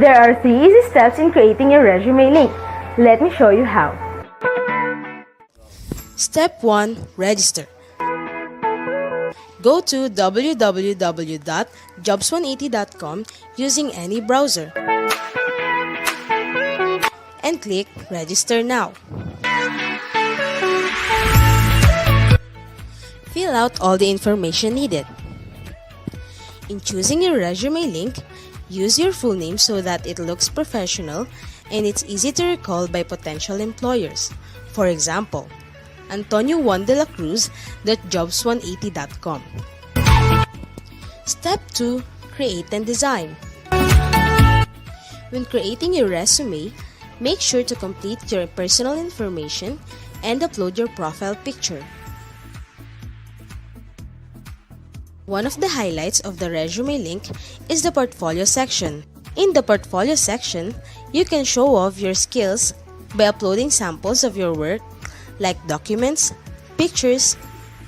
There are 3 easy steps in creating a resume link. Let me show you how. Step 1. Register. Go to www.jobs180.com using any browser and click Register Now. Fill out all the information needed. In choosing your resume link, use your full name so that it looks professional and it's easy to recall by potential employers. For example, Antonio Juan de la Cruz.jobs180.com. Step 2. Create and design. When creating your resume, make sure to complete your personal information and upload your profile picture. One of the highlights of the resume link is the portfolio section. In the portfolio section, you can show off your skills by uploading samples of your work like documents, pictures,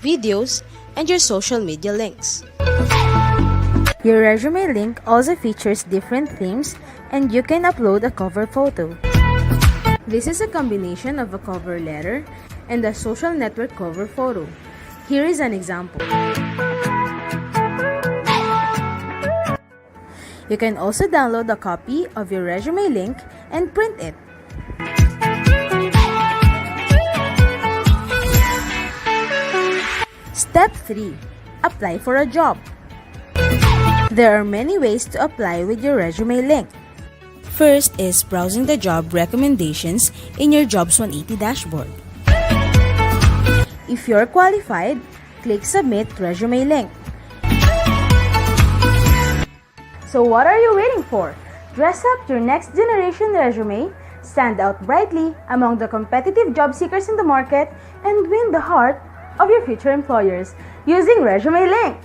videos, and your social media links. Your resume link also features different themes and you can upload a cover photo. This is a combination of a cover letter and a social network cover photo. Here is an example. You can also download a copy of your resume link and print it. Step 3. Apply for a job. There are many ways to apply with your resume link. First is browsing the job recommendations in your Jobs 180 dashboard. If you're qualified, click Submit Resume Link. So what are you waiting for? Dress up your next generation resume, stand out brightly among the competitive job seekers in the market, and win the heart of your future employers using Resume Link.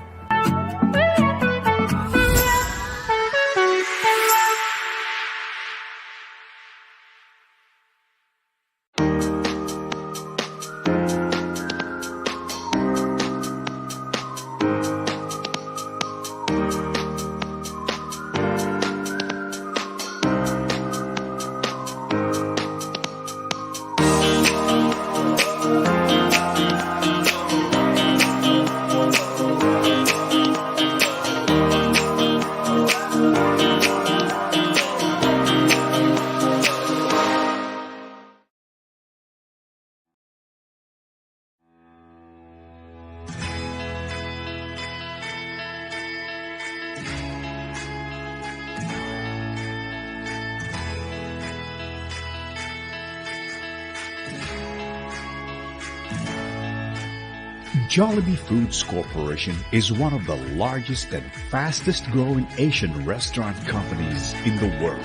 Jollibee Foods Corporation is one of the largest and fastest growing Asian restaurant companies in the world.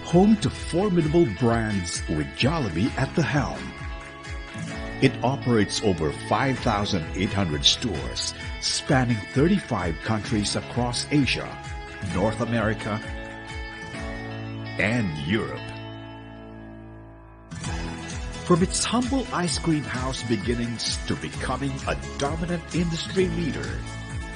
Home to formidable brands with Jollibee at the helm. It operates over 5,800 stores spanning 35 countries across Asia, North America, and Europe. From its humble ice cream house beginnings to becoming a dominant industry leader,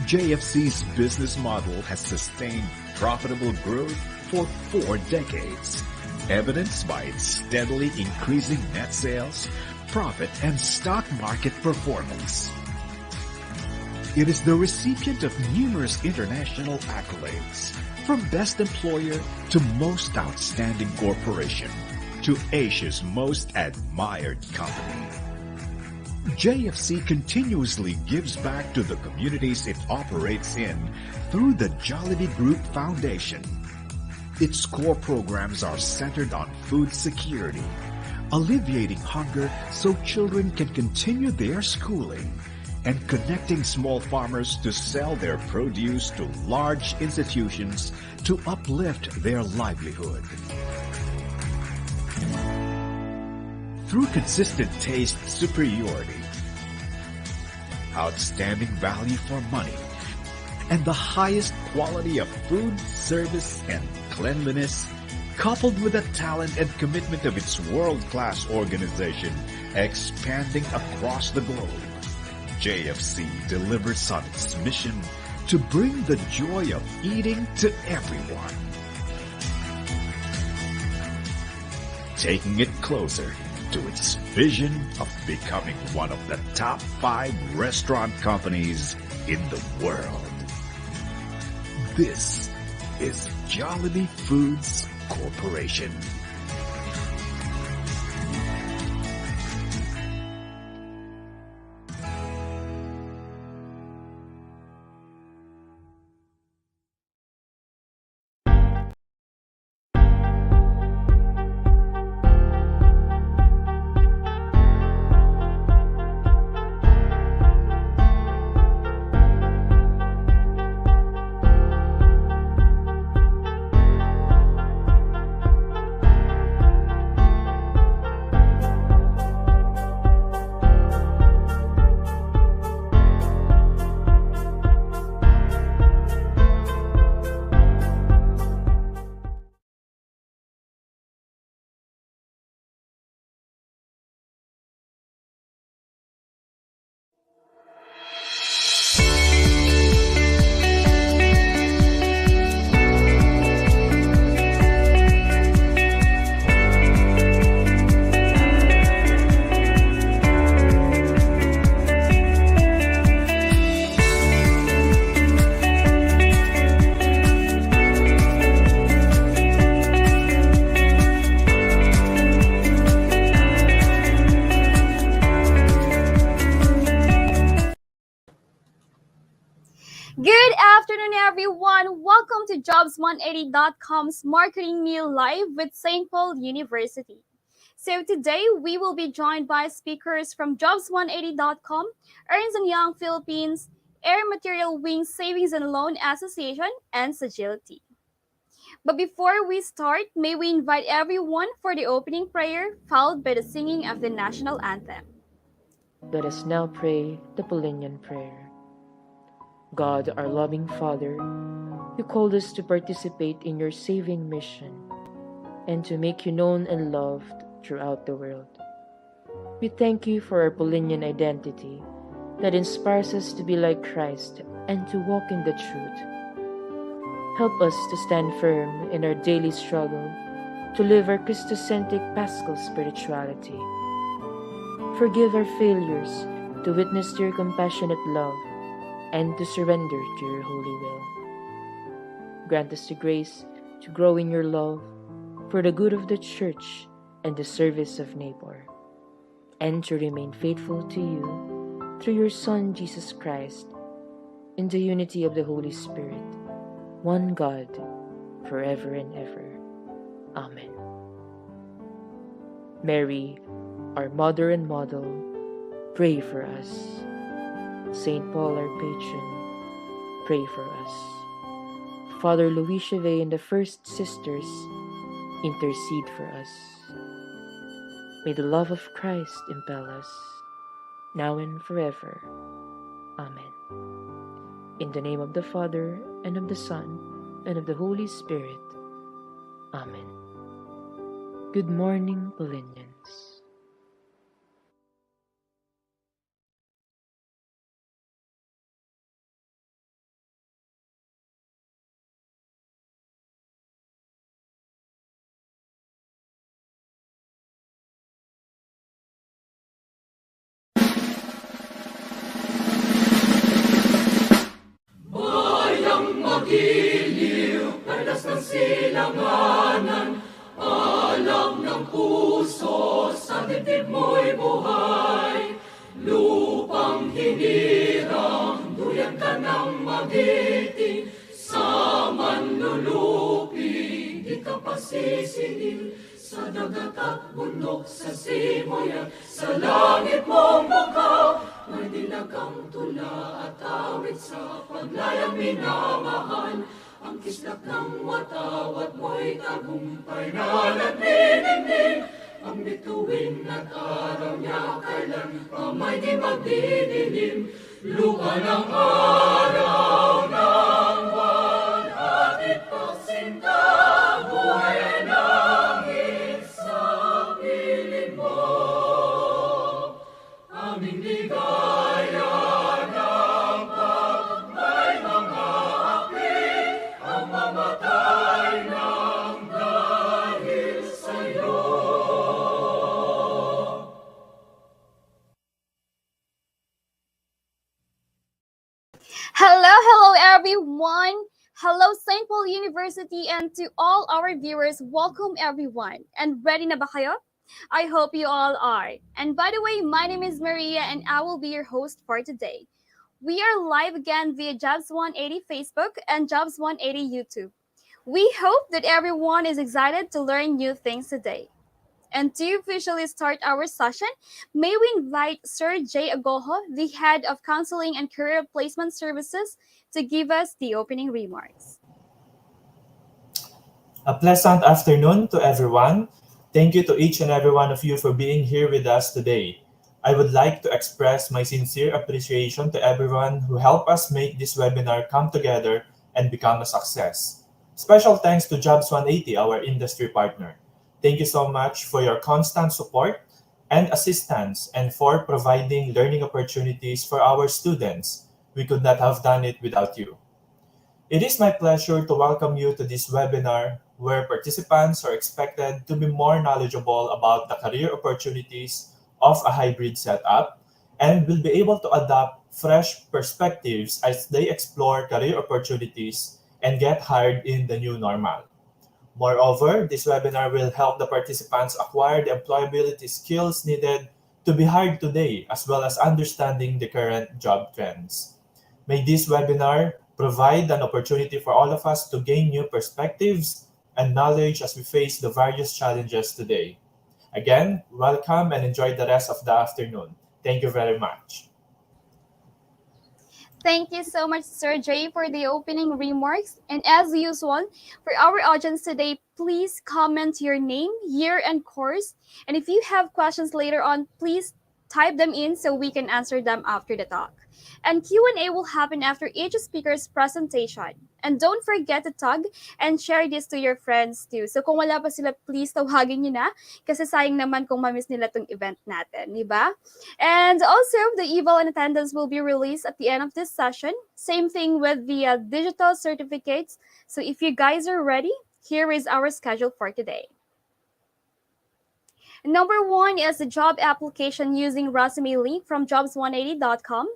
JFC's business model has sustained profitable growth for 4 decades, evidenced by its steadily increasing net sales, profit, and stock market performance. It is the recipient of numerous international accolades, from Best Employer to Most Outstanding Corporation, to Asia's most admired company. JFC continuously gives back to the communities it operates in through the Jollibee Group Foundation. Its core programs are centered on food security, alleviating hunger so children can continue their schooling, and connecting small farmers to sell their produce to large institutions to uplift their livelihood. Through consistent taste superiority, outstanding value for money, and the highest quality of food, service, and cleanliness, coupled with the talent and commitment of its world-class organization expanding across the globe, JFC delivers on its mission to bring the joy of eating to everyone. taking it closer to its vision of becoming one of the top 5 restaurant companies in the world. This is Jollibee Foods Corporation. Good afternoon, everyone. Welcome to Jobs180.com's Marketing Meal Live with St. Paul University. So today we will be joined by speakers from Jobs180.com, Ernst & Young Philippines, Air Material Wing Savings and Loan Association, and Sagility. But before we start, may we invite everyone for the opening prayer, followed by the singing of the national anthem. Let us now pray the Pauline prayer. God, our loving Father, you called us to participate in your saving mission and to make you known and loved throughout the world. We thank you for our Pauline identity that inspires us to be like Christ and to walk in the truth. Help us to stand firm in our daily struggle to live our Christocentric Paschal spirituality. Forgive our failures to witness to your compassionate love and to surrender to your holy will. Grant us the grace to grow in your love for the good of the Church and the service of neighbor, and to remain faithful to you through your Son, Jesus Christ, in the unity of the Holy Spirit, one God, forever and ever. Amen. Mary, our Mother and Model, pray for us. Saint Paul, our patron, pray for us. Father Louis Chevet and the First Sisters, intercede for us. May the love of Christ impel us, now and forever. Amen. In the name of the Father, and of the Son, and of the Holy Spirit. Amen. Good morning, Paulinians. Magiliw, perlas ng silanganan, alam ng puso, sa dibdib mo'y buhay. Lupang hinirang, duyan ka ng magiting, sa manlulupi, di ka pasisingil. Sa dagat at bundok, sa simoy at sa langit mong mukha, may dilagang tula at awit sa paglayang minamahal. Ang kislap ng watawat mo'y tagumpay na nagniningning. Ang bituin at araw niya kailan pa may di magdidilim. Lupa ng araw ng buwan at ipagsinta, buhay ay langit sa piling mo. Aming ligaya ng pagmay mga api, ang mamatay ng dahil sa'yo. Hello, everyone. Hello, St. Paul University, and to all our viewers, welcome everyone. And ready na ba kayo? I hope you all are. And by the way, my name is Maria, and I will be your host for today. We are live again via Jobs 180 Facebook and Jobs 180 YouTube. We hope that everyone is excited to learn new things today. And to officially start our session, may we invite Sir Jay Agoho, the Head of Counseling and Career Placement Services, to give us the opening remarks. A pleasant afternoon to everyone. Thank you to each and every one of you for being here with us today. I would like to express my sincere appreciation to everyone who helped us make this webinar come together and become a success. Special thanks to Jobs 180, our industry partner. Thank you so much for your constant support and assistance and for providing learning opportunities for our students. We could not have done it without you. It is my pleasure to welcome you to this webinar where participants are expected to be more knowledgeable about the career opportunities of a hybrid setup and will be able to adopt fresh perspectives as they explore career opportunities and get hired in the new normal. Moreover, this webinar will help the participants acquire the employability skills needed to be hired today, as well as understanding the current job trends. May this webinar provide an opportunity for all of us to gain new perspectives and knowledge as we face the various challenges today. Again, welcome and enjoy the rest of the afternoon. Thank you very much. Thank you so much, Sir Jay, for the opening remarks. And as usual, for our audience today, please comment your name, year, and course. And if you have questions later on, please type them in so we can answer them after the talk. And Q&A will happen after each speaker's presentation. And don't forget to tag and share this to your friends too. So kung wala pa sila, please tawagin nyo na kasi sayang naman kung mamiss nila tong event natin, di ba? And also, the eval and attendance will be released at the end of this session. Same thing with the digital certificates. So if you guys are ready, here is our schedule for today. Number one is the job application using resume link from jobs180.com.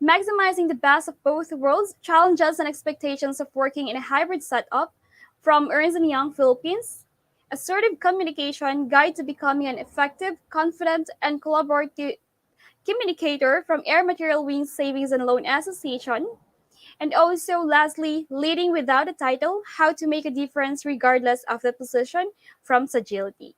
Maximizing the best of both worlds, challenges and expectations of working in a hybrid setup from Ernst & Young Philippines. Assertive communication, guide to becoming an effective, confident, and collaborative communicator from Air Material Wings Savings and Loan Association. And also, lastly, leading without a title, how to make a difference regardless of the position from Sagility.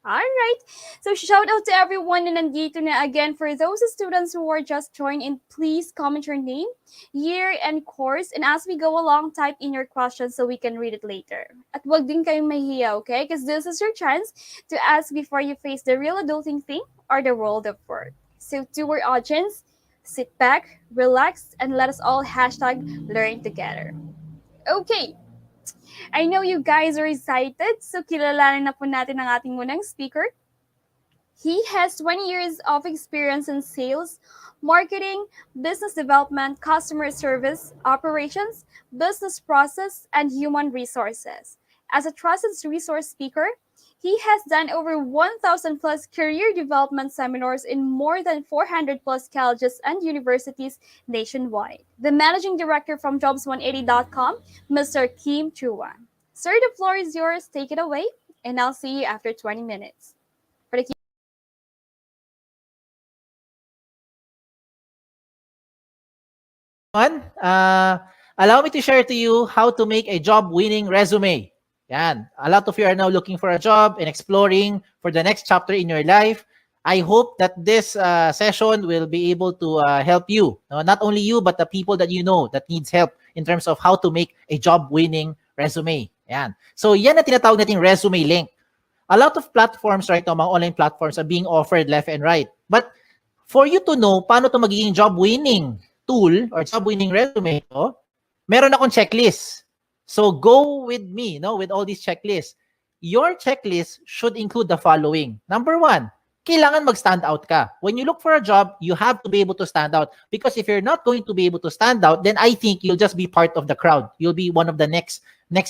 Alright, so shout out to everyone na nandito na. Again, for those students who are just joining, please comment your name, year, and course. And as we go along, type in your questions so we can read it later. At wag din kayong mahiya, okay? Because this is your chance to ask before you face the real adulting thing or the world of work. So to our audience, sit back, relax, and let us all hashtag learn together. Okay, I know you guys are excited, so kilalanin na po natin ang ating unang speaker. He has 20 years of experience in sales, marketing, business development, customer service, operations, business process, and human resources. As a trusted resource speaker, he has done over 1,000 plus career development seminars in more than 400 plus colleges and universities nationwide. The managing director from jobs180.com, Mr. Kim Chua. Sir, the floor is yours. Take it away, and I'll see you after 20 minutes. For the Allow me to share to you how to make a job-winning resume. Yan. A lot of you are now looking for a job and exploring for the next chapter in your life. I hope that this session will be able to help you. Not only you, but the people that you know that needs help in terms of how to make a job-winning resume. Yan. So yan na tinatawag natin resume link. A lot of platforms right now, mga online platforms are being offered left and right. But for you to know paano to magiging job-winning tool or job-winning resume, meron akong checklist. So go with me, with all these checklists. Your checklist should include the following. Number one, kailangan mag-stand out ka. When you look for a job, you have to be able to stand out. Because if you're not going to be able to stand out, then I think you'll just be part of the crowd. You'll be one of the next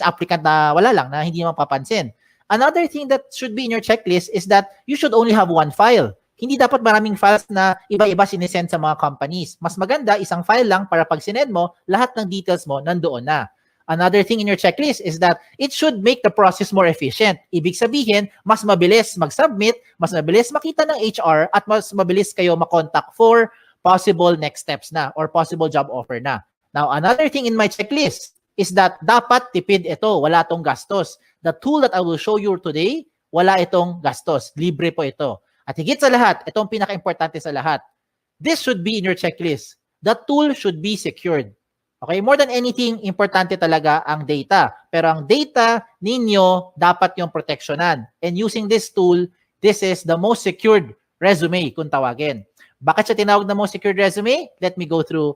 applicant na wala lang, na hindi mapapansin. Another thing that should be in your checklist is that you should only have one file. Hindi dapat maraming files na iba-iba sinesend sa mga companies. Mas maganda, isang file lang para pag sinend mo, lahat ng details mo nandoon na. Another thing in your checklist is that it should make the process more efficient. Ibig sabihin, mas mabilis mag-submit, mas mabilis makita ng HR, at mas mabilis kayo makontak for possible next steps na or possible job offer na. Now, another thing in my checklist is that dapat tipid ito, wala itong gastos. The tool that I will show you today, wala itong gastos. Libre po ito. At higit sa lahat, ito ang pinaka-importante sa lahat. This should be in your checklist. The tool should be secured. Okay? More than anything, importante talaga ang data. Pero ang data ninyo, dapat yung protectionan. And using this tool, this is the most secured resume kung tawagin. Bakit siya tinawag na most secured resume? Let me go through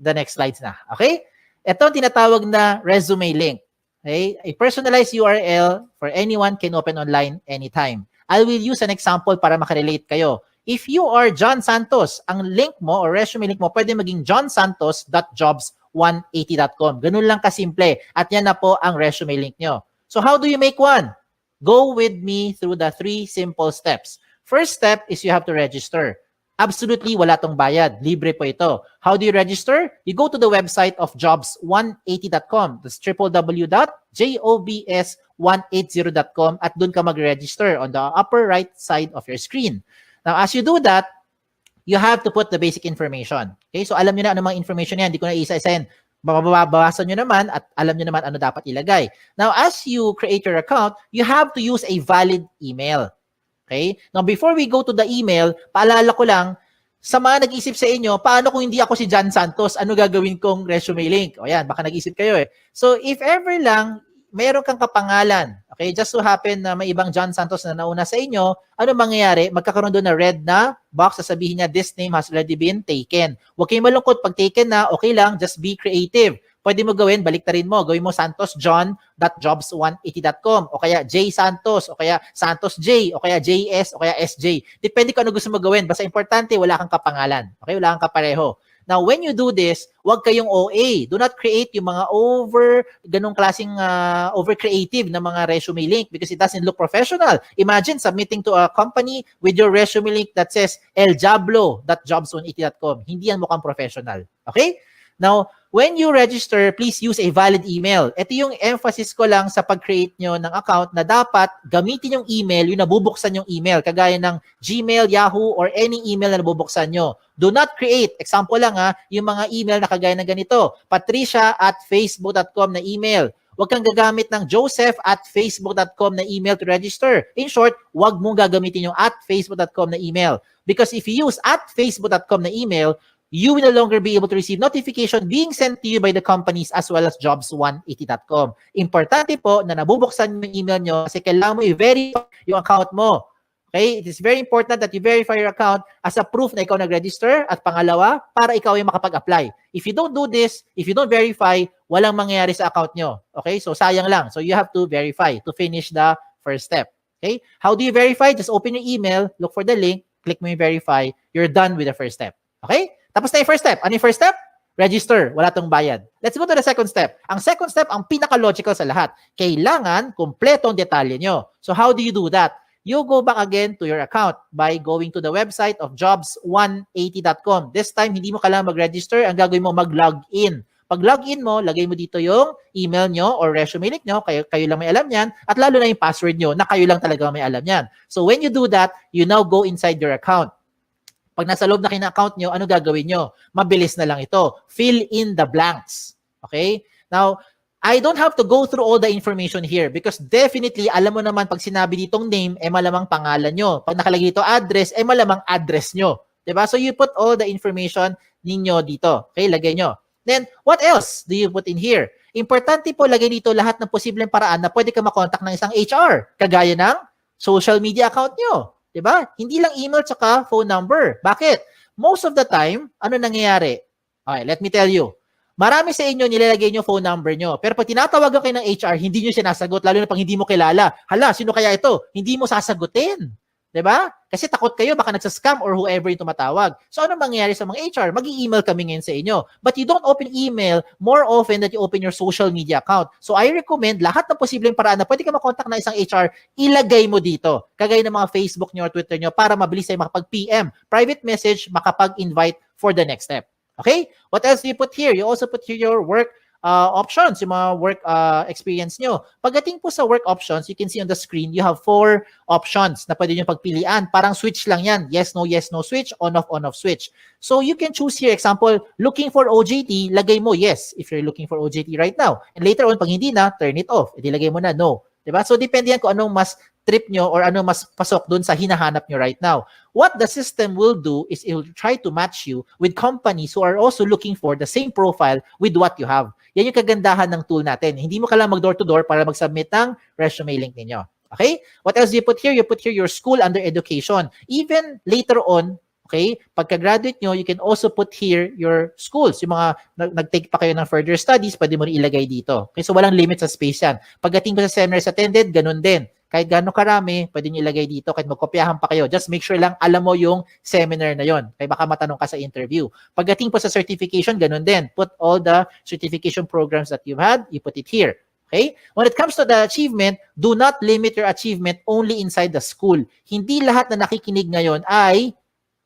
the next slides na. Okay? Ito ang tinatawag na resume link. Okay? A personalized URL for anyone can open online anytime. I will use an example para makarelate kayo. If you are John Santos, ang link mo or resume link mo pwede maging johnsantos.jobs180.com. Ganun lang kasimple. At yan na po ang resume link nyo. So how do you make one? Go with me through the 3 simple steps. First step is you have to register. Absolutely, wala tong bayad. Libre po ito. How do you register? You go to the website of jobs180.com. That's www.jobs180.com at dun ka mag-register on the upper right side of your screen. Now, as you do that, you have to put the basic information. Okay? So, alam nyo na ano mga information yan. Hindi ko na isa-isahin. Babawasan nyo naman at alam nyo naman ano dapat ilagay. Now, as you create your account, you have to use a valid email. Okay? Now, before we go to the email, paalala ko lang, sa mga nag-isip sa inyo, paano kung hindi ako si John Santos, ano gagawin kong resume link? O yan, baka nag-isip kayo eh. So, if ever lang, meron kang kapangalan, okay, just so happen na may ibang John Santos na nauna sa inyo, ano mangyayari? Magkakaroon doon na red na box, sasabihin niya, this name has already been taken. Huwag kayong malungkot, pag taken na, okay lang, just be creative. Pwede mo gawin, baliktarin mo, gawin mo santosjohn.jobs180.com o kaya J Santos o kaya Santos J o kaya JS o kaya SJ. Depende kung ano gusto mo gawin. Basta importante, wala kang kapangalan. Okay, wala kang kapareho. Now, when you do this, huwag kayong OA. Do not create yung mga ganong klaseng over-creative na mga resume link because it doesn't look professional. Imagine submitting to a company with your resume link that says eljablo.jobs180.com. Hindi yan mukhang professional. Okay? Now, when you register, please use a valid email. Ito yung emphasis ko lang sa pag-create nyo ng account na dapat gamitin yung email, yung nabubuksan yung email, kagaya ng Gmail, Yahoo, or any email na nabubuksan nyo. Do not create, example lang yung mga email na kagaya ng ganito, patricia@facebook.com na email. Huwag kang gagamit ng joseph@facebook.com na email to register. In short, huwag mong gagamitin yung @facebook.com na email. Because if you use @facebook.com na email, you will no longer be able to receive notification being sent to you by the companies as well as jobs180.com. Importante po na nabubuksan yung email nyo kasi kailangan mo i-verify yung account mo. Okay? It is very important that you verify your account as a proof na ikaw nag-register at pangalawa, para ikaw ay makapag-apply. If you don't do this, if you don't verify, walang mangyayari sa account nyo. Okay? So sayang lang. So you have to verify to finish the first step. Okay? How do you verify? Just open your email, look for the link, click mo yung verify, you're done with the first step. Okay? Tapos na yung first step. Ano yung first step? Register. Wala tong bayad. Let's go to the second step. Ang second step, ang pinaka-logical sa lahat. Kailangan kumpleto ang detalye nyo. So how do you do that? You go back again to your account by going to the website of jobs180.com. This time, hindi mo kailangan mag-register. Ang gagawin mo, mag-login. Pag login mo, lagay mo dito yung email nyo or resume link nyo. Kayo lang may alam yan. At lalo na yung password nyo na kayo lang talaga may alam yan. So when you do that, you now go inside your account. Pag nasa loob na kayo ng account nyo, ano gagawin nyo? Mabilis na lang ito. Fill in the blanks. Okay? Now, I don't have to go through all the information here because definitely, alam mo naman pag sinabi ditong name, malamang pangalan nyo. Pag nakalagay dito address, malamang address nyo. Diba? So, you put all the information ninyo dito. Okay? Lagay nyo. Then, what else do you put in here? Importante po, lagay dito lahat ng posibleng paraan na pwede ka makontak ng isang HR. Kagaya ng social media account nyo. Diba? Hindi lang email tsaka phone number. Bakit? Most of the time, ano nangyayari? Okay, let me tell you. Marami sa inyo nilalagay nyo phone number nyo. Pero pag tinatawagan kayo ng HR, hindi nyo sinasagot, lalo na pag hindi mo kilala. Hala, sino kaya ito? Hindi mo sasagutin. Diba? Kasi takot kayo, baka nagsascam or whoever yung tumatawag. So, ano mangyayari sa mga HR? Mag-i-email kami ngayon sa inyo. But you don't open email more often than you open your social media account. So, I recommend lahat ng posibleng paraan na pwede ka makontak na isang HR, ilagay mo dito. Kagaya ng mga Facebook nyo or Twitter nyo para mabilis tayo makapag-PM. Private message, makapag-invite for the next step. Okay? What else do you put here? You also put here your work options, yung mga work experience nyo. Pagdating po sa work options, you can see on the screen, you have 4 options na pwede nyo pagpilian. Parang switch lang yan. Yes, no switch, on, off switch. So you can choose here, example, looking for OJT, lagay mo yes if you're looking for OJT right now. And later on, pag hindi na, turn it off. Edi lagay mo na no. Diba? So depende yan kung anong mas trip nyo or ano mas pasok dun sa hinahanap nyo right now. What the system will do is it will try to match you with companies who are also looking for the same profile with what you have. Yan yung kagandahan ng tool natin. Hindi mo kailangan mag-door-to-door para mag-submit ng resume link ninyo. Okay? What else do you put here? You put here your school under education. Even later on, okay, pagka-graduate nyo, you can also put here your schools. Yung mga nag-take pa kayo ng further studies, pwede mo rin ilagay dito. Okay, so walang limit sa space yan. Pagdating mo sa seminars attended, ganun din. Kahit gano'ng karami, pwede nyo ilagay dito. Kahit magkopyahan pa kayo. Just make sure lang alam mo yung seminar na yon. Kaya baka matanong ka sa interview. Pagdating po sa certification, ganun din. Put all the certification programs that you've had, you put it here. Okay? When it comes to the achievement, do not limit your achievement only inside the school. Hindi lahat na nakikinig ngayon ay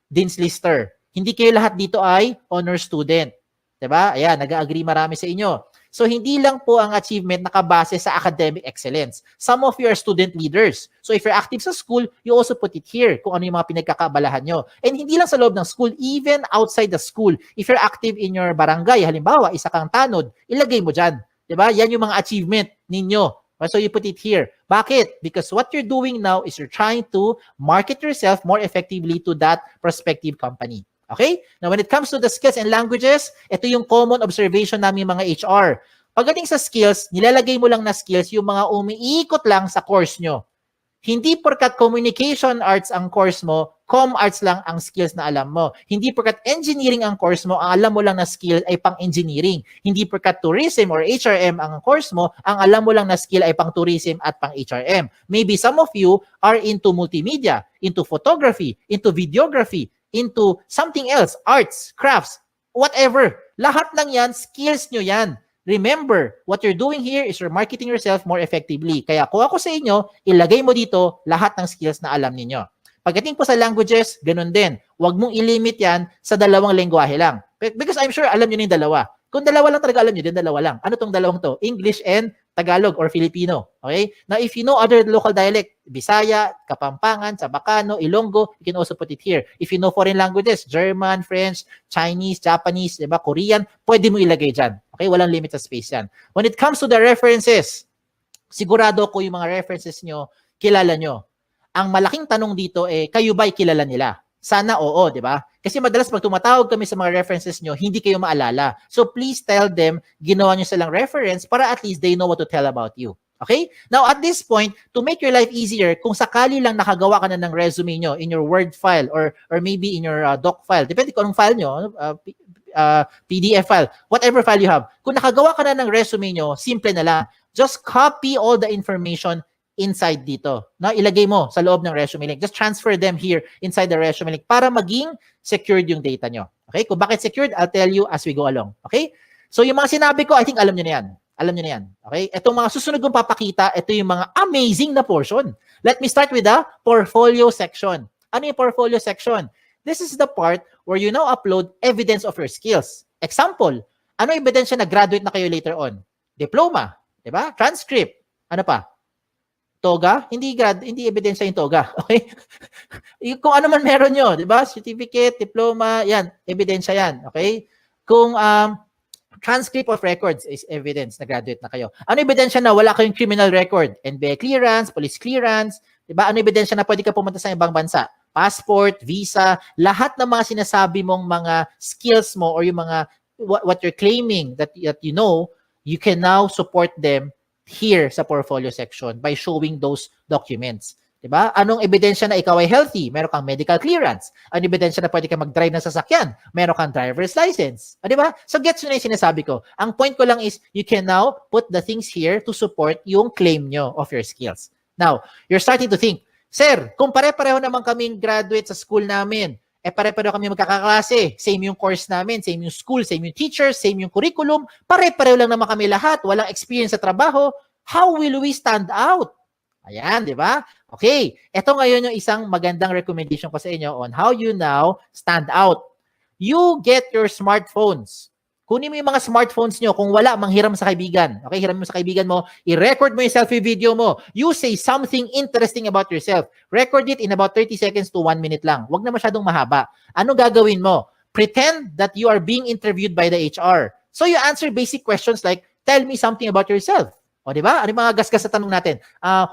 Dean's Lister. Hindi kayo lahat dito ay honor student. Diba? Ayan, nag-agree marami sa inyo. So, hindi lang po ang achievement nakabase sa academic excellence. Some of you are student leaders. So, if you're active sa school, you also put it here kung ano yung mga pinagkakaabalahan nyo. And hindi lang sa loob ng school, even outside the school. If you're active in your barangay, halimbawa, isa kang tanod, ilagay mo dyan. Diba? Yan yung mga achievement ninyo. So, you put it here. Bakit? Because what you're doing now is you're trying to market yourself more effectively to that prospective company. Okay? Now, when it comes to the skills and languages, ito yung common observation namin mga HR. Pagdating sa skills, nilalagay mo lang na skills yung mga umiikot lang sa course nyo. Hindi porkat communication arts ang course mo, com arts lang ang skills na alam mo. Hindi porkat engineering ang course mo, ang alam mo lang na skill ay pang engineering. Hindi porkat tourism or HRM ang course mo, ang alam mo lang na skill ay pang tourism at pang HRM. Maybe some of you are into multimedia, into photography, into videography, into something else, arts, crafts, whatever. Lahat ng yan, skills nyo yan. Remember, what you're doing here is you're marketing yourself more effectively. Kaya kung ako sa inyo, ilagay mo dito lahat ng skills na alam ninyo. Pagdating po sa languages, ganun din. Huwag mong ilimit yan sa 2 lengguwahe lang. Because I'm sure alam nyo na yung 2. Kung 2 lang talaga alam nyo, din 2 lang. Ano tong 2 to? English and Tagalog or Filipino. Okay? Now, if you know other local dialect, Bisaya, Kapampangan, Sabacano, Ilonggo, you can also put it here. If you know foreign languages, German, French, Chinese, Japanese, diba, Korean, pwede mo ilagay dyan. Okay? Walang limit sa space yan. When it comes to the references, sigurado ko yung mga references nyo, kilala nyo. Ang malaking tanong dito kayo ba'y kilala nila? Sana oo, di ba? Kasi madalas pag tumatawag kami sa mga references nyo, hindi kayo maalala. So please tell them, ginawa nyo silang reference para at least they know what to tell about you. Okay? Now at this point, to make your life easier, kung sakali lang nakagawa ka na ng resume nyo in your Word file or maybe in your doc file, depende kung anong file nyo, PDF file, whatever file you have. Kung nakagawa ka na ng resume nyo, simple na lang. Just copy all the information inside dito. Na ilagay mo sa loob ng resume link. Just transfer them here inside the resume link para maging secured yung data nyo. Okay? Kung bakit secured, I'll tell you as we go along. Okay? So yung mga sinabi ko, I think alam nyo na yan. Alam nyo na yan. Okay? Itong mga susunod kong papakita, ito yung mga amazing na portion. Let me start with the portfolio section. Ano yung portfolio section? This is the part where you now upload evidence of your skills. Example, ano ebidensya na graduate na kayo later on? Diploma, di ba? Transcript. Ano pa? Toga? Hindi ebidensya yung toga. Okay? Kung ano man meron nyo, di ba? Certificate, diploma, yan, ebidensya yan. Okay? Kung transcript of records is evidence na graduate na kayo. Ano ebidensya na wala kayong criminal record? NBA clearance, police clearance, di ba? Ano ebidensya na pwede ka pumunta sa ibang bansa? Passport, visa, lahat ng mga sinasabi mong mga skills mo or yung mga what you're claiming that you know, you can now support them here sa portfolio section by showing those documents. Diba? Anong ebidensya na ikaw ay healthy? Meron kang medical clearance. Anong ebidensya na pwede kang mag-drive ng sasakyan? Meron kang driver's license. Diba? So gets nyo na yung sinasabi ko. Ang point ko lang is you can now put the things here to support yung claim nyo of your skills. Now, you're starting to think, Sir, kung pare-pareho naman kaming graduate sa school namin, pare-pareho kami magkakaklase, same yung course namin, same yung school, same yung teachers, same yung curriculum, pare-pareho lang naman kami lahat, walang experience sa trabaho, how will we stand out? Ayan, di ba? Okay, ito ngayon yung isang magandang recommendation ko sa inyo on how you now stand out. You get your smartphones. Kunin mo yung mga smartphones nyo. Kung wala, manghiram sa kaibigan. Okay, hiram mo sa kaibigan mo. I-record mo yung selfie video mo. You say something interesting about yourself. Record it in about 30 seconds to 1 minute lang. Huwag na masyadong mahaba. Ano gagawin mo? Pretend that you are being interviewed by the HR. So you answer basic questions like, tell me something about yourself. O, di ba? Ano yung mga gasgas sa tanong natin?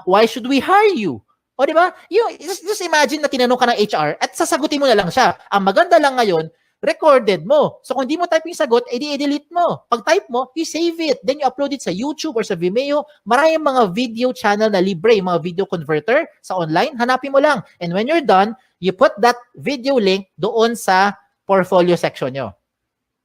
Why should we hire you? O, di ba? Just imagine na tinanong ka ng HR at sasagutin mo na lang siya. Ang maganda lang ngayon, recorded mo. So kung di mo type yung sagot, i-delete mo. Pag type mo, you save it. Then you upload it sa YouTube or sa Vimeo. Maraming mga video channel na libre, mga video converter sa online. Hanapin mo lang. And when you're done, you put that video link doon sa portfolio section nyo.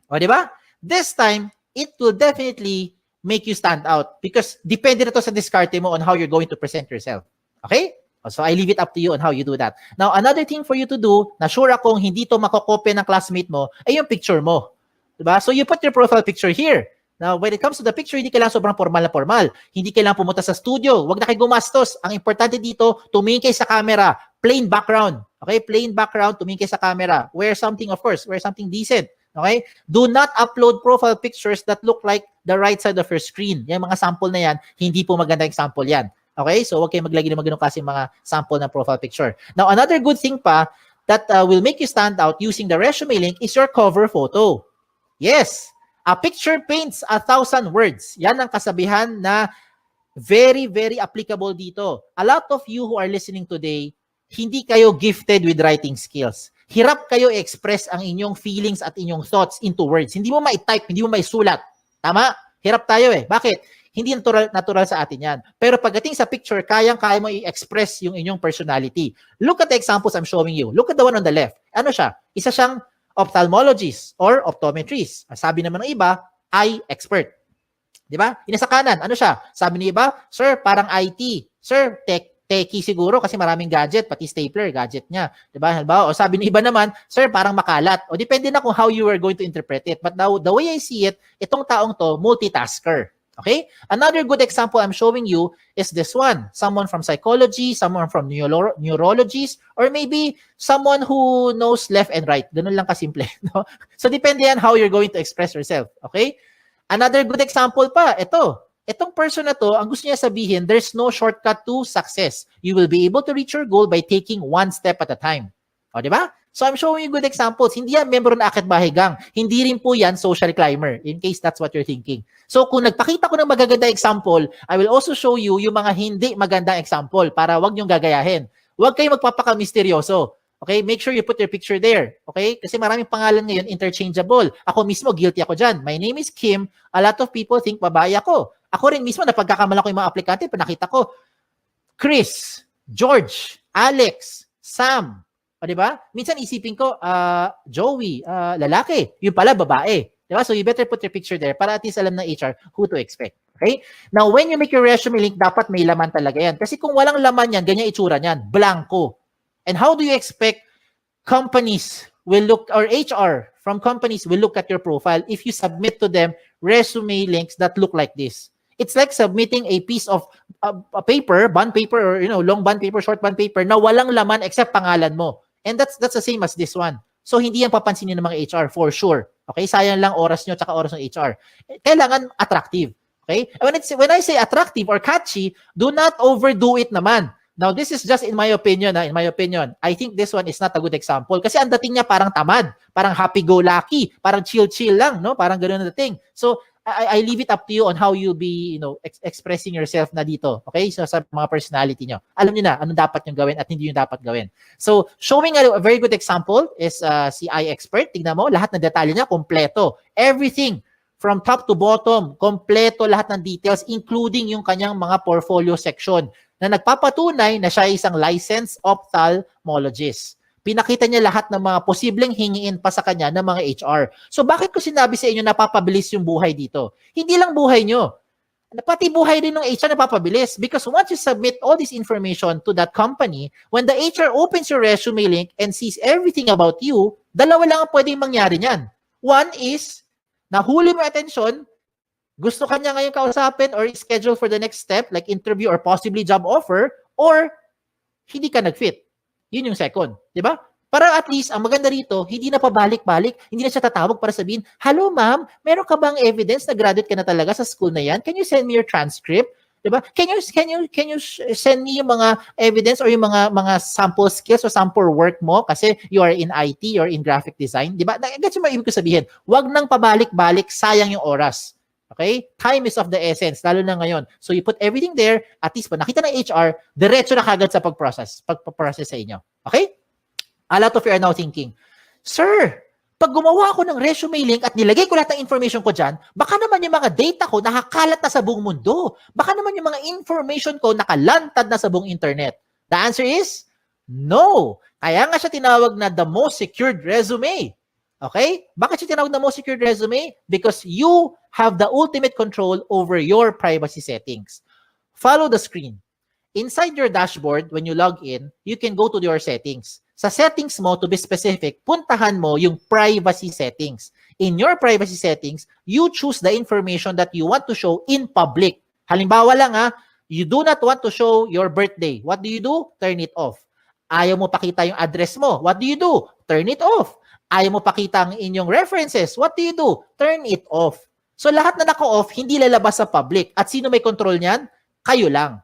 O, di ba? This time, it will definitely make you stand out because depende na to sa diskarte mo on how you're going to present yourself. Okay? So I leave it up to you on how you do that. Now, another thing for you to do, na sure akong hindi to makokopya ng classmate mo, ay yung picture mo. Diba? So you put your profile picture here. Now, when it comes to the picture, hindi kailangan sobrang formal na formal. Hindi kailangan pumunta sa studio. Huwag na kayo gumastos. Ang importante dito, tumingin kayo sa camera. Plain background. Okay? Plain background, tumingin kayo sa camera. Wear something, of course. Wear something decent. Okay? Do not upload profile pictures that look like the right side of your screen. Yung mga sample na yan, hindi po maganda yung sample yan. Okay? So, huwag kayo maglagay ng mga ganun kasi mga sample ng profile picture. Now, another good thing pa that will make you stand out using the resume link is your cover photo. Yes! A picture paints 1,000 words. Yan ang kasabihan na very, very applicable dito. A lot of you who are listening today, hindi kayo gifted with writing skills. Hirap kayo i-express ang inyong feelings at inyong thoughts into words. Hindi mo ma-type, hindi mo ma-sulat. Tama? Hirap tayo eh. Bakit? Hindi natural sa atin yan. Pero pagdating sa picture, kaya mo i-express yung inyong personality. Look at the examples I'm showing you. Look at the one on the left. Ano siya? Isa siyang ophthalmologist or optometrist. Sabi naman ng iba, eye expert. Di ba? Yung sa kanan, ano siya? Sabi ng iba, sir, parang IT. Sir, techie siguro kasi maraming gadget, pati stapler, gadget niya. Di ba? O sabi ng iba naman, sir, parang makalat. O depende na kung how you are going to interpret it. But now, the way I see it, itong taong to, multitasker. Okay? Another good example I'm showing you is this one. Someone from psychology, someone from neurologist, or maybe someone who knows left and right. Ganun lang kasimple. No? So, depende yan how you're going to express yourself. Okay? Another good example pa, ito. Itong person na to, ang gusto niya sabihin, there's no shortcut to success. You will be able to reach your goal by taking one step at a time. O, di ba? So, I'm showing you good examples. Hindi yan member ng Akit Bahay Gang. Hindi rin po yan social climber, in case that's what you're thinking. So, kung nagpakita ko ng magaganda example, I will also show you yung mga hindi magandang example para wag niyong gagayahin. Huwag kayong magpapaka-misteryoso. Okay? Make sure you put your picture there. Okay? Kasi maraming pangalan ngayon interchangeable. Ako mismo, guilty ako dyan. My name is Kim. A lot of people think babae ako. Ako rin mismo, napagkakamala ko yung mga aplikante, pinakita ko, Chris, George, Alex, Sam. O, diba? Minsan isipin ko, Joey, lalaki. Yung pala, babae. Diba? So you better put your picture there para at least alam ng HR who to expect. Okay? Now, when you make your resume link, dapat may laman talaga yan. Kasi kung walang laman yan, ganyan itsura niyan, blanco. And how do you expect companies will look, or HR from companies will look at your profile if you submit to them resume links that look like this? It's like submitting a piece of a paper, bond paper, or long bond paper, short bond paper na walang laman except pangalan mo. And that's the same as this one. So hindi yan papansinin ng mga HR for sure. Okay? Sayang lang oras nyo tsaka oras ng HR. Kailangan attractive. Okay? When I say attractive or catchy, do not overdo it naman. Now, this is just in my opinion. In my opinion, I think this one is not a good example. Kasi ang dating niya parang tamad, parang happy-go-lucky, parang chill-chill lang, no? Parang ganoon na dating. So, I leave it up to you on how you'll be, expressing yourself na dito. Okay? So, sa mga personality nyo. Alam nyo na anong dapat nyo gawin at hindi nyo dapat gawin. So, showing a very good example is si iExpert. Tignan mo, lahat ng detalye niya, kompleto. Everything from top to bottom, kompleto lahat ng details, including yung kanyang mga portfolio section na nagpapatunay na siya ay isang licensed ophthalmologist. Pinakita niya lahat ng mga posibleng hingiin pa sa kanya ng mga HR. So bakit ko sinabi sa inyo napapabilis yung buhay dito? Hindi lang buhay nyo. pati buhay din ng HR napapabilis because once you submit all this information to that company, when the HR opens your resume link and sees everything about you, dalawa lang ang pwedeng mangyari niyan. One is, nahuli mo attention, gusto ka niya ngayon kausapin or schedule for the next step like interview or possibly job offer, or hindi ka nag-fit. Yun yung second. Di ba? Para at least, ang maganda rito, hindi na pabalik-balik, hindi na siya tatawag para sabihin, hello ma'am, meron ka bang evidence na graduate ka na talaga sa school na yan? Can you send me your transcript? Diba? Can you send me yung mga evidence or yung mga sample skills or sample work mo kasi you are in IT or in graphic design? Diba? That's yung ibig ko sabihin. Wag nang pabalik-balik, sayang yung oras. Okay? Time is of the essence, lalo na ngayon. So you put everything there, at least pa nakita ng HR, diretso na kagad sa pagprocess sa inyo. Okay? A lot of you are now thinking, Sir, pag gumawa ako ng resume link at nilagay ko lahat ng information ko dyan, baka naman yung mga data ko nakakalat na sa buong mundo. Baka naman yung mga information ko nakalantad na sa buong internet. The answer is, no. Kaya nga siya tinawag na the most secured resume. Okay? Bakit siya tinawag na most secured resume? Because you have the ultimate control over your privacy settings. Follow the screen. Inside your dashboard, when you log in, you can go to your settings. Sa settings mo, to be specific, puntahan mo yung privacy settings. In your privacy settings, you choose the information that you want to show in public. Halimbawa lang you do not want to show your birthday. What do you do? Turn it off. Ayaw mo pakita yung address mo. What do you do? Turn it off. Ayaw mo pakita ang inyong references. What do you do? Turn it off. So lahat na naka-off, hindi lalabas sa public. At sino may control niyan? Kayo lang.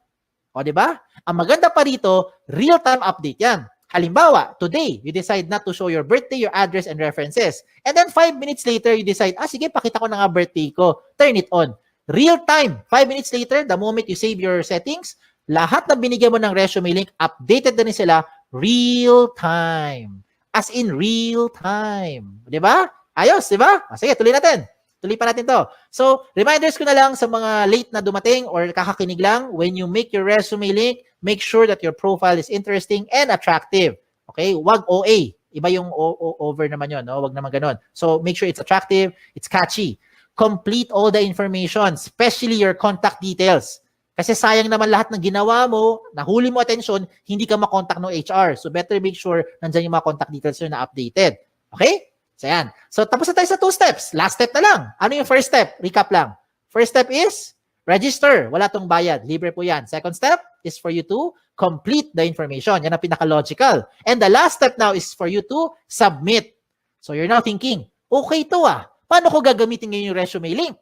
O, di ba? Ang maganda pa rito, real-time update yan. Halimbawa, today, you decide not to show your birthday, your address, and references. And then 5 minutes later, you decide, sige, pakita ko na nga birthday ko. Turn it on. Real time. 5 minutes later, the moment you save your settings, lahat na binigyan mo ng resume link, updated na rin sila real time. As in real time. Di ba? Ayos, di ba? Sige, tuloy natin. Tuloy pa natin to. So, reminders ko na lang sa mga late na dumating or kakakinig lang, when you make your resume link, make sure that your profile is interesting and attractive. Okay? Wag OA. Iba yung over naman yun. No? Wag naman ganun. So, make sure it's attractive, it's catchy. Complete all the information, especially your contact details. Kasi sayang naman lahat ng ginawa mo, nahuli mo attention, hindi ka makontak ng HR. So, better make sure nandyan yung mga contact details na updated. Okay? So, yan. So, tapos na tayo sa 2 steps. Last step na lang. Ano yung first step? Recap lang. First step is register. Wala tong bayad. Libre po yan. Second step is for you to complete the information. Yan ang pinaka-logical. And the last step now is for you to submit. So, you're now thinking, okay to paano ko gagamitin ngayon yung resume link?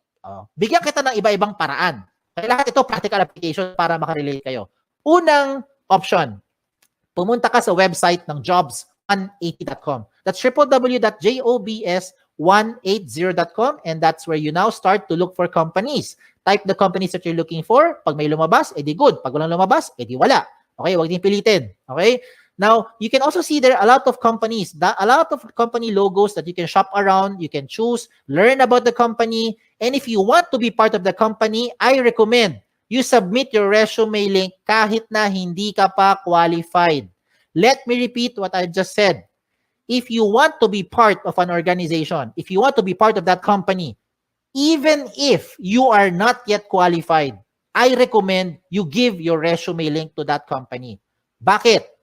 Bigyan kita ng iba-ibang paraan. Kaya lahat ito, practical application para makarelate kayo. Unang option, pumunta ka sa website ng jobs180.com. That's www.jobs180.com, and that's where you now start to look for companies. Type the companies that you're looking for. Pag may lumabas, edi good. Pag walang lumabas, edi wala. Okay, wag din pilitin. Okay? Now, you can also see there a lot of companies, a lot of company logos that you can shop around, you can choose, learn about the company, and if you want to be part of the company, I recommend you submit your resume link kahit na hindi ka pa qualified. Let me repeat what I just said. If you want to be part of an organization, if you want to be part of that company, even if you are not yet qualified, I recommend you give your resume link to that company. Bakit?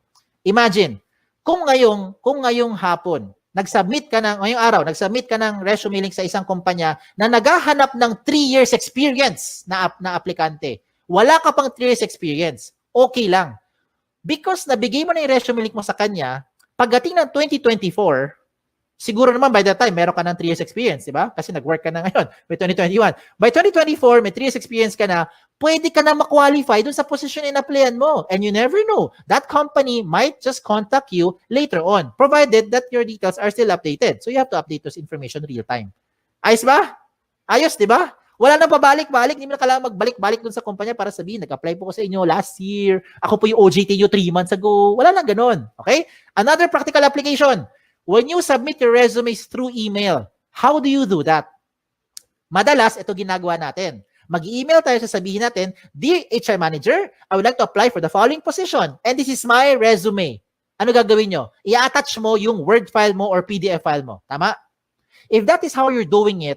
Imagine, kung ngayong hapon, ngayong araw, nag-submit ka ng resume link sa isang kumpanya na naghahanap ng 3 years experience na aplikante. Wala ka pang 3 years experience. Okay lang. Because nabigay mo na yung resume link mo sa kanya, pagdating ng 2024, siguro naman by that time, meron ka ng 3 years experience, di ba? Kasi nag-work ka na ngayon, by 2021. By 2024, may 3 years experience ka na, pwede ka na ma-qualify dun sa position in applyan mo. And you never know. That company might just contact you later on, provided that your details are still updated. So you have to update those information real time. Ayos ba? Ayos, di ba? Wala nang pabalik-balik. Hindi mo na kailangan magbalik-balik dun sa kumpanya para sabihin, nag-apply po ko sa inyo last year. Ako po yung OJT nyo 3 months ago. Wala nang ganun. Okay? Another practical application. When you submit your resumes through email, how do you do that? Madalas, ito ginagawa natin. Mag-email tayo, sasabihin natin, Dear HR Manager, I would like to apply for the following position and this is my resume. Ano gagawin nyo? I-attach mo yung Word file mo or PDF file mo. Tama? If that is how you're doing it,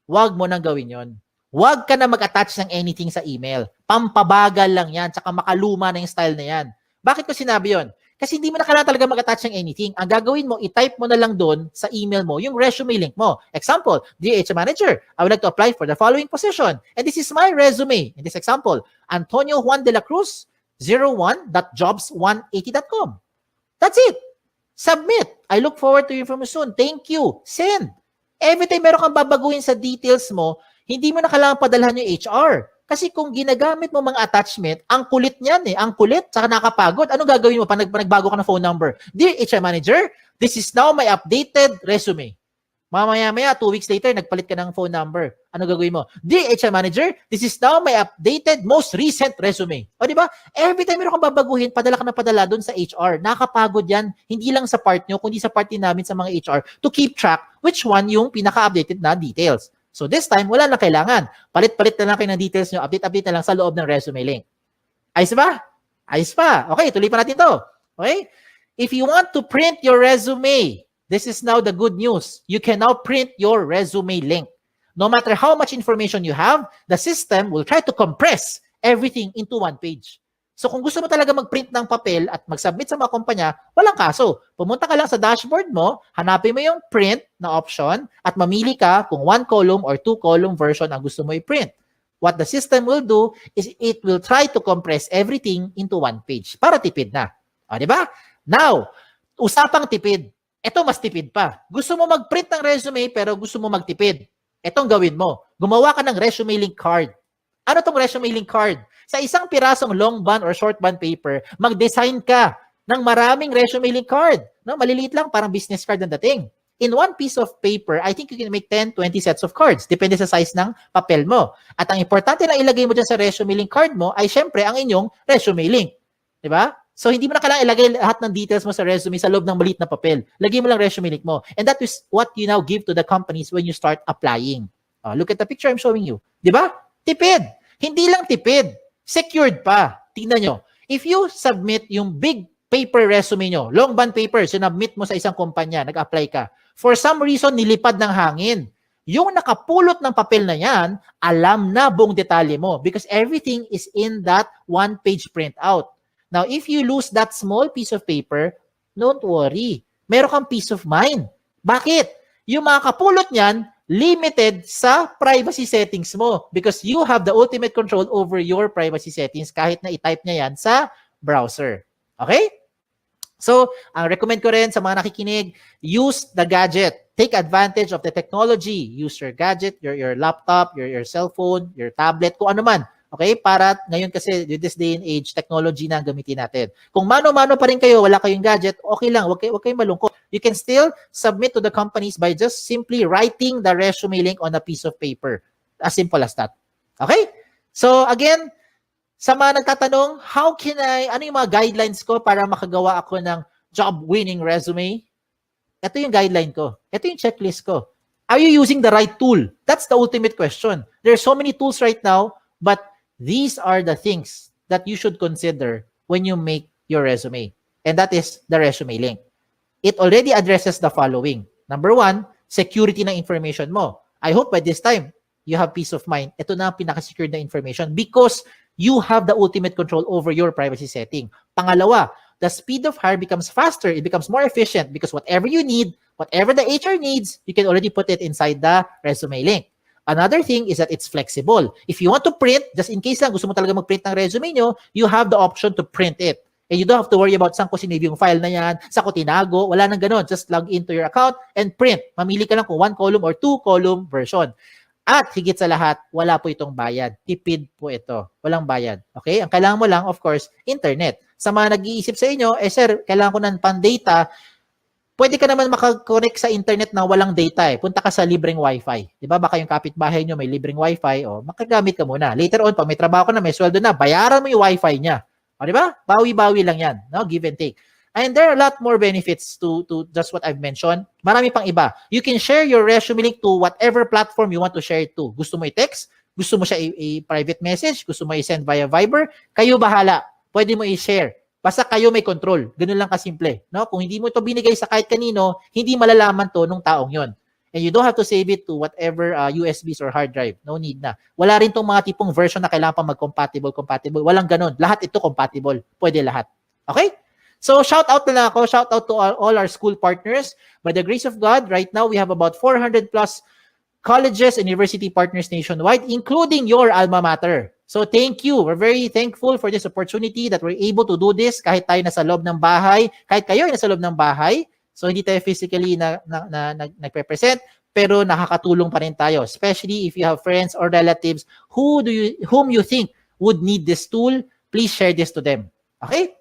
wag mo nang gawin yon. Huwag ka na mag-attach ng anything sa email. Pampabagal lang yan, tsaka makaluma na yung style na yan. Bakit ko sinabi yon? Kasi hindi mo na kailangan talaga mag-attach ng anything. Ang gagawin mo, i-type mo na lang doon sa email mo yung resume link mo. Example, Dear HR Manager, I would like to apply for the following position. And this is my resume. In this example, Antonio Juan de la Cruz, 01.jobs180.com. That's it. Submit. I look forward to your information soon. Thank you. Send. Every time meron kang babaguhin sa details mo, hindi mo na kailangan padalhan yung HR. Kasi kung ginagamit mo mga attachment, ang kulit niyan eh. Ang kulit, saka nakapagod. Ano gagawin mo pag nagbago ka ng phone number? Dear HR Manager, this is now my updated resume. Mamaya-maya, 2 weeks later, nagpalit ka ng phone number. Ano gagawin mo? Dear HR Manager, this is now my updated, most recent resume. O di ba? Every time meron kang babaguhin, padala ka na padala doon sa HR. Nakakapagod yan, hindi lang sa part nyo, kundi sa part din namin sa mga HR to keep track which one yung pinaka-updated na details. So this time, wala na kailangan. Palit-palit na lang kayo ng details nyo, update-update na lang sa loob ng resume link. Ayos ba? Ayos pa. Okay, tuloy pa natin to. Okay? If you want to print your resume, this is now the good news. You can now print your resume link. No matter how much information you have, the system will try to compress everything into one page. So kung gusto mo talaga mag-print ng papel at mag-submit sa mga kumpanya, walang kaso. Pumunta ka lang sa dashboard mo, hanapin mo yung print na option at mamili ka kung 1 column or 2 column version ang gusto mo i-print. What the system will do is it will try to compress everything into one page para tipid na. O, di ba? Now, usapang tipid. Ito mas tipid pa. Gusto mo mag-print ng resume pero gusto mo magtipid. Itong gawin mo. Gumawa ka ng resume link card. Ano tong resume link card? Sa isang pirasong long bond or short bond paper, mag-design ka ng maraming resume link card. No? Maliliit lang, parang business card ang dating. In one piece of paper, I think you can make 10, 20 sets of cards. Depende sa size ng papel mo. At ang importante lang ilagay mo dyan sa resume link card mo ay syempre ang inyong resume link. Diba? So, hindi mo na kailangan ilagay lahat ng details mo sa resume sa loob ng maliit na papel. Lagay mo lang resume link mo. And that is what you now give to the companies when you start applying. Look at the picture I'm showing you. Diba? Tipid. Hindi lang tipid. Secured pa. Tingnan nyo. If you submit yung big paper resume nyo, long bond paper, sinubmit mo sa isang kumpanya, nag-apply ka. For some reason, nilipad ng hangin. Yung nakapulot ng papel na yan, alam na buong detalye mo because everything is in that one-page printout. Now, if you lose that small piece of paper, don't worry. Meron kang peace of mind. Bakit? Yung mga kapulot niyan, limited sa privacy settings mo because you have the ultimate control over your privacy settings kahit na i-type niya yan sa browser. Okay? So, ang recommend ko rin sa mga nakikinig, use the gadget. Take advantage of the technology. Use your gadget, your laptop, your cellphone, your tablet, kung ano man. Okay? Para ngayon kasi, this day and age, technology na ang gamitin natin. Kung mano-mano pa rin kayo, wala kayong gadget, okay lang. Huwag kayong malungkot. You can still submit to the companies by just simply writing the resume link on a piece of paper. As simple as that. Okay? So, again, sa mga nagtatanong, ano yung mga guidelines ko para makagawa ako ng job-winning resume? Ito yung guideline ko. Ito yung checklist ko. Are you using the right tool? That's the ultimate question. There are so many tools right now, but these are the things that you should consider when you make your resume. And that is the resume link. It already addresses the following. Number 1, security ng information mo. I hope by this time, you have peace of mind. Ito na ang pinaka-secured na information because you have the ultimate control over your privacy setting. Pangalawa, the speed of hire becomes faster. It becomes more efficient because whatever you need, whatever the HR needs, you can already put it inside the resume link. Another thing is that it's flexible. If you want to print, just in case lang gusto mo talaga mag-print ng resume nyo, you have the option to print it. And you don't have to worry about saan ko sinave yung file na yan, saan ko tinago, wala nang ganon. Just log into your account and print. Mamili ka lang kung 1 column or 2 column version. At higit sa lahat, wala po itong bayad. Tipid po ito. Walang bayad. Okay? Ang kailangan mo lang, of course, internet. Sa mga nag-iisip sa inyo, sir, kailangan ko ng pan-data, pwede ka naman makakonect sa internet na walang data eh. Punta ka sa libreng wifi. Di ba? Baka yung kapitbahay nyo may libreng wifi, o makagamit ka muna. Later on, pag may trabaho ka na, may sweldo na, bayaran mo yung wifi niya. O, di ba? Bawi-bawi lang yan. No? Give and take. And there are a lot more benefits to just what I've mentioned. Marami pang iba. You can share your resume link to whatever platform you want to share it to. Gusto mo i-text? Gusto mo siya i-private message? Gusto mo i-send via Viber? Kayo bahala. Pwede mo i-share. Basta kayo may control. Ganun lang kasimple. No? Kung hindi mo ito binigay sa kahit kanino, hindi malalaman to nung taong yon. And you don't have to save it to whatever USBs or hard drive. No need na. Wala rin tong mga tipong version na kailangan pa mag-compatible. Walang ganun. Lahat ito compatible. Pwede lahat. Okay? So shout out na lang ako. Shout out to all our school partners. By the grace of God, right now we have about 400 plus colleges and university partners nationwide, including your alma mater. So thank you. We're very thankful for this opportunity that we're able to do this kahit tayo nasa loob ng bahay, kahit kayo ay nasa loob ng bahay. So hindi tayo physically nagpe-present, pero nakakatulong pa rin tayo, especially if you have friends or relatives whom you think would need this tool. Please share this to them. Okay?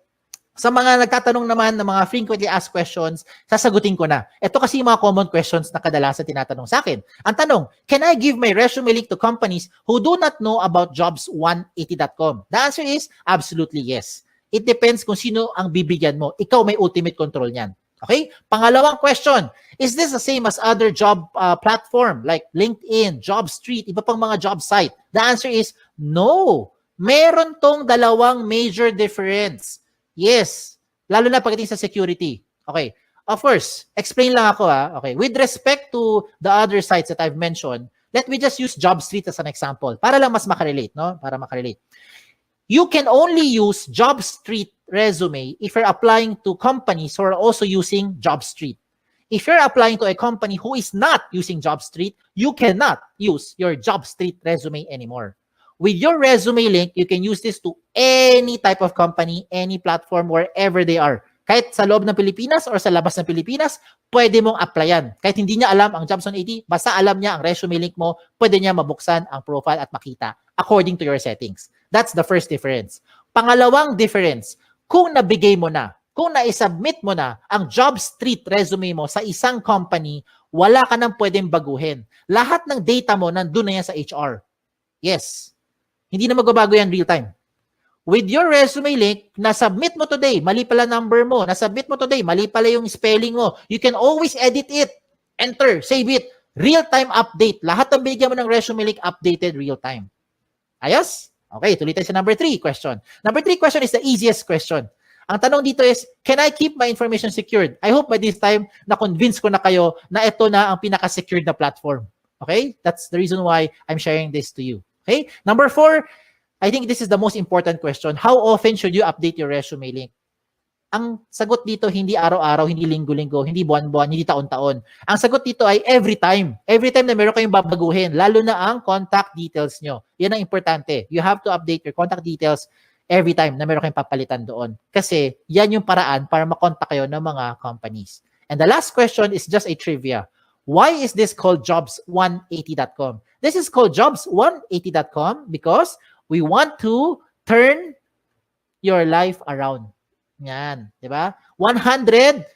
Sa mga nagtatanong naman ng mga frequently asked questions, sasagutin ko na. Ito kasi yung mga common questions na kadalasan tinatanong sa akin. Ang tanong, can I give my resume link to companies who do not know about jobs180.com? The answer is absolutely yes. It depends kung sino ang bibigyan mo. Ikaw may ultimate control niyan. Okay? Pangalawang question, is this the same as other job platform like LinkedIn, JobStreet, iba pang mga job site? The answer is no. Meron tong dalawang major difference. Yes. Lalo na pagdating sa security. Okay. Of course, explain lang ako Okay. With respect to the other sites that I've mentioned, let me just use JobStreet as an example para lang mas makarelate, no? Para makarelate. You can only use JobStreet resume if you're applying to companies who are also using JobStreet. If you're applying to a company who is not using JobStreet, you cannot use your JobStreet resume anymore. With your resume link, you can use this to any type of company, any platform, wherever they are. Kahit sa loob ng Pilipinas or sa labas ng Pilipinas, pwede mong applyan. Kahit hindi niya alam ang Jobs 180, basta alam niya ang resume link mo, pwede niya mabuksan ang profile at makita according to your settings. That's the first difference. Pangalawang difference, kung nabigay mo na, kung na-submit mo na ang JobStreet resume mo sa isang company, wala ka nang pwedeng baguhin. Lahat ng data mo nandun na yan sa HR. Yes. Hindi na magbabago yan real time. With your resume link, na-submit mo today, mali pala number mo, na-submit mo today, mali pala yung spelling mo, you can always edit it, enter, save it, real-time update. Lahat ng bigyan mo ng resume link, updated real-time. Ayos? Okay, tuloy tayo sa number 3 question. Number 3 question is the easiest question. Ang tanong dito is, can I keep my information secured? I hope by this time, na-convince ko na kayo na ito na ang pinaka-secured na platform. Okay? That's the reason why I'm sharing this to you. Okay? Number 4, I think this is the most important question. How often should you update your resume link? Ang sagot dito, hindi araw-araw, hindi linggo-linggo, hindi buwan-buwan, hindi taon-taon. Ang sagot dito ay every time. Every time na meron kayong babaguhin, lalo na ang contact details nyo. Yan ang importante. You have to update your contact details every time na meron kayong papalitan doon. Kasi yan yung paraan para makontak kayo ng mga companies. And the last question is just a trivia. Why is this called jobs180.com? This is called jobs180.com because we want to turn your life around. Yan, di ba? 180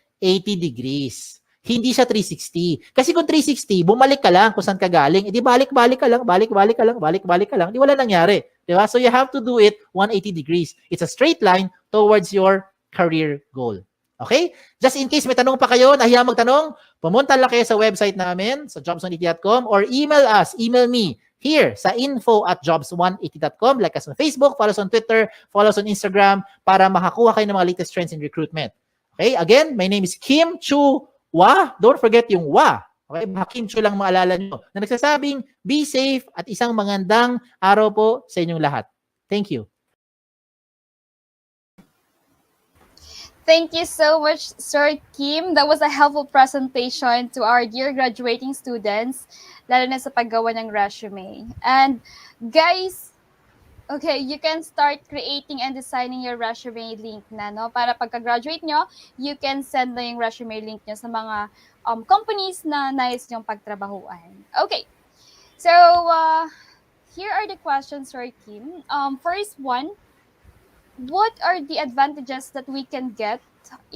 degrees. Hindi siya 360. Kasi kung 360, bumalik ka lang kung saan ka galing. Di balik-balik ka lang, balik-balik ka lang, balik-balik ka lang. Di wala nangyari. Di ba? So you have to do it 180 degrees. It's a straight line towards your career goal. Okay? Just in case may tanong pa kayo, nahiya magtanong, pumunta lang kayo sa website namin, sa jobs180.com, or email us, email me here sa info@jobs180.com. Like us on Facebook, follow us on Twitter, follow us on Instagram para makakuha kayo ng mga latest trends in recruitment. Okay? Again, my name is Kim Chua. Don't forget yung wa. Okay? Kim Chu lang maalala nyo na nagsasabing, be safe at isang magandang araw po sa inyong lahat. Thank you. Thank you so much, Sir Kim. That was a helpful presentation to our dear graduating students, lalo na sa paggawa ng resume. And guys, okay, you can start creating and designing your resume link na, no? Para pagka-graduate nyo, you can send na yung resume link nyo sa mga companies na nais nyong pagtrabahuan. Okay, so here are the questions, Sir Kim. First one, what are the advantages that we can get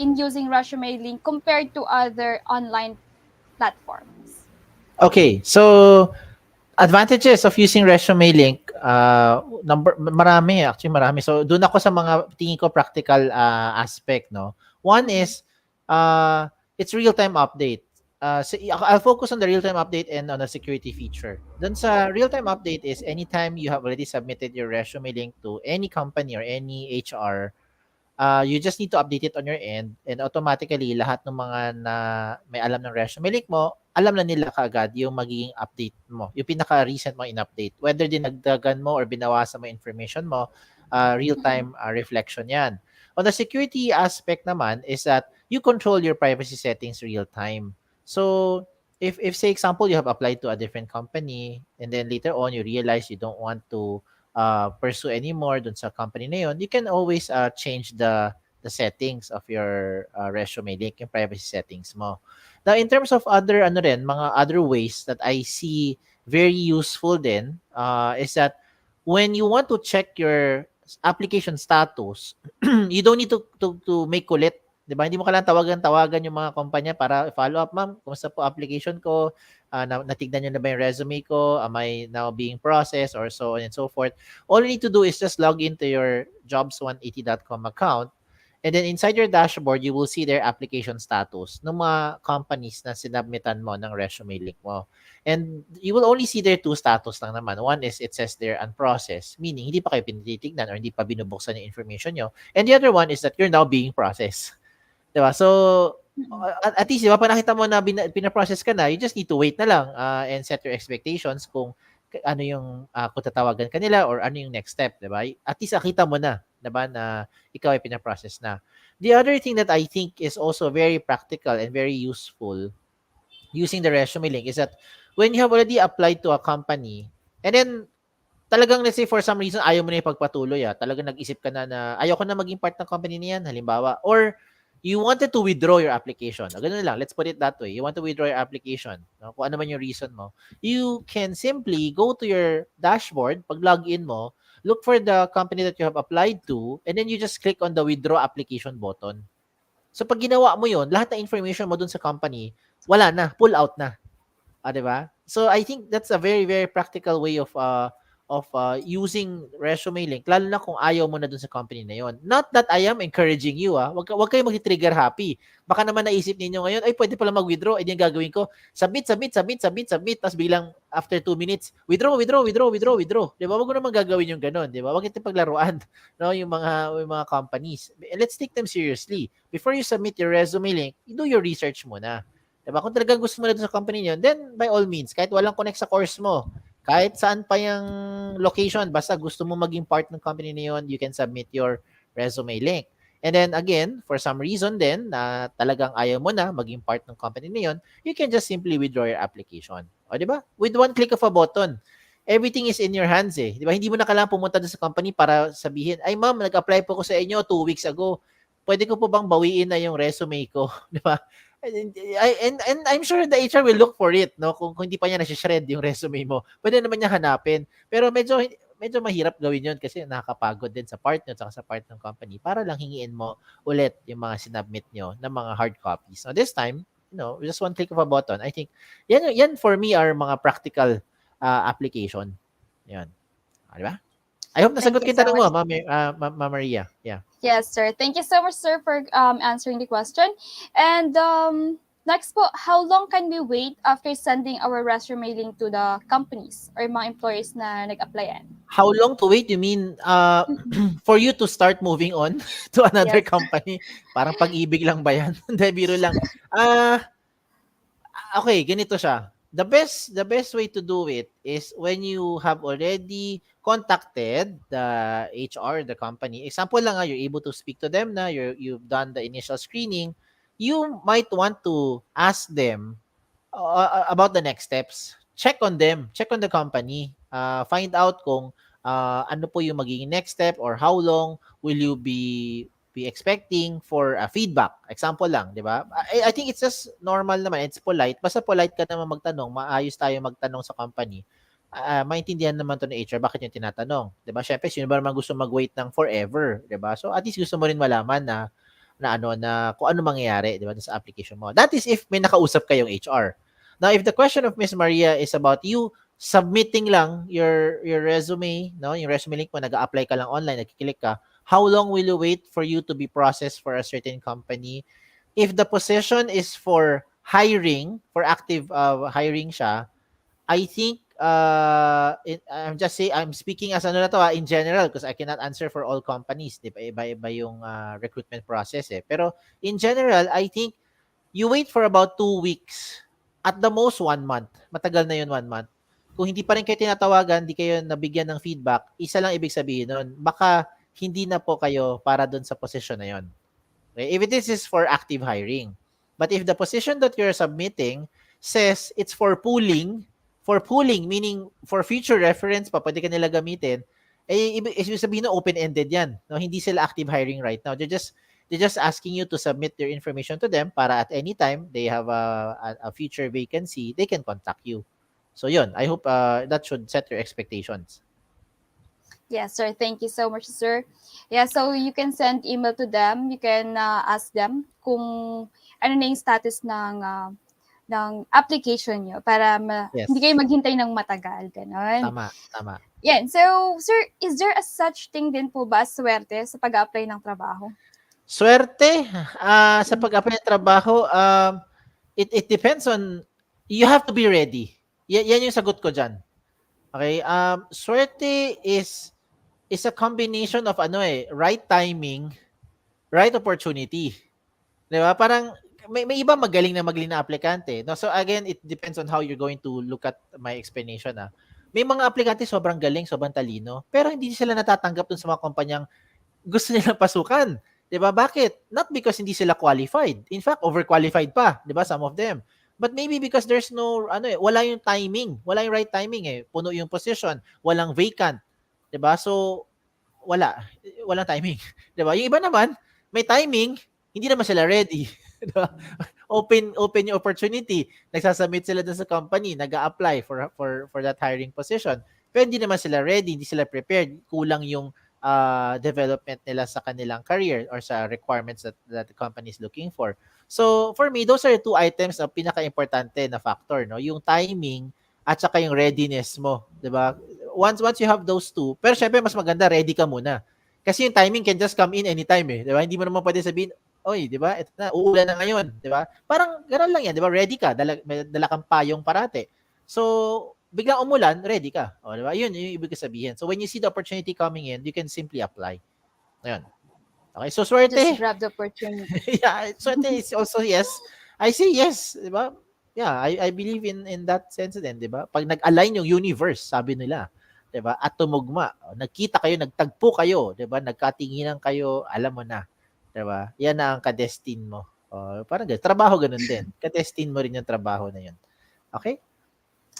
in using resume link compared to other online platforms? Okay, so advantages of using resume link, marami. So doon ako sa mga tingin ko practical aspect, no. One is it's real-time update. So I'll focus on the real-time update and on the security feature. Then sa real-time update is anytime you have already submitted your resume link to any company or any HR, You just need to update it on your end and automatically lahat ng mga na may alam ng resume link mo, alam na nila kaagad yung magiging update mo. Yung pinaka-recent mo in-update. Whether dinagdagan mo or binawasan mo information mo, real-time reflection yan. On the security aspect naman is that you control your privacy settings real-time. So, if say example, you have applied to a different company and then later on you realize you don't want to pursue anymore dun sa company na yun, you can always change the settings of your resume link, yung privacy settings mo. Now, in terms of other ano rin, mga other ways that I see very useful din is that when you want to check your application status, you don't need to make kulit. 'Di ba? Hindi mo kailangan tawagan yung mga kumpanya para follow up, ma'am. Kumusta po application ko? Natignan niyo na ba yung resume ko? Am I now being processed or so on and so forth? All you need to do is just log into your jobs180.com account. And then inside your dashboard, you will see their application status ng mga companies na sinubmitan mo ng resume link mo. And you will only see their two status lang naman. One is it says they're unprocessed, meaning hindi pa kayo pinitignan or hindi pa binubuksan yung information nyo. And the other one is that you're now being processed. Diba? So, at least, diba, pag nakita mo na pinaprocess ka na, you just need to wait na lang and set your expectations kung ano yung kung tatawagan ka nila or ano yung next step, diba? At least nakita mo na, diba, na ikaw ay pinaprocess na. The other thing that I think is also very practical and very useful using the resume link is that when you have already applied to a company and then talagang let's say for some reason ayaw mo na ipagpatuloy, talagang nag-isip ka na ayaw ko na maging part ng company niyan, halimbawa, or you wanted to withdraw your application. Ganun lang, let's put it that way. You want to withdraw your application. No? Kung ano man yung reason mo. You can simply go to your dashboard, pag login mo, look for the company that you have applied to, and then you just click on the withdraw application button. So pag ginawa mo yun, lahat ng information mo dun sa company, wala na, pull out na. Diba? So I think that's a very, very practical way of using resume link, lalo na kung ayaw mo na dun sa company na yon. Not that I am encouraging you, wag kayo mag-trigger happy. Baka naman naisip ninyo ngayon, ay pwede pala mag-withdraw, yung gagawin ko, submit, tapos biglang after 2 minutes, withdraw. Di ba? Wag mo naman gagawin yung ganun, di ba? Wag ito paglaruan, no, yung mga companies. Let's take them seriously. Before you submit your resume link, do your research muna. Diba? Kung talagang gusto mo na dun sa company niyo, then by all means, kahit walang connect sa course mo, kahit saan pa yung location, basta gusto mo maging part ng company na yun, you can submit your resume link. And then again, for some reason then, na talagang ayaw mo na maging part ng company na yun, you can just simply withdraw your application. O, di ba? With one click of a button, everything is in your hands eh. Di ba? Hindi mo na kailangan pumunta doon sa company para sabihin, ay ma'am, nag-apply po ko sa inyo 2 weeks ago. Pwede ko po bang bawiin na yung resume ko? Di ba? And I'm sure the HR will look for it, no? Kung hindi pa niya na-shred yung resume mo, pwede naman niya hanapin. Pero medyo mahirap gawin yun kasi nakakapagod din sa part nyo at sa part ng company para lang hingiin mo ulit yung mga sinubmit nyo ng mga hard copies. So this time, just one click of a button. I think yan for me are mga practical application. Yan. Di ba? I hope nasagot Thank you kita so mo, much. Ma'am Maria. Yeah. Yes, sir. Thank you so much, sir, for answering the question. And next po, how long can we wait after sending our resume link to the companies or mga employers na nag-applyan? How long to wait? You mean for you to start moving on to another Yes. company? Parang pag-ibig lang ba yan? Hindi, biro lang. Okay, ganito siya. The best way to do it is when you have already contacted the HR, the company. Example lang, you're able to speak to them na, you've done the initial screening. You might want to ask them about the next steps. Check on them, check on the company. Find out kung ano po yung magiging next step or how long will you be expecting for feedback. Example lang, di ba? I think it's just normal naman. It's polite. Basta polite ka naman magtanong, maayos tayo magtanong sa company. Maintindihan naman to ng HR, bakit yung tinatanong? Di ba? Siyempre, sino ba naman gusto mag-wait ng forever? Di ba? So, at least gusto mo rin malaman na kung ano mangyayari, di ba, sa application mo. That is if may nakausap kayong HR. Now, if the question of Miss Maria is about you submitting lang your resume, no, yung resume link mo, nag-a-apply ka lang online, nagkiklik ka, how long will you wait for you to be processed for a certain company? If the position is for hiring, for active hiring siya, I think I'm speaking as ano na to, in general, because I cannot answer for all companies, di ba? Iba-iba yung recruitment process eh. Pero in general, I think you wait for about 2 weeks. At the most 1 month. Matagal na yun 1 month. Kung hindi pa rin kayo tinatawagan, hindi kayo nabigyan ng feedback, isa lang ibig sabihin nun, baka hindi na po kayo para dun sa position na yun. Okay? If this is for active hiring. But if the position that you're submitting says it's for pooling, meaning for future reference pa, pwede ka nila gamitin, ibig sabihin na open-ended yan. No? Hindi sila active hiring right now. They're just asking you to submit your information to them para at any time they have a future vacancy, they can contact you. So yun, I hope that should set your expectations. Yes, sir. Thank you so much, sir. Yeah, so you can send email to them. You can ask them kung ano na yung status ng application nyo para Yes. hindi kayo maghintay ng matagal. Ganon. Tama. Yan. So, sir, is there a such thing din po ba, swerte, sa pag-apply ng trabaho? Swerte sa pag-apply ng trabaho, it depends on, you have to be ready. Yan yung sagot ko dyan. Okay? Swerte is a combination of right timing, right opportunity. Di ba? Parang may iba magaling na aplikante. No? So again, it depends on how you're going to look at my explanation. May mga aplikante sobrang galing, sobrang talino, pero hindi sila natatanggap dun sa mga kumpanyang gusto nilang pasukan. 'Di ba? Bakit? Not because hindi sila qualified. In fact, overqualified pa, 'di ba? Some of them. But maybe because there's no wala yung timing, wala yung right timing eh. Puno yung position, walang vacant, 'di ba? So walang timing, 'di ba? Yung iba naman, may timing, hindi naman sila ready. 'Di ba? Open yung opportunity. Nagsasubmit sila dun sa company, nag-a-apply for that hiring position. Pero hindi naman sila ready, hindi sila prepared. Kulang yung development nila sa kanilang career or sa requirements that the company is looking for. So, for me, those are the two items na pinaka-importante na factor, no? Yung timing at saka yung readiness mo, 'di ba? Once you have those two, pero syempre mas maganda ready ka muna. Kasi yung timing can just come in anytime eh, 'di ba? Hindi mo naman pwede sabihin, "Oy, 'di ba? Ito na, uulan na ngayon," 'di ba? Parang ganoon lang 'yan, 'di ba? Ready ka, dala kang payong parate. So, biglang umulan, ready ka. O, di ba? Yun yung ibig sabihin. So, when you see the opportunity coming in, you can simply apply. Ayun. Okay, so swerte. Just grab the opportunity. Yeah, swerte is also yes. I say yes, di ba? Yeah, I believe in that sense din, di ba? Pag nag-align yung universe, sabi nila, di ba? At tumugma, nagkita kayo, nagtagpo kayo, di ba? Nagkatinginan kayo, alam mo na, di ba? Yan na ang kadestin mo. Parang ganun. Trabaho ganun din. Kadestin mo rin yung trabaho na yun. Okay?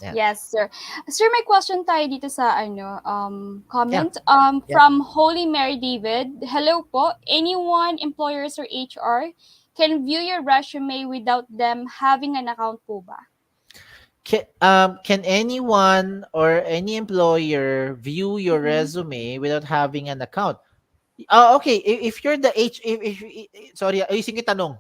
Yeah. Yes, sir. Sir, may question tayo dito sa comment. Yeah. From Holy Mary David. Hello po. Anyone, employers or HR, can view your resume without them having an account po ba? Can anyone or any employer view your resume without having an account? Okay, if you're the sorry, ayusin ko yung tanong.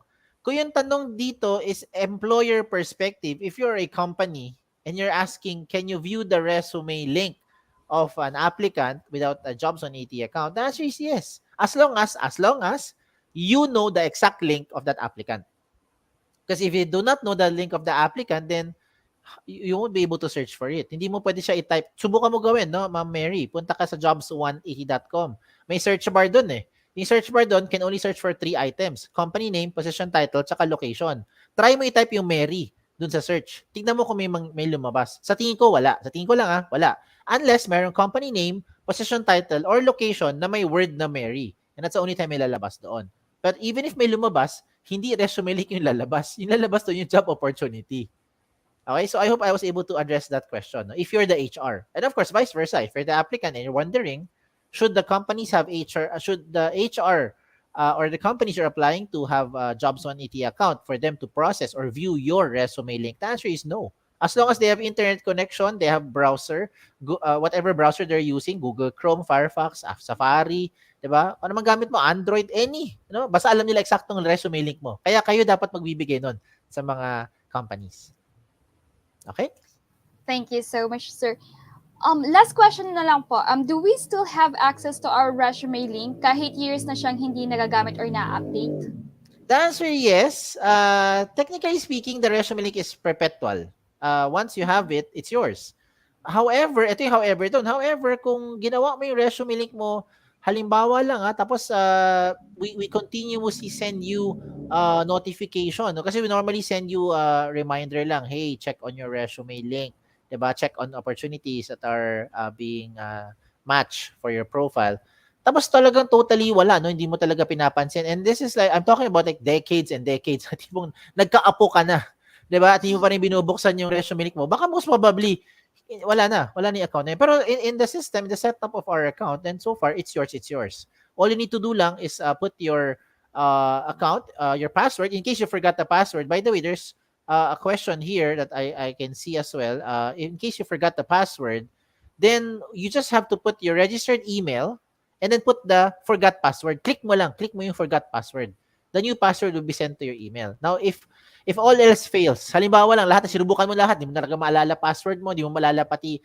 Kung yung tanong dito is employer perspective, if you're a company and you're asking, can you view the resume link of an applicant without a Jobs on AT account? The answer is yes. As long as you know the exact link of that applicant. Because if you do not know the link of the applicant, then you won't be able to search for it. Hindi mo pwede siya i-type. Subukan mo gawin, no, Ma'am Mary. Punta ka sa jobs180.com. May search bar dun eh. Yung search bar dun can only search for 3 items. Company name, position title, tsaka location. Try mo i-type yung Mary dun sa search. Tignan mo kung may lumabas. Sa tingin ko, wala. Sa tingin ko lang wala. Unless mayroong company name, position title, or location na may word na Mary. And that's the only time may lalabas doon. But even if may lumabas, hindi resume link yung lalabas. Yung lalabas doon yung job opportunity. Okay, so I hope I was able to address that question. If you're the HR, and of course, vice versa, if you're the applicant and you're wondering, should the companies have HR, should the HR or the companies you're applying to have a Jobs 180 account for them to process or view your resume link? The answer is no. As long as they have internet connection, they have browser, whatever browser they're using, Google Chrome, Firefox, Safari, diba? Ano man gamit mo, Android, any. Basta alam nila eksaktong resume link mo. Kaya kayo dapat magbibigay nun sa mga companies. Okay? Thank you so much, sir. Last question na lang po. Do we still have access to our resume link kahit years na siyang hindi nagagamit or na-update? The answer is yes. Technically speaking, the resume link is perpetual. Once you have it, it's yours. However, ito yung however doon. However, kung ginawa mo yung resume link mo, halimbawa lang tapos we continuously send you notification. No? Kasi we normally send you a reminder lang, hey, check on your resume link. 'Di ba? Check on opportunities that are being matched for your profile. Tapos talagang totally wala, no? Hindi mo talaga pinapansin. And this is like, I'm talking about like decades and decades. Tipong nagkaapo ka na. 'Di ba? At hindi mo pa rin binubuksan yung resume link mo. Baka most probably wala na yung account na yun. Pero in the system, the setup of our account, then so far, it's yours, it's yours. All you need to do lang is put your account, your password, in case you forgot the password. By the way, there's a question here that I can see as well. In case you forgot the password, then you just have to put your registered email and then put the forgot password. Click mo yung forgot password. The new password will be sent to your email. Now, if all else fails, halimbawa lang, lahat, sinubukan mo lahat, di mo talaga maalala password mo, di mo maalala pati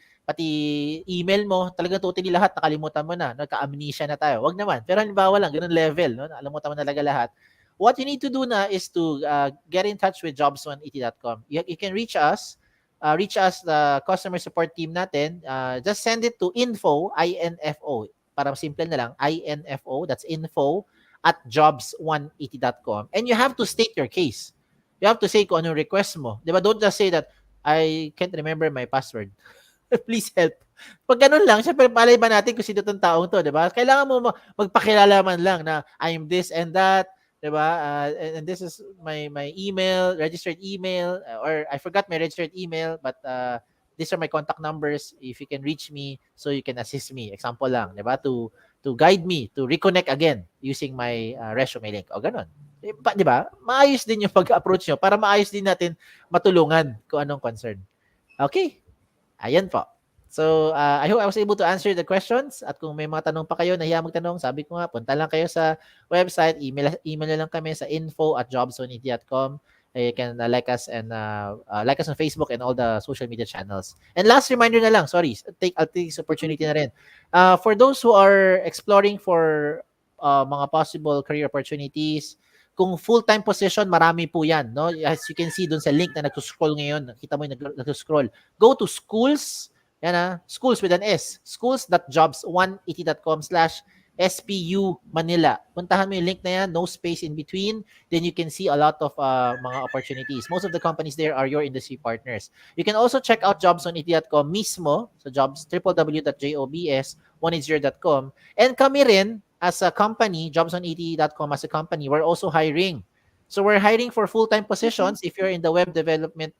email mo, talaga totally lahat, nakalimutan mo na, nagka-amnesia na tayo. Wag naman. Pero halimbawa lang, ganun level, no? Nakalimutan mo talaga lahat. What you need to do na is to get in touch with jobs180.com. You can reach us, the customer support team natin. Just send it to info, para simple na lang, info, that's info at jobs180.com. And you have to state your case. You have to say kung anong request mo. Di ba? Don't just say that, I can't remember my password. Please help. Pag ganun lang, syempre palay ba natin kung sino tong taong to, di ba? Kailangan mo magpakilala man lang na I'm this and that, di ba? And this is my email, registered email, or I forgot my registered email, but these are my contact numbers if you can reach me so you can assist me. Example lang, di ba? To guide me to reconnect again using my resume link. O ganun. Di ba? Maayos din yung pag-approach nyo para maayos din natin matulungan kung anong concern. Okay. Ayan po. So, I hope I was able to answer the questions. At kung may mga tanong pa kayo, nahiya magtanong, sabi ko nga, punta lang kayo sa website, email na lang kami sa info@jobs180.com. You can like us and like us on Facebook and all the social media channels. And last reminder na lang, sorry, I'll take this opportunity na rin. For those who are exploring for mga possible career opportunities, kung full-time position, marami po yan. No? As you can see dun sa link na nag-scroll ngayon, nakita mo yung nag-scroll. Go to schools, schools with an S, schools.jobs180.com/SPU Manila. Puntahan mo yung link na yan, no space in between. Then you can see a lot of mga opportunities. Most of the companies there are your industry partners. You can also check out jobs180.com mismo, so jobs, www.jobs180.com. And kami rin, as a company, jobs180.com as a company, we're also hiring. So we're hiring for full-time positions if you're in the web development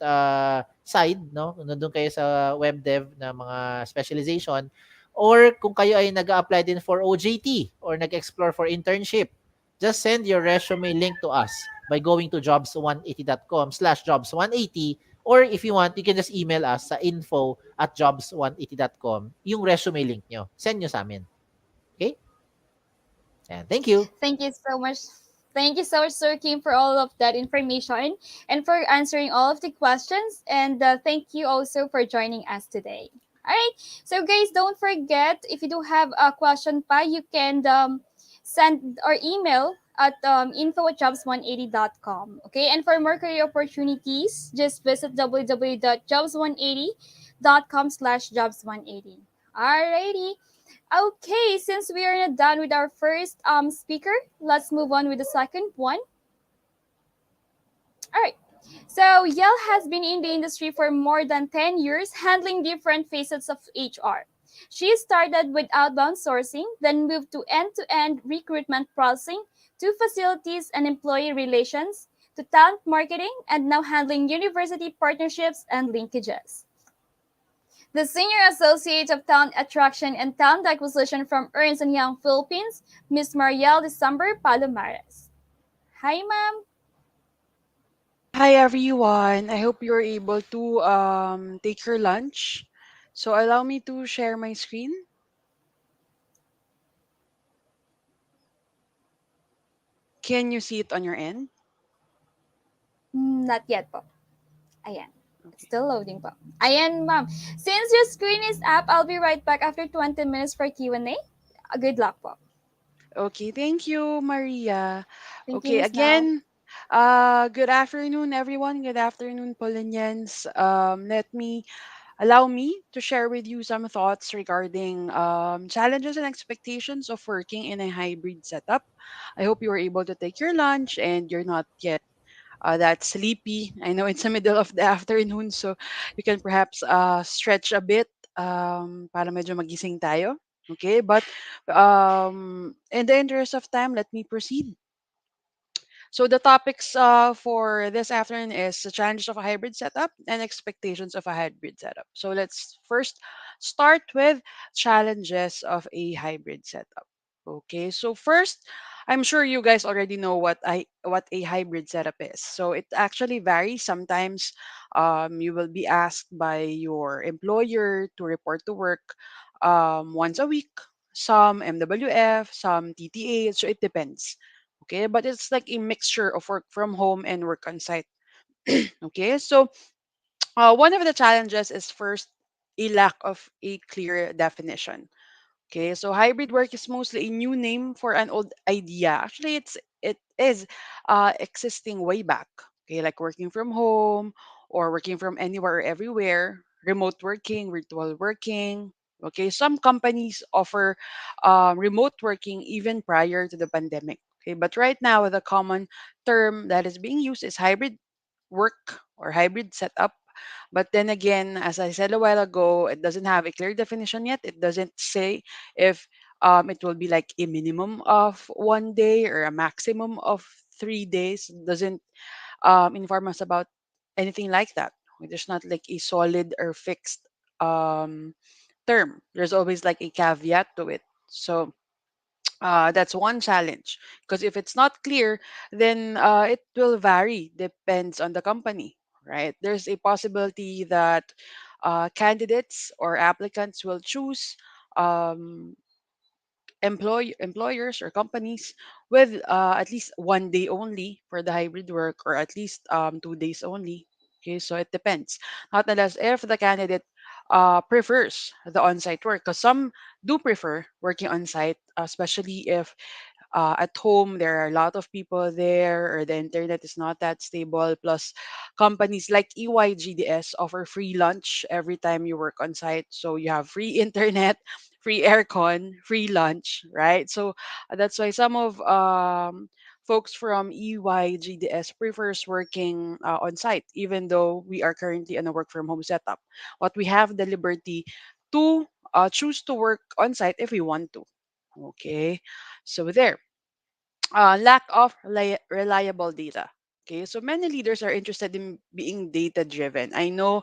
side, no? Nandun kayo sa web dev na mga specialization, or kung kayo ay nag-apply din for OJT or nag-explore for internship, just send your resume link to us by going to jobs180.com/jobs180, or if you want, you can just email us sa info@jobs180.com yung resume link nyo. Send nyo sa amin. Okay? And thank you. Thank you so much. Thank you so much, Sir Kim, for all of that information and for answering all of the questions. And thank you also for joining us today. All right. So, guys, don't forget, if you do have a question pa, you can send or email at info@jobs180.com. Okay. And for more career opportunities, just visit www.jobs180.com/jobs180. Alrighty. Okay, since we are not done with our first speaker, let's move on with the second one. All right. So, Yel has been in the industry for more than 10 years, handling different facets of HR. She started with outbound sourcing, then moved to end-to-end recruitment processing, to facilities and employee relations, to talent marketing, and now handling university partnerships and linkages. The Senior Associate of Talent Attraction and Talent Acquisition from Ernst & Young Philippines, Ms. Mariel December Palomares. Hi, ma'am. Hi everyone. I hope you're able to take your lunch. So allow me to share my screen. Can you see it on your end? Not yet po. Ayan. It's Okay. still loading po. Ayan, ma'am. Since your screen is up, I'll be right back after 20 minutes for Q&A. Good luck po. Okay, thank you, Maria. Thank you, Okay, Miss Nao. again, good afternoon, everyone. Good afternoon, Polinians. Let me allow me to share with you some thoughts regarding challenges and expectations of working in a hybrid setup. I hope you were able to take your lunch and you're not yet that sleepy. I know it's the middle of the afternoon, so you can perhaps stretch a bit para medyo magising tayo. Okay, but in the interest of time, let me proceed. So the topics for this afternoon is the challenges of a hybrid setup and expectations of a hybrid setup. So let's first start with challenges of a hybrid setup. Okay, so first, I'm sure you guys already know what a hybrid setup is. So it actually varies. Sometimes you will be asked by your employer to report to work once a week. Some MWF, some TTH. So it depends. Okay, but it's like a mixture of work from home and work on site. Okay, so one of the challenges is first a lack of a clear definition. Okay, so hybrid work is mostly a new name for an old idea. Actually, it is existing way back. Okay, like working from home or working from anywhere or everywhere, remote working, virtual working. Okay, some companies offer remote working even prior to the pandemic. Okay, but right now the common term that is being used is hybrid work or hybrid setup. But then again, as I said a while ago, it doesn't have a clear definition yet. It doesn't say if it will be like a minimum of 1 day or a maximum of 3 days. It doesn't inform us about anything like that. There's not like a solid or fixed um, term. There's always like a caveat to it. So that's one challenge, because if it's not clear, then it will vary, depends on the company, right? There's a possibility that candidates or applicants will choose um, employers or companies with at least 1 day only for the hybrid work, or at least 2 days only. Okay, so it depends, not unless if the candidate prefers the on-site work, because some do prefer working on-site, especially if at home there are a lot of people there, or the internet is not that stable. Plus, companies like EYGDS offer free lunch every time you work on site, so you have free internet, free aircon, free lunch, right? So that's why some of folks from EYGDS prefers working on site, even though we are currently in a work from home setup. But we have the liberty to choose to work on site if we want to. Okay, so there. Lack of reliable data. Okay, so many leaders are interested in being data driven. I know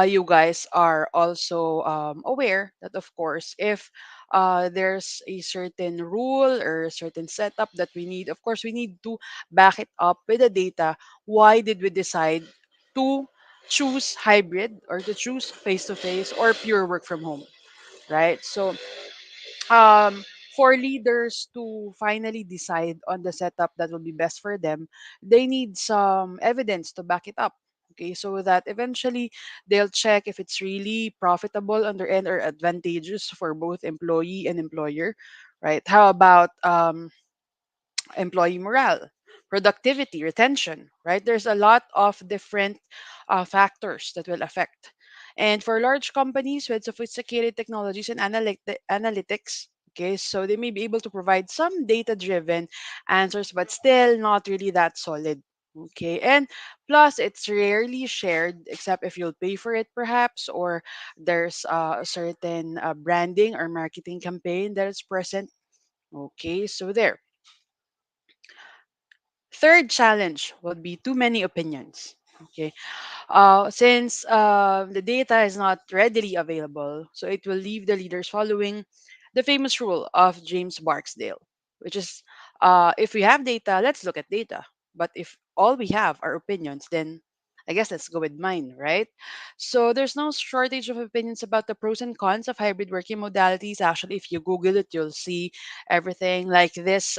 you guys are also aware that, of course, if there's a certain rule or a certain setup that we need, of course, we need to back it up with the data. Why did we decide to choose hybrid, or to choose face to face, or pure work from home, right? So um, for leaders to finally decide on the setup that will be best for them, they need some evidence to back it up. Okay, so that eventually they'll check if it's really profitable on their end or advantageous for both employee and employer, right? How about employee morale, productivity, retention, right? There's a lot of different factors that will affect. And for large companies with sophisticated technologies and analytics, okay, so they may be able to provide some data driven answers, but still not really that solid. Okay, and plus it's rarely shared except if you'll pay for it, perhaps, or there's a certain branding or marketing campaign that is present. Okay, so there. Third challenge would be too many opinions. Okay, since the data is not readily available, so it will leave the leaders following the famous rule of James Barksdale, which is if we have data, let's look at data. But if all we have are opinions, then I guess let's go with mine, right? So there's no shortage of opinions about the pros and cons of hybrid working modalities. Actually, if you Google it, you'll see everything like this.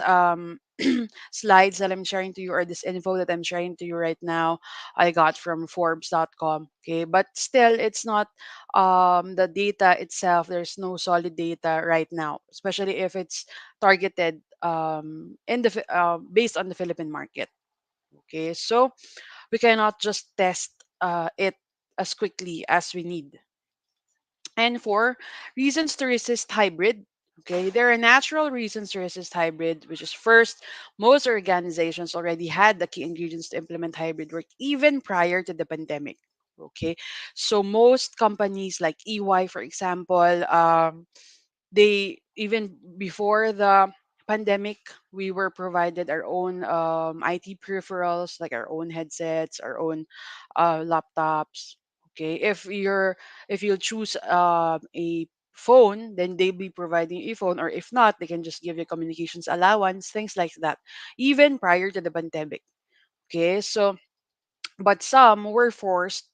Slides that I'm sharing to you, or this info that I'm sharing to you right now, I got from Forbes.com. Okay, but still, it's not the data itself. There's no solid data right now, especially if it's targeted based on the Philippine market. Okay, so we cannot just test it as quickly as we need. And four, reasons to resist hybrid. Okay, there are natural reasons to resist hybrid, which is first, most organizations already had the key ingredients to implement hybrid work even prior to the pandemic. Okay, so most companies like EY, for example, they even before the pandemic, we were provided our own IT peripherals, like our own headsets, our own laptops. Okay, if you'll choose a phone, then they'll be providing a phone, or if not, they can just give you communications allowance, things like that, even prior to the pandemic. Okay, so but some were forced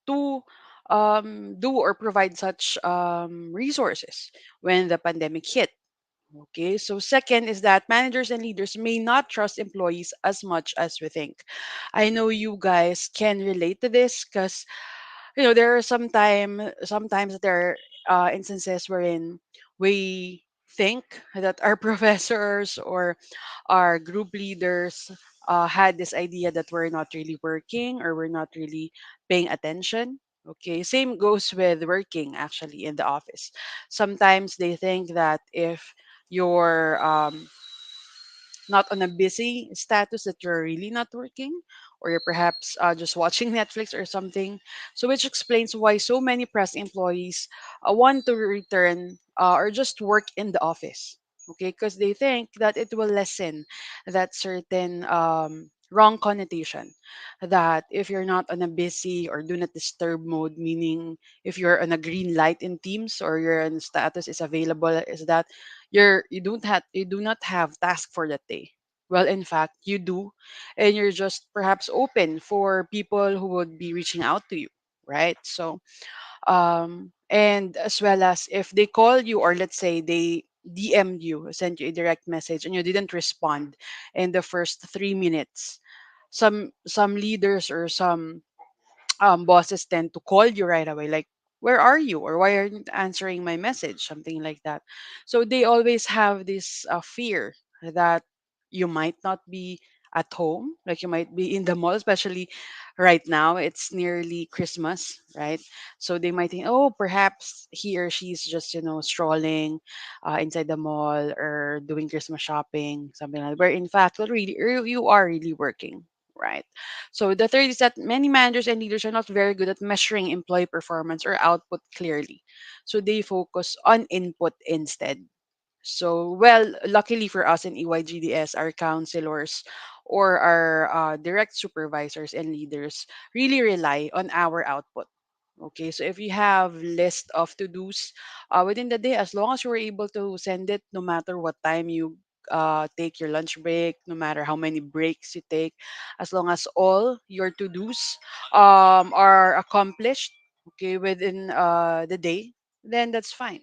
to do or provide such resources when the pandemic hit. Okay, so second is that managers and leaders may not trust employees as much as we think. I know you guys can relate to this because there are sometimes there are instances wherein we think that our professors or our group leaders had this idea that we're not really working or we're not really paying attention. Okay, same goes with working actually in the office. Sometimes they think that if you're not on a busy status, that you're really not working, or you're perhaps just watching Netflix or something. So which explains why so many press employees want to return or just work in the office. Okay, because they think that it will lessen that certain wrong connotation, that if you're not on a busy or do not disturb mode, meaning if you're on a green light in Teams or your status is available, is that you do not have task for that day. Well, in fact, you do, and you're just perhaps open for people who would be reaching out to you, right? So, and as well as if they call you, or let's say they DM'd you, sent you a direct message, and you didn't respond in the first 3 minutes, some leaders or some bosses tend to call you right away, like, where are you, or why aren't you answering my message, something like that. So they always have this fear that you might not be at home, like you might be in the mall, especially right now it's nearly Christmas, right? So they might think, oh, perhaps he or she's just strolling inside the mall or doing Christmas shopping, something like that, where in fact, well, really you are really working, right? So the third is that many managers and leaders are not very good at measuring employee performance or output clearly. So they focus on input instead. So, well, luckily for us in EYGDS, our counselors or our direct supervisors and leaders really rely on our output. Okay, so if you have list of to-dos within the day, as long as you were able to send it, no matter what time you take your lunch break, no matter how many breaks you take, as long as all your to-dos are accomplished, okay, within the day, then that's fine.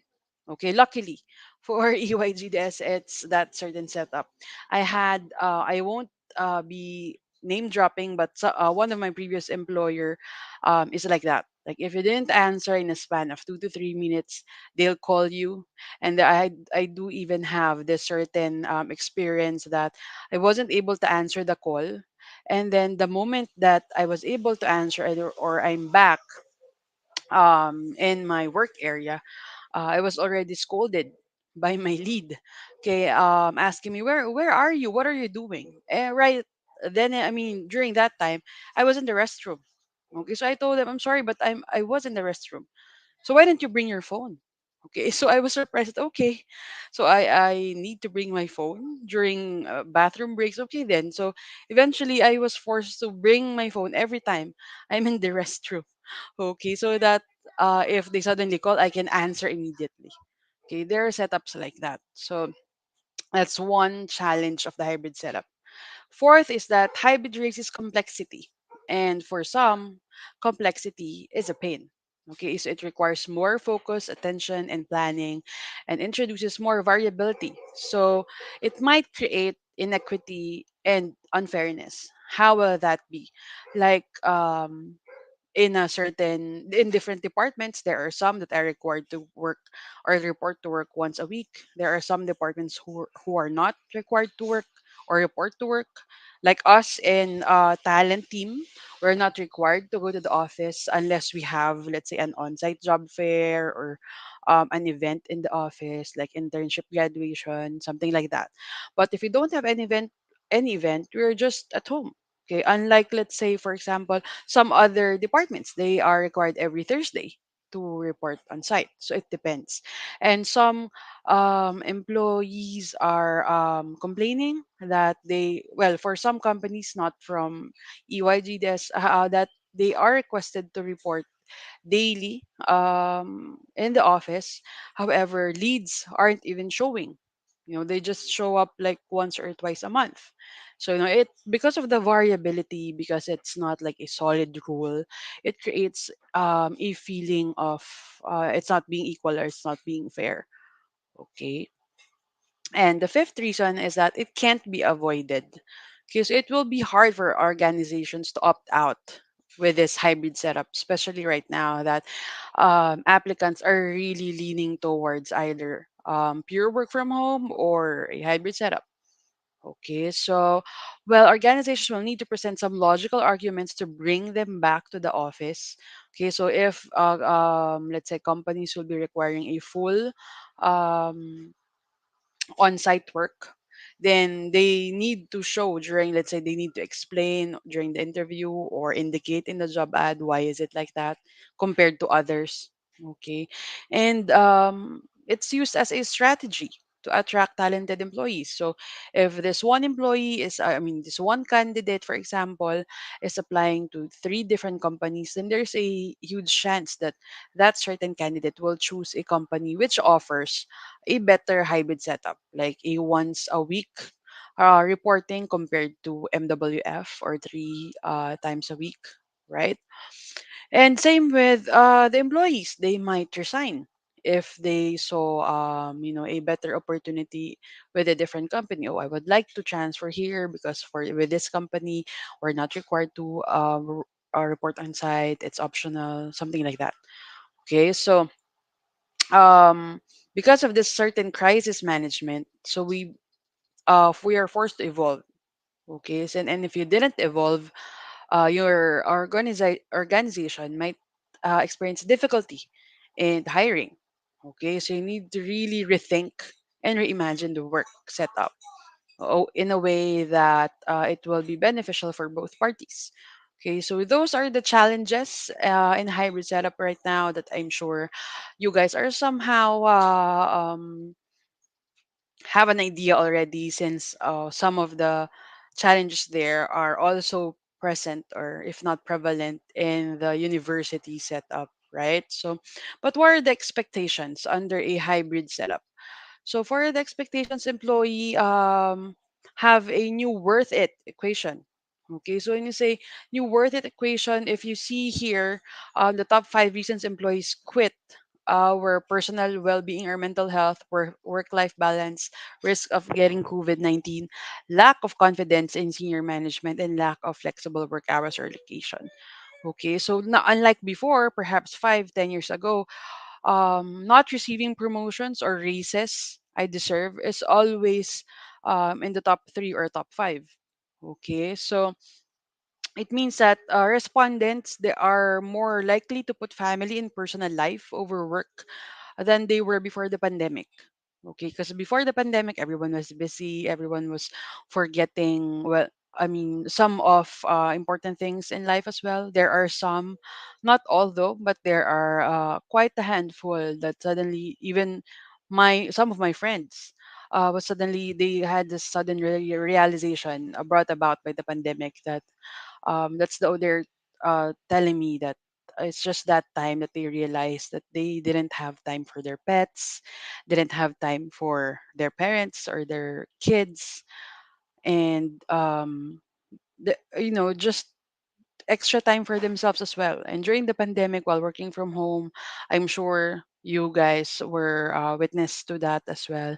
Okay, luckily for EYGDS, it's that certain setup. I won't be name dropping, but one of my previous employer is like that. Like if you didn't answer in a span of 2 to 3 minutes, they'll call you. And I do even have this certain experience that I wasn't able to answer the call, and then the moment that I was able to answer, or I'm back in my work area, I was already scolded by my lead. Okay, asking me, where are you? What are you doing? Right then, I mean, during that time, I was in the restroom. Okay, so I told them, I'm sorry, but I was in the restroom. So why didn't you bring your phone? Okay, so I was surprised. Okay, so I need to bring my phone during bathroom breaks. Okay, then. So eventually, I was forced to bring my phone every time I'm in the restroom. Okay, so that if they suddenly call, I can answer immediately. Okay, there are setups like that. So that's one challenge of the hybrid setup. Fourth is that hybrid raises complexity. And for some, complexity is a pain. Okay, so it requires more focus, attention, and planning, and introduces more variability. So it might create inequity and unfairness. How will that be? Like in different departments, there are some that are required to work or report to work once a week. There are some departments who are not required to work or report to work. Like us in talent team, we're not required to go to the office unless we have, let's say, an on-site job fair or an event in the office, like internship graduation, something like that. But if you don't have any event, we're just at home. Okay, unlike, let's say, for example, some other departments, they are required every Thursday to report on site. So it depends. And some employees are complaining that well, for some companies, not from EYGDS, that they are requested to report daily in the office. However, leads aren't even showing. They just show up like once or twice a month. So, it because of the variability, because it's not like a solid rule, it creates a feeling of it's not being equal or it's not being fair. Okay. And the fifth reason is that it can't be avoided because it will be hard for organizations to opt out with this hybrid setup, especially right now that applicants are really leaning towards either pure work from home or a hybrid setup. Okay, so well, organizations will need to present some logical arguments to bring them back to the office. Okay, so if let's say companies will be requiring a full um, on-site work, then they need to show during, let's say, they need to explain during the interview or indicate in the job ad why is it like that compared to others. Okay, and it's used as a strategy to attract talented employees. So if this one employee is I mean this one candidate, for example, is applying to three different companies, then there's a huge chance that that certain candidate will choose a company which offers a better hybrid setup, like a once a week reporting compared to MWF or three times a week, right? And same with the employees, they might resign if they saw a better opportunity with a different company. Oh, I would like to transfer here because for with this company, we're not required to report on site. It's optional, something like that. Okay, so um because of this certain crisis management, so we are forced to evolve. Okay, so, and if you didn't evolve, your organization might experience difficulty in hiring. Okay, so you need to really rethink and reimagine the work setup, in a way that it will be beneficial for both parties. Okay, so those are the challenges in hybrid setup right now that I'm sure you guys are somehow have an idea already, since some of the challenges there are also present or if not prevalent in the university setup, right? So, but what are the expectations under a hybrid setup? So for the expectations, employee have a new worth it equation. Okay, so when you say new worth it equation, if you see here, the top five reasons employees quit were personal well-being or mental health, work-life balance, risk of getting COVID-19, lack of confidence in senior management, and lack of flexible work hours or location. Okay, so unlike before, perhaps 5, 10 years ago, not receiving promotions or raises I deserve is always in the top three or top five. Okay, so it means that respondents, they are more likely to put family and personal life over work than they were before the pandemic. Okay, because before the pandemic, everyone was busy, everyone was forgetting, well, I mean, some of important things in life as well. There are some, not all though, but there are quite a handful that suddenly, even some of my friends, was suddenly they had this sudden realization brought about by the pandemic that that's the they're telling me that it's just that time that they realized that they didn't have time for their pets, didn't have time for their parents or their kids, and just extra time for themselves as well. And during the pandemic, while working from home, I'm sure you guys were witness to that as well.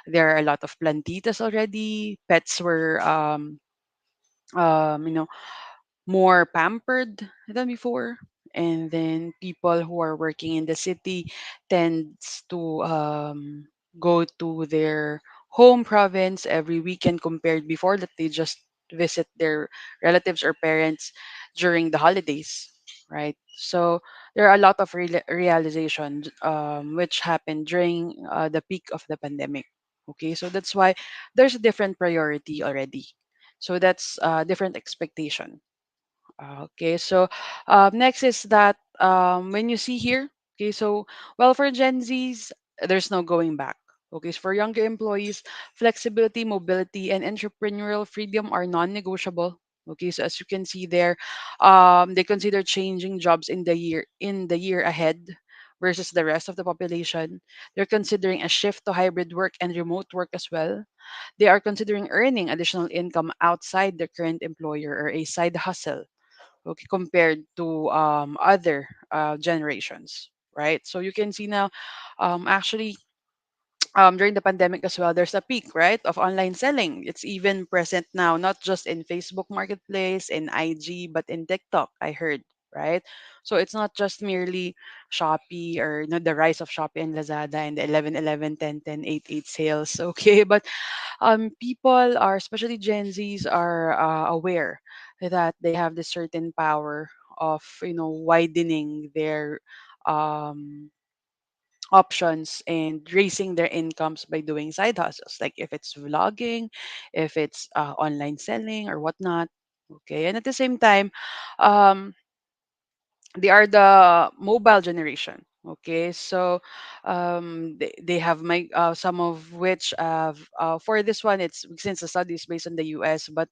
There are a lot of plantitas already. Pets were um, you know more pampered than before. And then people who are working in the city tends to go to their home province every weekend compared before that they just visit their relatives or parents during the holidays, right? So there are a lot of realization which happened during the peak of the pandemic. Okay, so that's why there's a different priority already. So that's different expectation. Okay, so next is that when you see here, okay, so well, for Gen Zs, there's no going back. Okay, so for younger employees, flexibility, mobility, and entrepreneurial freedom are non-negotiable. Okay, so as you can see there, they consider changing jobs in the year ahead versus the rest of the population. They're considering a shift to hybrid work and remote work as well. They are considering earning additional income outside their current employer or a side hustle, okay, compared to other generations, right? So you can see now, actually, during the pandemic as well, there's a peak, right, of online selling. It's even present now, not just in Facebook Marketplace, in IG, but in TikTok, I heard, right? So it's not just merely Shopee or, the rise of Shopee and Lazada and the 11 11 10 10 8 8 sales, okay? But people are, especially Gen Zs, are aware that they have this certain power of, widening their um, options and raising their incomes by doing side hustles, like if it's vlogging, if it's online selling or whatnot. Okay, and at the same time, um, they are the mobile generation. Okay, so they have some of which for this one, it's since the study is based on the US, but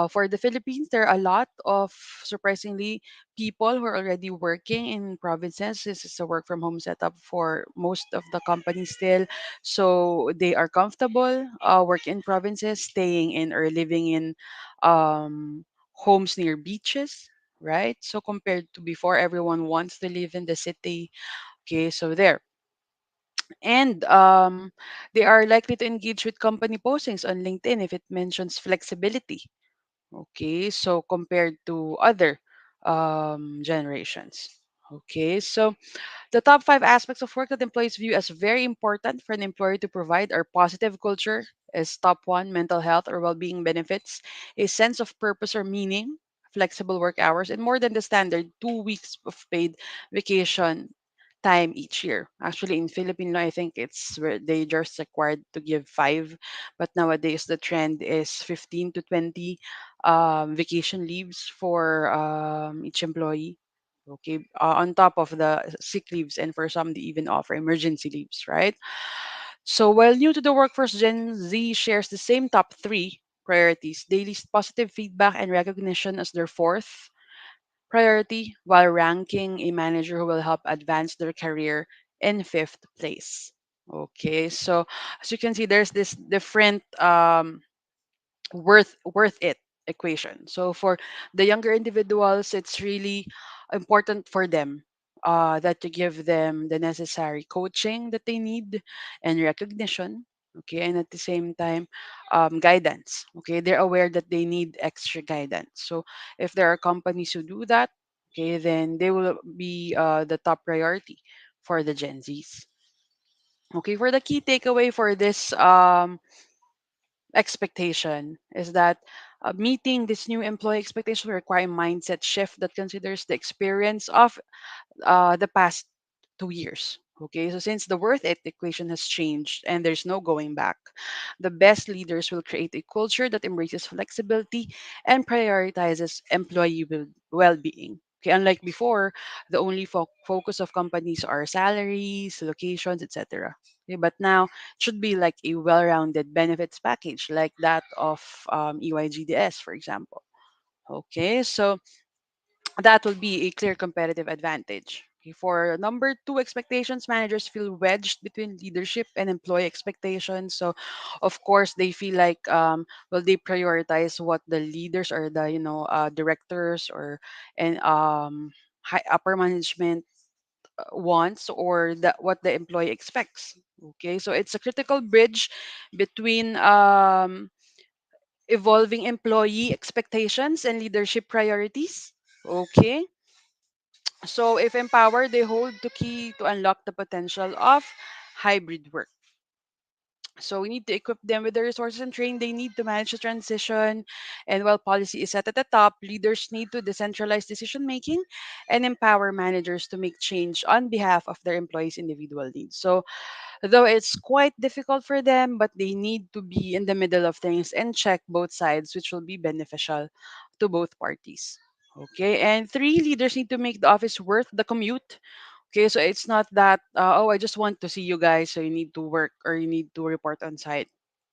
for the Philippines there are a lot of, surprisingly, people who are already working in provinces. This is a work from home setup for most of the companies still, so they are comfortable working in provinces, staying in or living in homes near beaches, right? So compared to before, everyone wants to live in the city. Okay, so there. And they are likely to engage with company postings on LinkedIn if it mentions flexibility. Okay, so compared to other generations. Okay, so the top five aspects of work that employees view as very important for an employer to provide are positive culture is top one, mental health or well-being benefits, a sense of purpose or meaning, flexible work hours, and more than the standard 2 weeks of paid vacation time each year. Actually, in Philippine law, I think it's where they just required to give 5, but nowadays the trend is 15 to 20 vacation leaves for each employee. Okay, on top of the sick leaves, and for some, they even offer emergency leaves, right? So while new to the workforce, Gen Z shares the same top three priorities. They list positive feedback and recognition as their fourth priority, while ranking a manager who will help advance their career in fifth place. Okay, so as you can see, there's this different worth it equation. So for the younger individuals, it's really important for them that to give them the necessary coaching that they need and recognition. Okay, and at the same time, guidance. Okay, they're aware that they need extra guidance. So if there are companies who do that, okay, then they will be the top priority for the Gen Zs. Okay, for the key takeaway for this expectation is that meeting this new employee expectation will require a mindset shift that considers the experience of the past 2 years. Okay, so since the worth it equation has changed and there's no going back, the best leaders will create a culture that embraces flexibility and prioritizes employee well being. Okay, unlike before, the only focus of companies are salaries, locations, etc. Okay, but now it should be like a well rounded benefits package like that of EYGDS, for example. Okay, so that will be a clear competitive advantage. Okay, for number two, expectations, managers feel wedged between leadership and employee expectations. So, of course, they feel like, they prioritize what the leaders or the directors or and high upper management wants, or that what the employee expects. Okay, so it's a critical bridge between evolving employee expectations and leadership priorities. Okay, so, if empowered, they hold the key to unlock the potential of hybrid work. So we need to equip them with the resources and training they need to manage the transition. And while policy is set at the top, leaders need to decentralize decision making and empower managers to make change on behalf of their employees' individual needs. So though it's quite difficult for them, but they need to be in the middle of things and check both sides, which will be beneficial to both parties. Okay, and three, leaders need to make the office worth the commute. Okay, so it's not that, oh, I just want to see you guys, so you need to work or you need to report on site.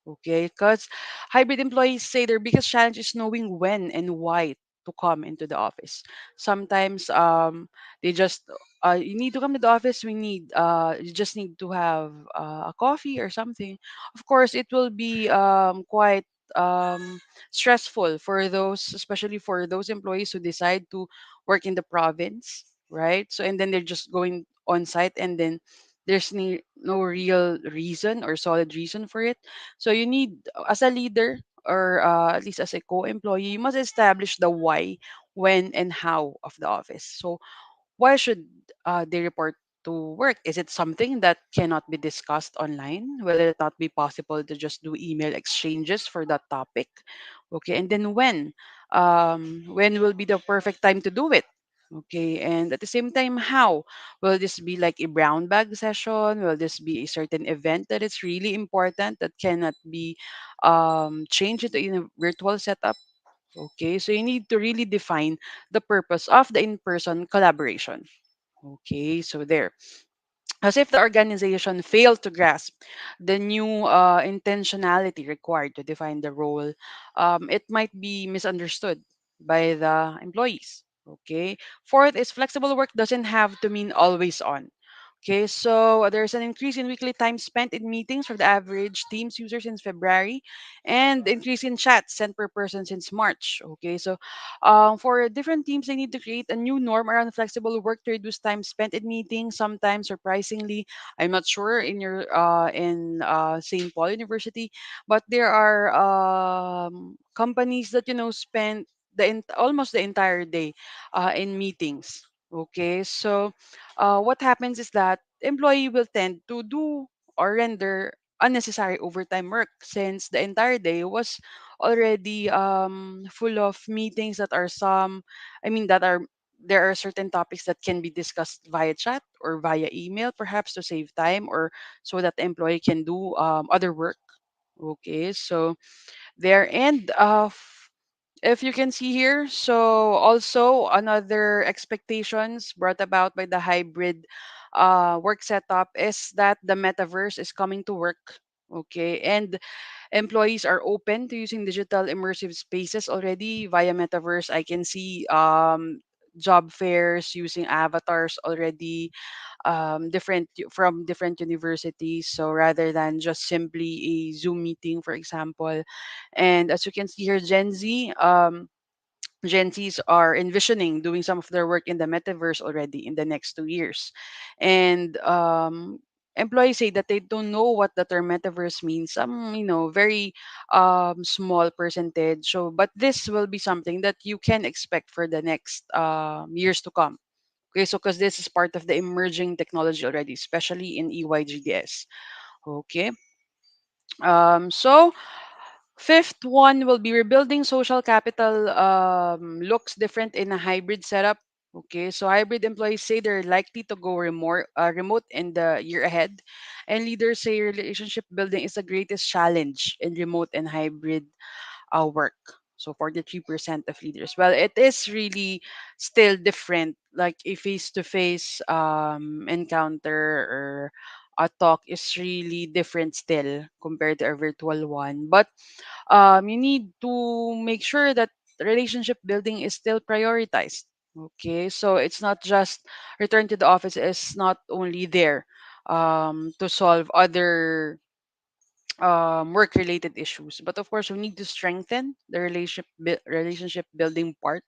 Okay, because hybrid employees say their biggest challenge is knowing when and why to come into the office. Sometimes they just you need to come to the office. You just need to have a coffee or something. Of course, it will be quite stressful for those, especially for those employees who decide to work in the province, right? So and then they're just going on site, and then there's no real reason or solid reason for it. So you need, as a leader, or at least as a co-employee, you must establish the why, when, and how of the office. So why should they report to work? Is it something that cannot be discussed online? Will it not be possible to just do email exchanges for that topic? Okay, and then when? When will be the perfect time to do it? Okay, and at the same time, how? Will this be like a brown bag session? Will this be a certain event that is really important that cannot be changed into in a virtual setup? Okay, so you need to really define the purpose of the in-person collaboration. Okay, so there. As if the organization failed to grasp the new intentionality required to define the role, it might be misunderstood by the employees. Okay. Fourth is flexible work doesn't have to mean always on. Okay, so there's an increase in weekly time spent in meetings for the average Teams user since February, and increase in chats sent per person since March. Okay, so for different teams, they need to create a new norm around flexible work to reduce time spent in meetings. Sometimes, surprisingly, I'm not sure in your in St. Paul University, but there are companies that spend almost the entire day in meetings. Okay, so what happens is that employee will tend to do or render unnecessary overtime work since the entire day was already full of meetings that are some I mean that are there are certain topics that can be discussed via chat or via email, perhaps to save time or so that the employee can do other work. Okay, so there. And if you can see here, so also another expectations brought about by the hybrid work setup is that the metaverse is coming to work. Okay, and employees are open to using digital immersive spaces already via metaverse. I can see job fairs using avatars already, from different universities. So rather than just simply a Zoom meeting, for example. And as you can see here, Gen Zs are envisioning doing some of their work in the metaverse already in the next 2 years. And employees say that they don't know what the term metaverse means. Some, very small percentage. So, but this will be something that you can expect for the next years to come. Okay, so because this is part of the emerging technology already, especially in EYGDS. Okay. So fifth one will be rebuilding social capital looks different in a hybrid setup. Okay, so hybrid employees say they're likely to go remote in the year ahead, and leaders say relationship building is the greatest challenge in remote and hybrid work. So 43% of leaders. Well, it is really still different. Like a face-to-face encounter or a talk is really different still compared to a virtual one. But you need to make sure that relationship building is still prioritized. Okay, so it's not just return to the office is not only there to solve other work related issues, but of course we need to strengthen the relationship building part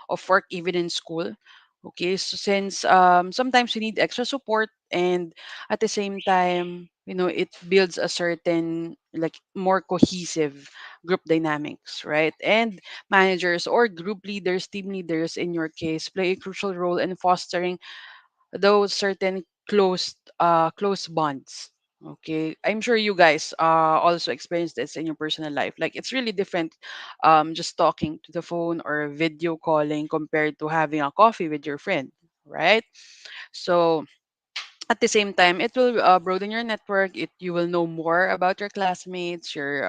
of work even in school. Okay, so since sometimes you need extra support, and at the same time, it builds a certain like more cohesive group dynamics, right? And managers or group leaders, team leaders in your case, play a crucial role in fostering those certain close bonds. Okay, I'm sure you guys also experience this in your personal life. Like it's really different, just talking to the phone or video calling compared to having a coffee with your friend, right? So at the same time, it will broaden your network. It You will know more about your classmates, your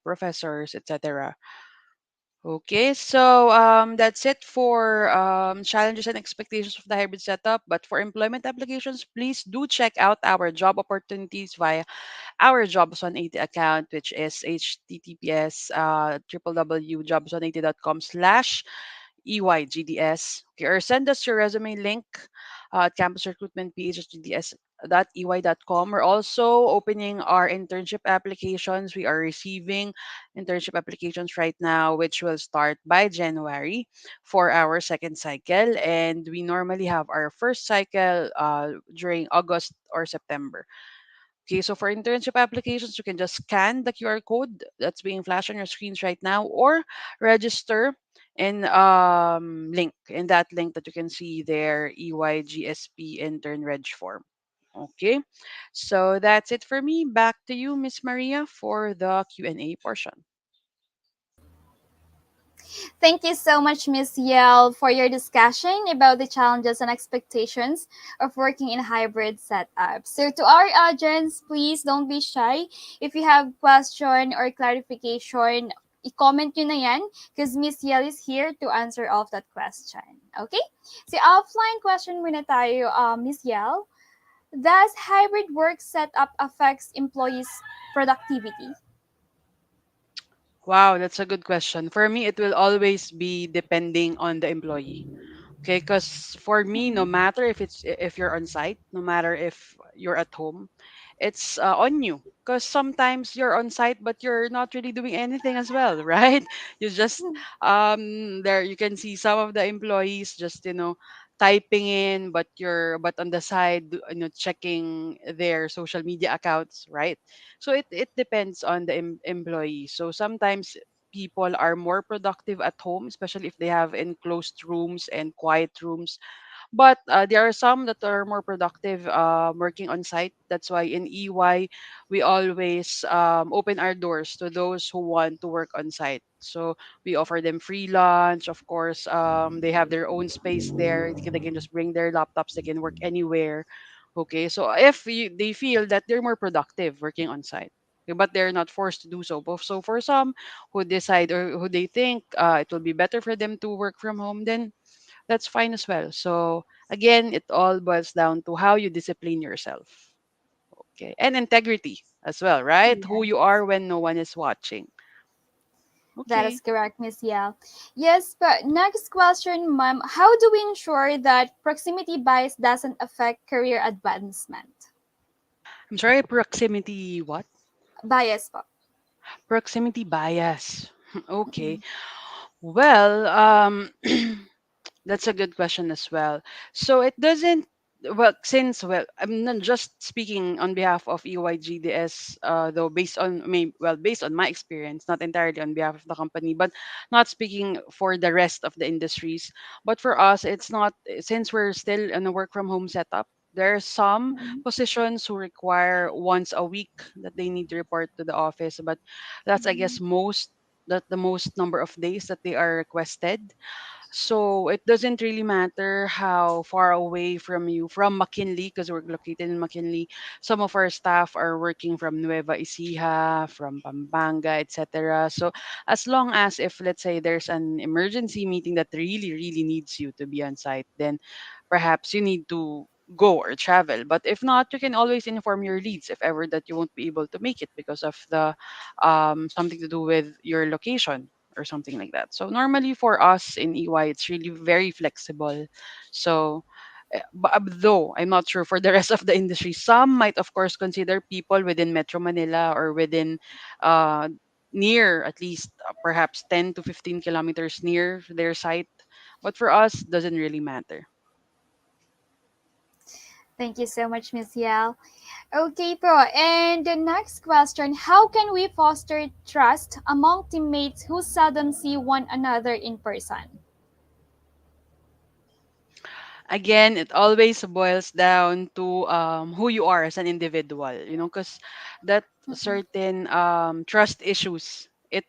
professors, etc. Okay, so that's it for challenges and expectations of the hybrid setup. But for employment applications, please do check out our job opportunities via our Jobs 180 account, which is https www.jobs180.com/EYGDS. Okay, or send us your resume link at campus recruitment phgds.ey.com. We're also opening our internship applications. We are receiving internship applications right now, which will start by January for our second cycle. And we normally have our first cycle during August or September. Okay, so for internship applications, you can just scan the QR code that's being flashed on your screens right now, or register in link in that link that you can see there, EYGSP intern reg form. Okay, so that's it for me. Back to you, Miss Maria, for the Q&A portion. Thank you so much, Miss Yell, for your discussion about the challenges and expectations of working in a hybrid setup. So, to our audience, please don't be shy. If you have question or clarification, i-comment nyo na yan because Miss Yell is here to answer all of that question. Okay? So, offline question muna tayo, Miss Yell. Does hybrid work setup affects employees' productivity? Wow, that's a good question. For me, it will always be depending on the employee. Okay, because for me, no matter if you're on site, no matter if you're at home, it's on you. Because sometimes you're on site, but you're not really doing anything as well, right? You just there you can see some of the employees just typing in, but on the side checking their social media accounts, right? So it depends on the employee. So sometimes people are more productive at home, especially if they have enclosed rooms and quiet rooms. But there are some that are more productive working on site. That's why in EY, we always open our doors to those who want to work on site. So we offer them free lunch. Of course, they have their own space there. They can just bring their laptops. They can work anywhere. Okay, so if they feel that they're more productive working on site, okay, but they're not forced to do so. So for some who decide or who they think it will be better for them to work from home, then that's fine as well. So again, it all boils down to how you discipline yourself. Okay. And integrity as well, right? Who you Yes. are when no one is watching. That is Okay. correct, Miss Yell. Yes, but next question, ma'am. How do we ensure that proximity bias doesn't affect career advancement? I'm sorry, proximity what? Bias po. Proximity bias. Okay. Mhm. Well, that's a good question as well. So it doesn't I'm not just speaking on behalf of EYGDS, though based on my experience, not entirely on behalf of the company, but not speaking for the rest of the industries. But for us, it's not, since we're still in a work from home setup. There are some Mhm. positions who require once a week that they need to report to the office, but that's, I guess, Mhm. the most number of days that they are requested. So it doesn't really matter how far away from McKinley, because we're located in McKinley. Some of our staff are working from Nueva Ecija, from Pampanga, etc. So as long as, if let's say there's an emergency meeting that really, really needs you to be on site, then perhaps you need to go or travel. But if not, you can always inform your leads if ever that you won't be able to make it because of the something to do with your location or something like that. So normally for us in EY, it's really very flexible. So, though I'm not sure for the rest of the industry, some might of course consider people within Metro Manila or within uh, near at least perhaps 10 to 15 kilometers near their site. But for us, doesn't really matter. Thank you so much, Miss Yell. Okay, po. And the next question, how can we foster trust among teammates who seldom see one another in person? Again, it always boils down to who you are as an individual, because that Mhm. certain trust issues, it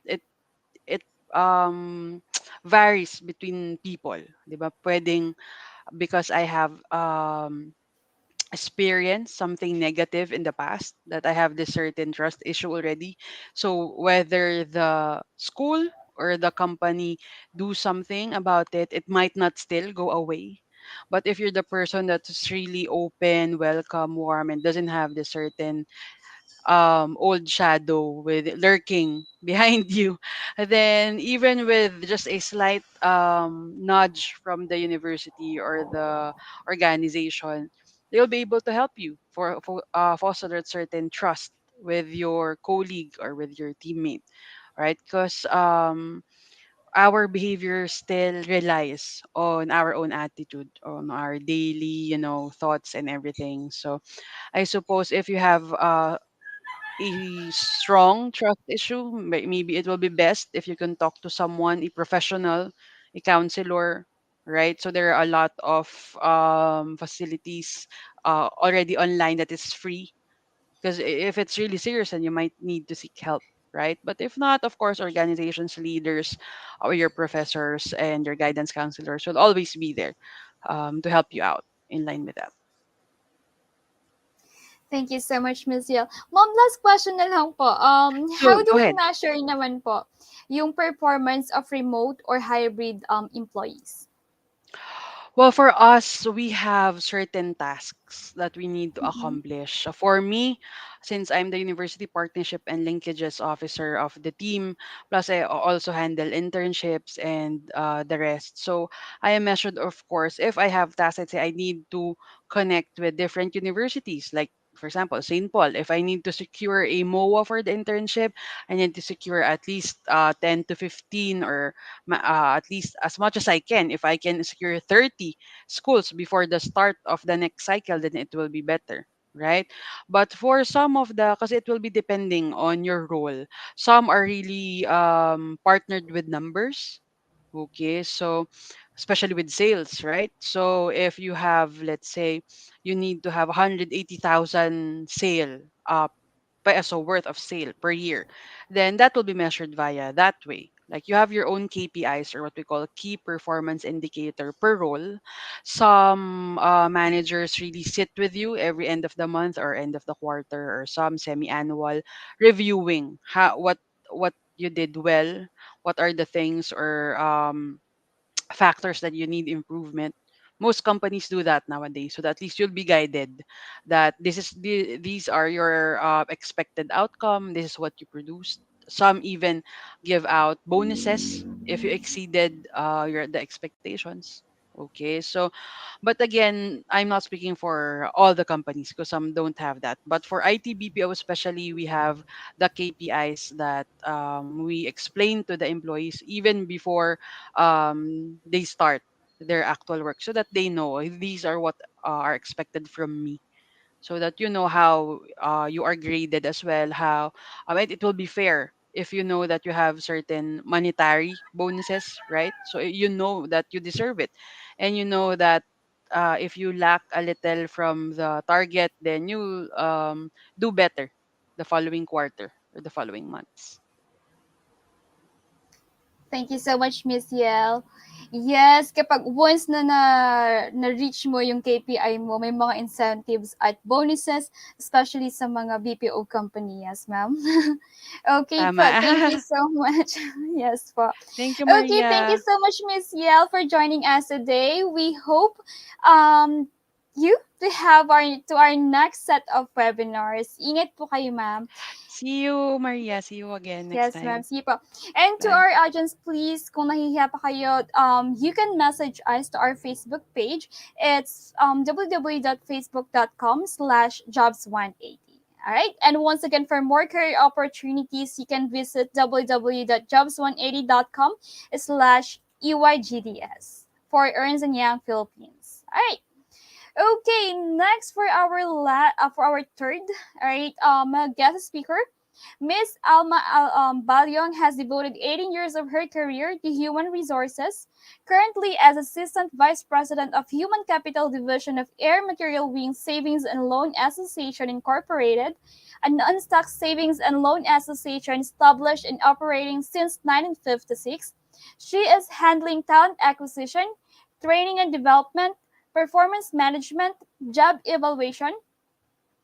um varies between people, 'di ba? Pwedeng because I have experienced something negative in the past that I have this certain trust issue already. So whether the school or the company do something about it, it might not still go away. But if you're the person that's really open, welcome, warm, and doesn't have this certain old shadow with lurking behind you, then even with just a slight nudge from the university or the organization, they'll be able to help you for foster that certain trust with your colleague or with your teammate, right? Because our behavior still relies on our own attitude, on our daily, thoughts and everything. So I suppose if you have a strong trust issue, maybe it will be best if you can talk to someone, a professional, a counselor, right? So there are a lot of facilities already online that is free. Because if it's really serious, then you might need to seek help, right? But if not, of course, organizations, leaders, or your professors and your guidance counselors will always be there to help you out in line with that. Thank you so much, Miss Yel. Mom, last question na lang po. How So do go we ahead. measure naman po yung performance of remote or hybrid employees? Well, for us, we have certain tasks that we need to Mm-hmm. accomplish. For me, since I'm the University Partnership and Linkages Officer of the team, plus I also handle internships and the rest. So I am measured, of course, if I have tasks, let's say I need to connect with different universities, like for example, St. Paul. If I need to secure a MOA for the internship, I need to secure at least 10 to 15 or at least as much as I can. If I can secure 30 schools before the start of the next cycle, then it will be better. Right. But for some of the, because it will be depending on your role, some are really partnered with numbers. Okay. So, especially with sales, right? So, if you have, let's say, you need to have 180,000 sale peso worth of sale per year, then that will be measured via that way. Like you have your own KPIs or what we call key performance indicator per role. Some managers really sit with you every end of the month or end of the quarter or some semi-annual reviewing what you did well, what are the things or factors that you need improvement. Most companies do that nowadays, so that at least you'll be guided that these are your expected outcome. This is what you produced. Some even give out bonuses if you exceeded your the expectations. Okay, so but again, I'm not speaking for all the companies because some don't have that. But for IT BPO especially, we have the KPIs that we explain to the employees even before they start their actual work so that they know these are what are expected from me so that you know how you are graded as well how it will be fair if you know that you have certain monetary bonuses, right? So you know that you deserve it and you know that if you lack a little from the target then you do better the following quarter or the following months. Thank you so much, Miss Yel. Yes, kapag once na-reach mo yung KPI mo, may mga incentives at bonuses, especially sa mga BPO company. Yes, ma'am. Okay po. Thank you Tama. so much. Yes po. Thank you, Okay, thank you Maria. so much, Miss Yel, for joining us today. We hope um you to our next set of webinars. Ingat po kayo, ma'am. See you, Maria. See you again next Yes, ma'am. time. Sige po. And to Bye. our audience, please, kung nahihiya pa kayo, you can message us to our Facebook page. It's www.facebook.com/jobs180. All right. And once again, for more career opportunities, you can visit www.jobs180.com/EYGDS for Ernst and Young Philippines. All right. Okay. Next for our third, all right, guest speaker. Miss Alma Baliong has devoted 18 years of her career to human resources, currently as Assistant Vice President of Human Capital Division of Air Material Wing Savings and Loan Association Incorporated, a non-stock savings and loan association established and operating since 1956. She is handling talent acquisition, training and development, performance management, job evaluation,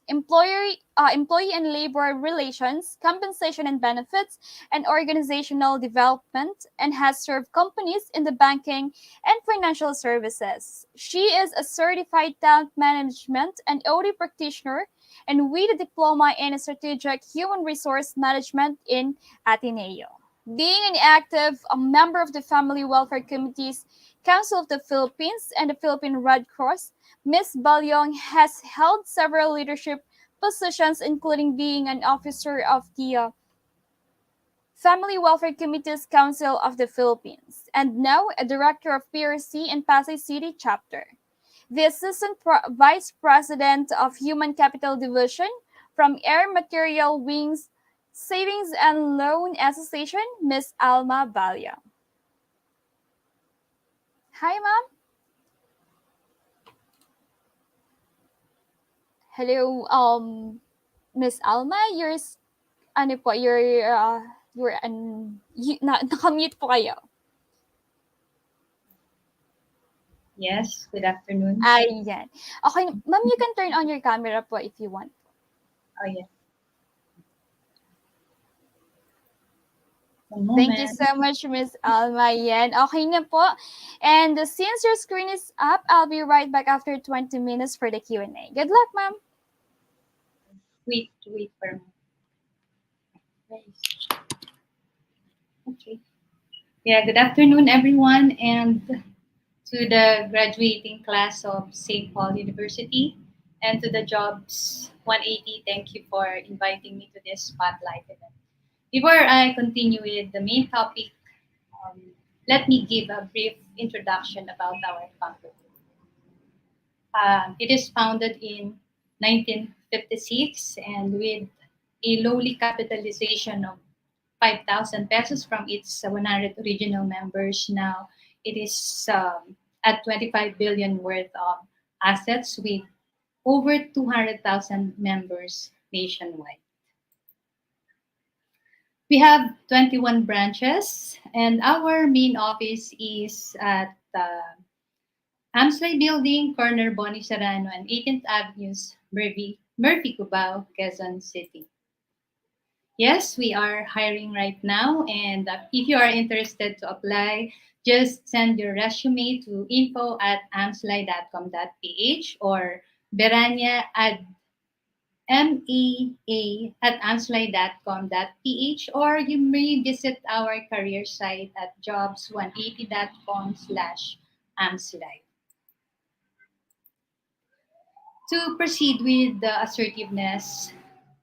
employee and labor relations, compensation and benefits, and organizational development, and has served companies in the banking and financial services. She is a certified talent management and OD practitioner and with a diploma in strategic human resource management in Ateneo. Being an active a member of the Family Welfare Committee's Council of the Philippines and the Philippine Red Cross, Ms. Baliong has held several leadership positions, including being an officer of the Family Welfare Committee's Council of the Philippines, and now a director of PRC in Pasay City chapter. The Assistant Vice President of Human Capital Division from Air Material Wings Savings and Loan Association, Ms. Alma Balia. Hi, ma'am. Hello, Miss Alma. Ano po, nakamute po kayo. Yes, good afternoon. Ayan. Okay, ma'am, you can turn on your camera po if you want. Oh, yeah. Thank you so much, Miss Alma. Yan. Okay na po. And since your screen is up, I'll be right back after 20 minutes for the Q&A. Good luck, ma'am. Wait for me. Okay. Yeah, good afternoon, everyone, and to the graduating class of St. Paul University and to the Jobs 180. Thank you for inviting me to this spotlight event. Before I continue with the main topic, let me give a brief introduction about our company. It is founded in 1956 and with a lowly capitalization of 5,000 pesos from its 100 original members. Now it is at 25 billion worth of assets with over 200,000 members nationwide. We have 21 branches, and our main office is at AMWSLAI Building, corner Boni Serrano and 18th Avenues, Murphy Cubao, Quezon City. Yes, we are hiring right now, and if you are interested to apply, just send your resume to info@amslai.com.ph or berania at amea@amslai.com.ph, or you may visit our career site at jobs180.com/amslai. To proceed with the assertiveness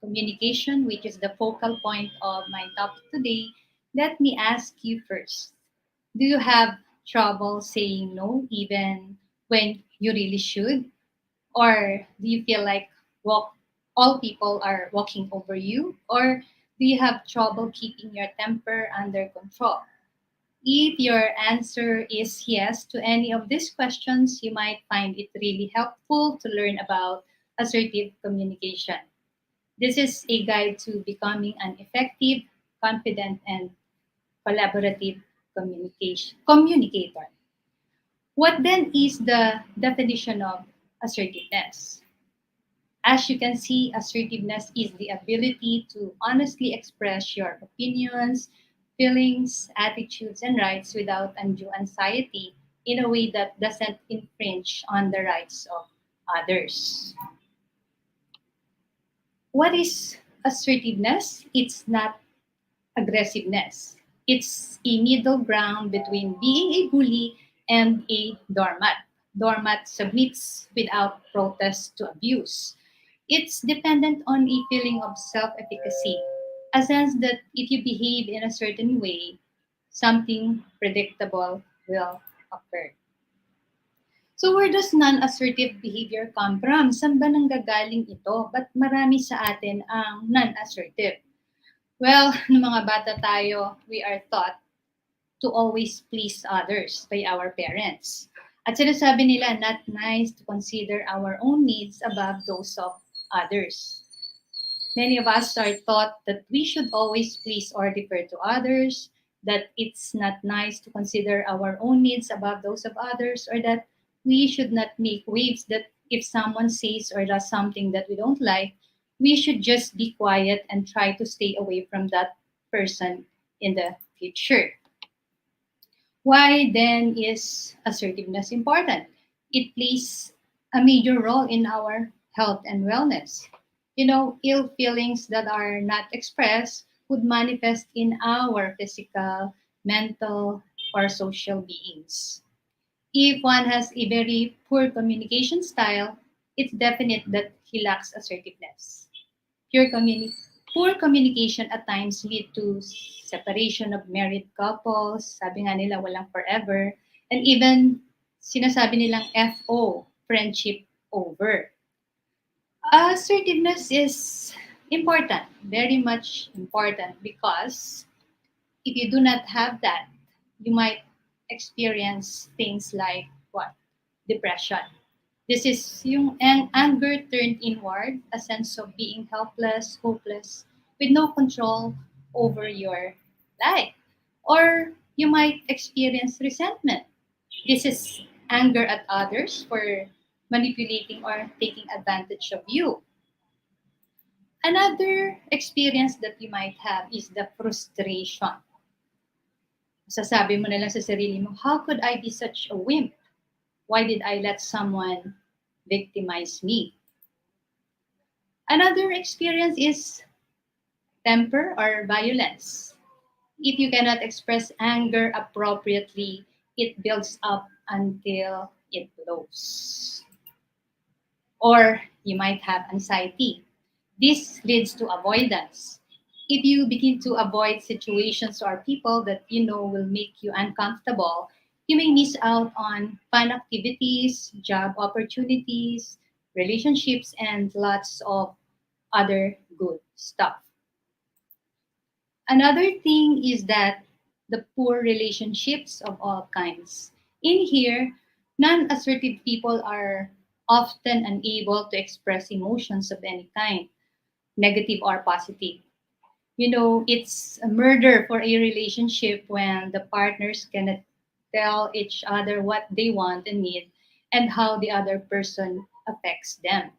communication, which is the focal point of my topic today, let me ask you first. Do you have trouble saying no even when you really should? Or do you feel like all people are walking over you? Or do you have trouble keeping your temper under control? If your answer is yes to any of these questions, you might find it really helpful to learn about assertive communication. This is a guide to becoming an effective, confident, and collaborative communicator. What then is the definition of assertiveness? As you can see, assertiveness is the ability to honestly express your opinions, feelings, attitudes, and rights without undue anxiety in a way that doesn't infringe on the rights of others. What is assertiveness? It's not aggressiveness. It's a middle ground between being a bully and a doormat. Doormat submits without protest to abuse. It's dependent on a feeling of self-efficacy, a sense that if you behave in a certain way, something predictable will occur. So where does non-assertive behavior come from? Saan ba nanggagaling ito? Ba't marami sa atin ang non-assertive? Well, nung mga bata tayo, we are taught to always please others by our parents. At sinasabi nila, not nice to consider our own needs above those of others. Many of us are taught that we should always please or defer to others, that it's not nice to consider our own needs above those of others, or that we should not make waves, that if someone says or does something that we don't like, we should just be quiet and try to stay away from that person in the future. Why then is assertiveness important? It plays a major role in our health and wellness. You know, ill feelings that are not expressed would manifest in our physical, mental, or social beings. If one has a very poor communication style, it's definite that he lacks assertiveness. Pure communi- Poor communication at times lead to separation of married couples, sabi nga nila walang forever, and even sinasabi nilang FO, friendship over. Assertiveness is important, very much important, because if you do not have that, you might experience things like what? Depression. This is yung anger turned inward, a sense of being helpless, hopeless, with no control over your life. Or you might experience resentment. This is anger at others for manipulating or taking advantage of you. Another experience that you might have is the frustration. Sasabi mo na lang sa sarili mo, how could I be such a wimp? Why did I let someone victimize me? Another experience is temper or violence. If you cannot express anger appropriately, it builds up until it blows. Or you might have anxiety. This leads to avoidance. If you begin to avoid situations or people that you know will make you uncomfortable, you may miss out on fun activities, job opportunities, relationships, and lots of other good stuff. Another thing is that the poor relationships of all kinds. In here, non assertive people are often unable to express emotions of any kind, negative or positive. You know, it's a murder for a relationship when the partners cannot tell each other what they want and need and how the other person affects them.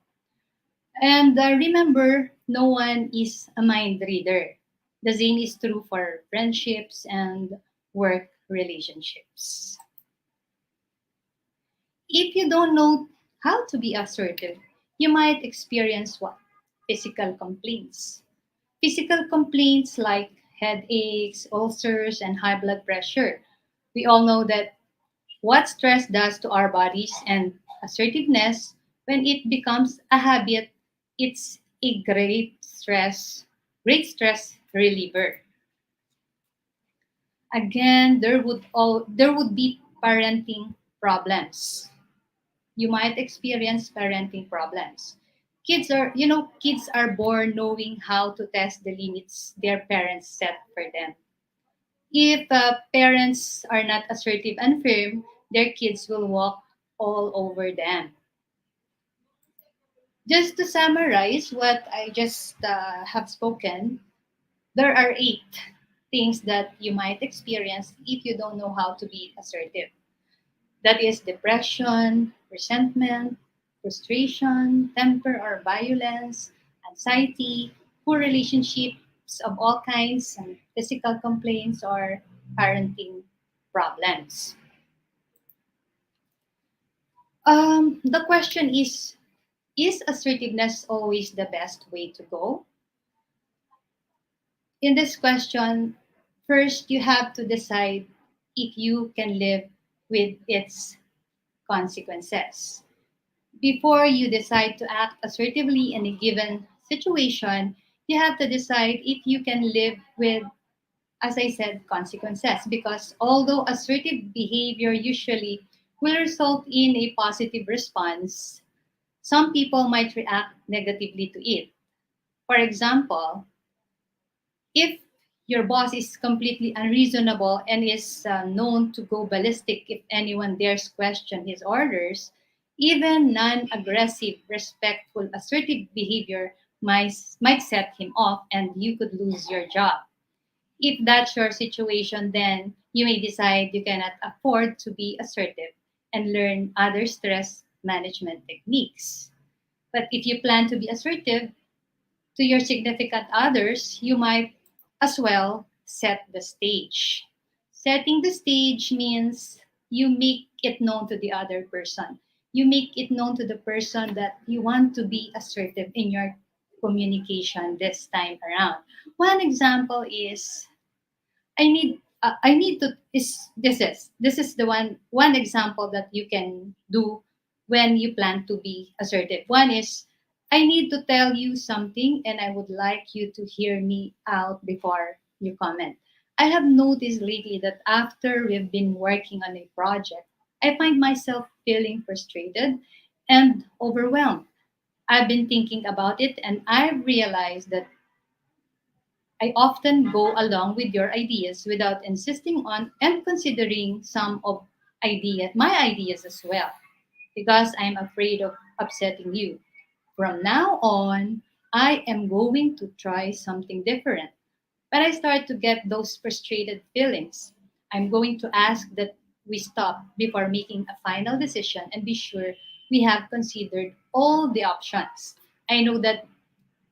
And remember, no one is a mind reader. The same is true for friendships and work relationships. If you don't know how to be assertive, you might experience what? Physical complaints. Physical complaints like headaches, ulcers, and high blood pressure. We all know that what stress does to our bodies, and assertiveness, when it becomes a habit, it's a great stress reliever. Again, there would be parenting problems. You might experience parenting problems. Kids are born knowing how to test the limits their parents set for them. If parents are not assertive and firm, their kids will walk all over them. Just to summarize what I just have spoken, there are 8 things that you might experience if you don't know how to be assertive. That is depression, resentment, frustration, temper or violence, anxiety, poor relationships of all kinds, and physical complaints or parenting problems. The question is assertiveness always the best way to go? In this question, first you have to decide if you can live with its consequences. Before you decide to act assertively in a given situation, you have to decide if you can live with, as I said, consequences. Because although assertive behavior usually will result in a positive response, some people might react negatively to it. For example, If your boss is completely unreasonable and is known to go ballistic if anyone dares question his orders, even non aggressive, respectful, assertive behavior might set him off and you could lose your job. If that's your situation, then you may decide you cannot afford to be assertive and learn other stress management techniques. But if you plan to be assertive, to your significant others, you might as well set the stage. Setting the stage means you make it known to the other person. You make it known to the person that you want to be assertive in your communication this time around. One example is I need to is this is the one example that you can do when you plan to be assertive. One is I need to tell you something and I would like you to hear me out before you comment. I have noticed lately that after we've been working on a project, I find myself feeling frustrated and overwhelmed. I've been thinking about it and I've realized that I often go along with your ideas without insisting on and considering some of my ideas as well, because I'm afraid of upsetting you. From now on, I am going to try something different. But I start to get those frustrated feelings. I'm going to ask that we stop before making a final decision and be sure we have considered all the options. I know that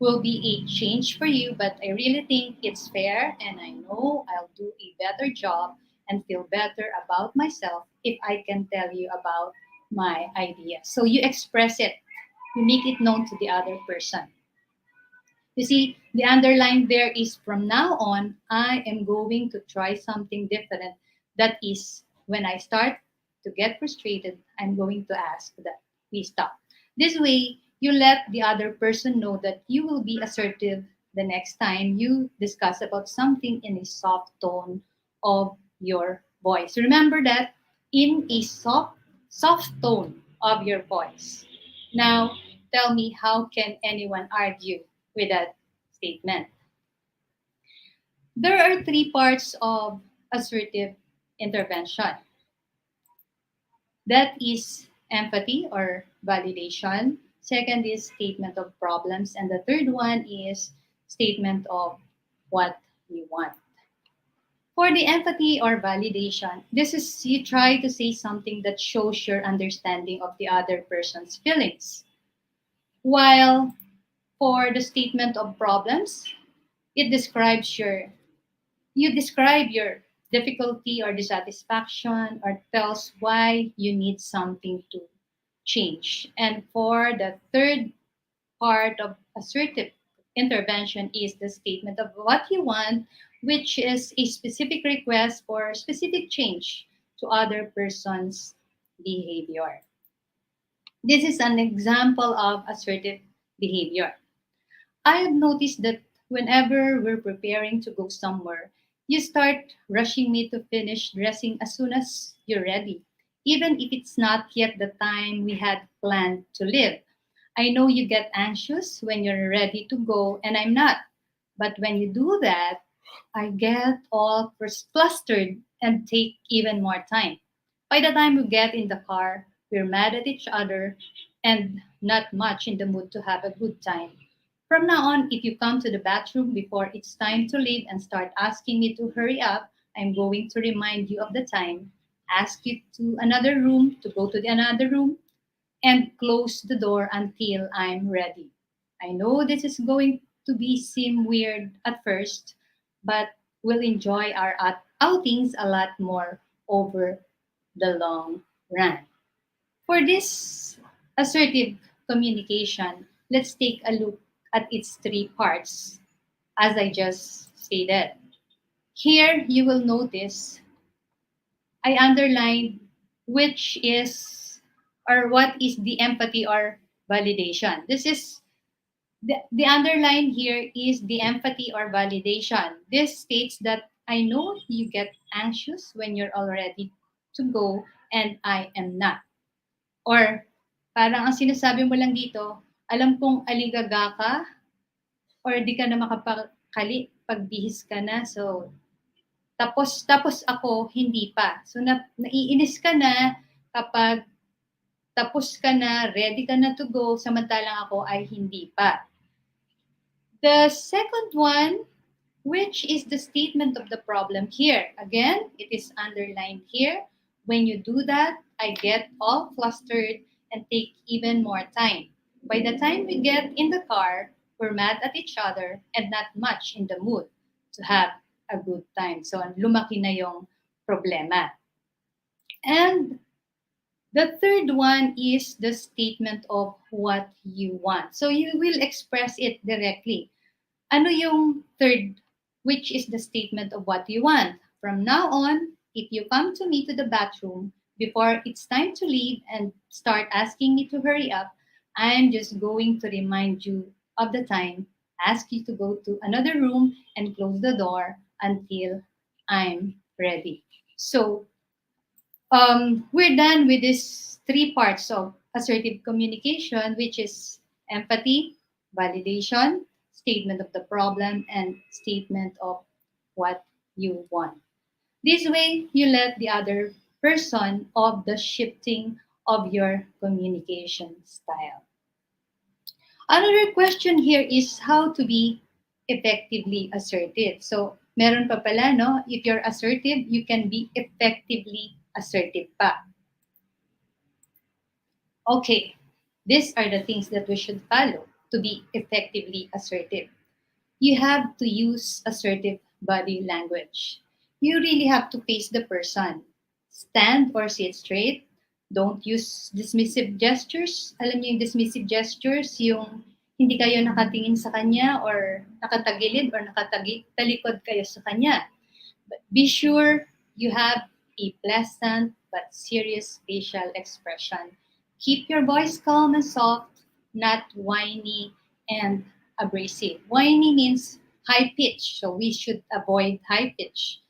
will be a change for you, but I really think it's fair and I know I'll do a better job and feel better about myself if I can tell you about my idea. So you express it, you make it known to the other person. You see, the underline there is from now on, I am going to try something different. That is, when I start to get frustrated, I'm going to ask that we stop. This way, you let the other person know that you will be assertive the next time you discuss about something in a soft tone of your voice. Remember that in a soft tone of your voice. Now, tell me, how can anyone argue with that statement? There are three parts of assertive intervention. That is empathy or validation. Second is statement of problems. And the third one is statement of what you want. For the empathy or validation, this is you try to say something that shows your understanding of the other person's feelings. While for the statement of problems, it describes you describe your difficulty or dissatisfaction or tells why you need something to change. And for the third part of assertive intervention is the statement of what you want, which is a specific request for specific change to other person's behavior. This is an example of assertive behavior. I have noticed that whenever we're preparing to go somewhere, you start rushing me to finish dressing as soon as you're ready, even if it's not yet the time we had planned to leave. I know you get anxious when you're ready to go, and I'm not. But when you do that, I get all flustered and take even more time. By the time we get in the car, we're mad at each other and not much in the mood to have a good time. From now on, if you come to the bathroom before it's time to leave and start asking me to hurry up, I'm going to remind you of the time, ask you to another room, to go to the another room, and close the door until I'm ready. I know this is going to be seem weird at first, but we'll enjoy our outings a lot more over the long run. For this assertive communication, let's take a look at its three parts, as I just stated. Here, you will notice I underlined which is or what is the empathy or validation. This is the underline here is the empathy or validation. This states that I know you get anxious when you're all ready to go and I am not. Or parang ang sinasabi mo lang dito, alam kong aligaga ka or di ka na pagbihis ka na, so tapos ako hindi pa. So naiinis ka na kapag tapos ka na, ready ka na to go, samantalang ako ay hindi pa. The second one, which is the statement of the problem here. Again, it is underlined here. When you do that, I get all flustered and take even more time. By the time we get in the car, we're mad at each other and not much in the mood to have a good time. So, lumaki na yung problema. And the third one is the statement of what you want. So, you will express it directly. Ano yung third, which is the statement of what you want? From now on, if you come to me to the bathroom before it's time to leave and start asking me to hurry up, I'm just going to remind you of the time, ask you to go to another room and close the door until I'm ready. So we're done with these three parts of assertive communication, which is empathy, validation, statement of the problem, and statement of what you want. This way, you let the other person of the shifting of your communication style. Another question here is how to be effectively assertive. So, meron pa pala, no? If you're assertive, you can be effectively assertive pa. Okay, these are the things that we should follow to be effectively assertive. You have to use assertive body language. You really have to face the person. Stand or sit straight. Don't use dismissive gestures. Alam niyo yung dismissive gestures, yung hindi kayo nakatingin sa kanya or nakatagilid or nakatalikod kayo sa kanya. But be sure you have a pleasant but serious facial expression. Keep your voice calm and soft, not whiny and abrasive. Whiny means high pitch, so we should avoid high pitch.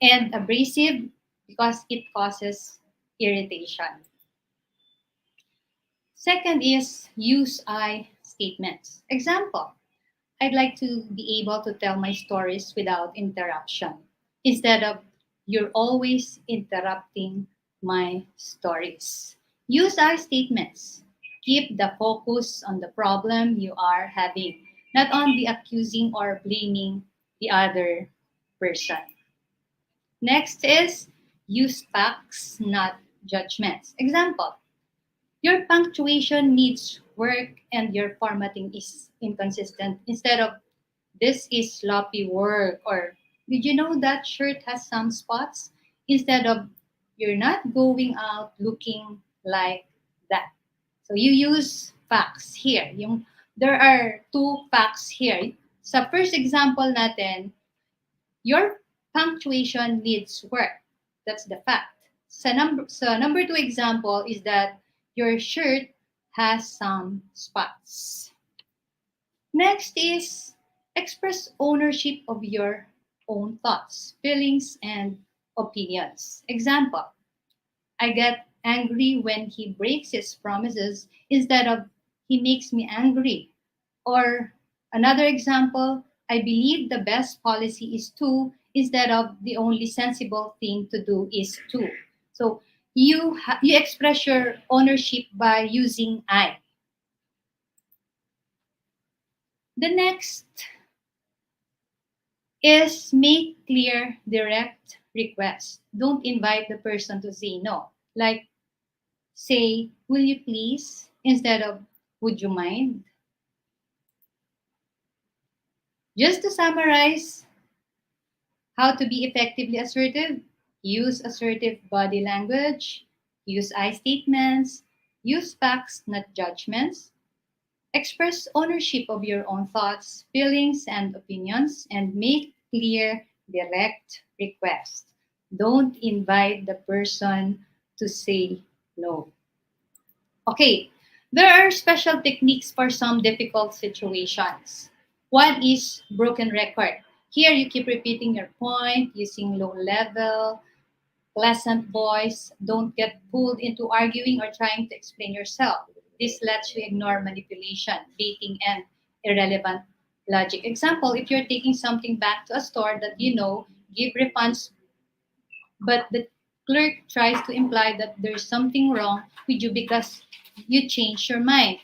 And abrasive because it causes irritation. Second is use I statements. Example, I'd like to be able to tell my stories without interruption instead of you're always interrupting my stories. Use I statements. Keep the focus on the problem you are having, not on the accusing or blaming the other person. Next is use facts, not judgments. Example, your punctuation needs work and your formatting is inconsistent. Instead of this is sloppy work or did you know that shirt has some spots? Instead of you're not going out looking like that. So you use facts here. There are two facts here. Sa first example natin, your punctuation needs work. That's the fact. Sa number two example is that your shirt has some spots. Next is express ownership of your own thoughts, feelings, and opinions. Example, I get angry when he breaks his promises instead of he makes me angry. Or another example, I believe the best policy is to instead of the only sensible thing to do is to. So you express your ownership by using I. The next is make clear, direct request. Don't invite the person to say no. Like, say, will you please, instead of would you mind? Just to summarize how to be effectively assertive, use assertive body language, use I statements, use facts, not judgments, express ownership of your own thoughts, feelings, and opinions, and make clear, direct requests. Don't invite the person to say no. Okay, there are special techniques for some difficult situations. One is broken record. Here you keep repeating your point using low level, pleasant voice. Don't get pulled into arguing or trying to explain yourself. This lets you ignore manipulation, baiting, and irrelevant logic. Example, if you're taking something back to a store that you know give refunds, but the clerk tries to imply that there's something wrong with you because you changed your mind.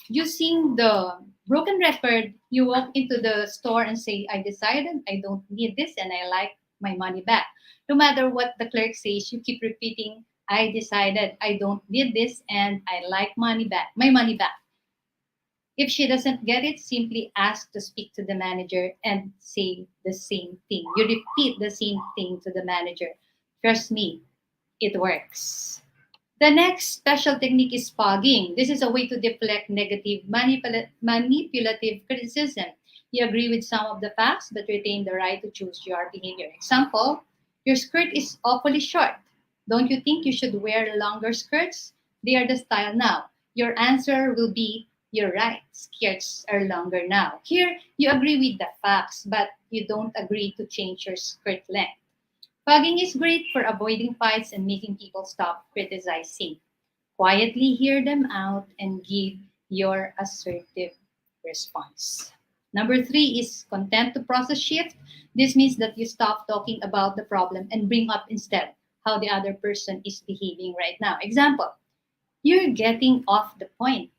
Using the broken record, you walk into the store and say, I decided I don't need this and I like my money back. No matter what the clerk says, you keep repeating, I decided I don't need this and I like money back, my money back. If she doesn't get it, simply ask to speak to the manager and say the same thing. You repeat the same thing to the manager. Trust me, it works. The next special technique is fogging. This is a way to deflect negative manipulative criticism. You agree with some of the facts but retain the right to choose your behavior. Example, your skirt is awfully short. Don't you think you should wear longer skirts? They are the style now. Your answer will be, you're right, skirts are longer now. Here, you agree with the facts, but you don't agree to change your skirt length. Fogging is great for avoiding fights and making people stop criticizing. Quietly hear them out and give your assertive response. Number three is content to process shift. This means that you stop talking about the problem and bring up instead how the other person is behaving right now. Example, you're getting off the point.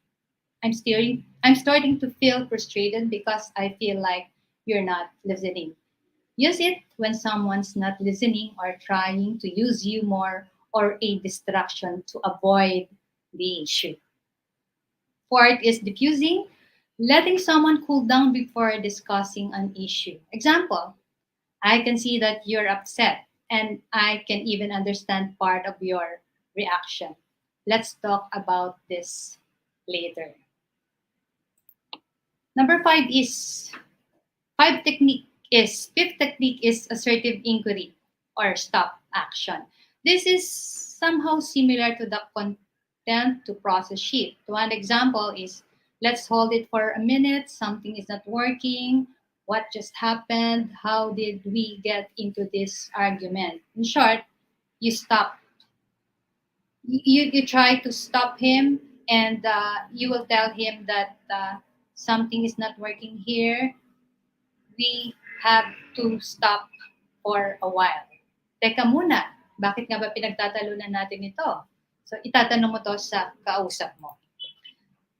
I'm starting to feel frustrated because I feel like you're not listening. Use it when someone's not listening or trying to use you more or a distraction to avoid the issue. Fourth is diffusing, letting someone cool down before discussing an issue. Example, I can see that you're upset and I can even understand part of your reaction. Let's talk about this later. Number fifth technique is assertive inquiry or stop action. This is somehow similar to the content to process shift. One example is, let's hold it for a minute, something is not working, what just happened, how did we get into this argument? In short, you stop, you try to stop him, and you will tell him that something is not working here, we have to stop for a while. Teka muna, bakit nga ba pinagtatalunan natin ito? So, itatanong mo to sa kausap mo.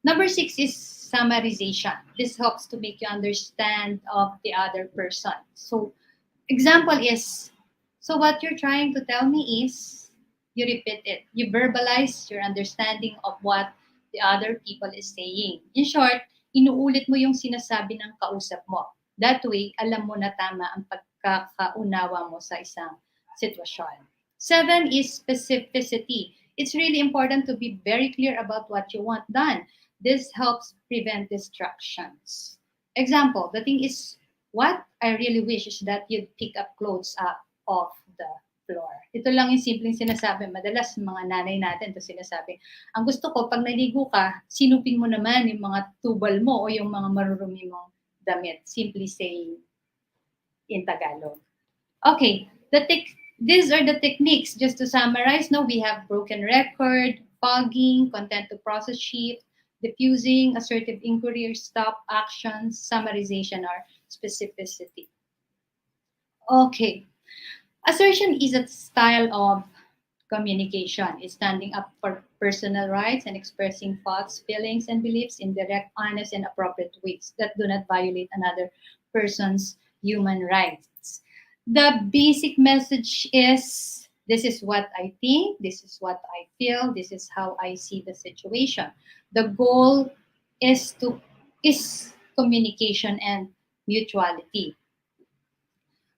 Number six is summarization. This helps to make you understand of the other person. So, example is, so what you're trying to tell me is, you repeat it. You verbalize your understanding of what the other people is saying. In short, inuulit mo yung sinasabi ng kausap mo. That way, alam mo na tama ang pagkakaunawa mo sa isang sitwasyon. Seven is specificity. It's really important to be very clear about what you want done. This helps prevent distractions. Example, the thing is, what I really wish is that you'd pick up clothes up off the floor. Ito lang yung simpleng sinasabi. Madalas mga nanay natin ito sinasabi. Ang gusto ko, pag naligo ka, sinupin mo naman yung mga tubal mo o yung mga marurumi mong damit. Simply saying in Tagalog. Okay, these are the techniques. Just to summarize, now we have broken record, fogging, content to process shift, diffusing, assertive inquiry, stop actions, summarization, or specificity. Okay. Assertion is a style of communication. It's standing up for personal rights and expressing thoughts, feelings, and beliefs in direct, honest, and appropriate ways that do not violate another person's human rights. The basic message is, this is what I think, this is what I feel, this is how I see the situation. The goal is communication and mutuality.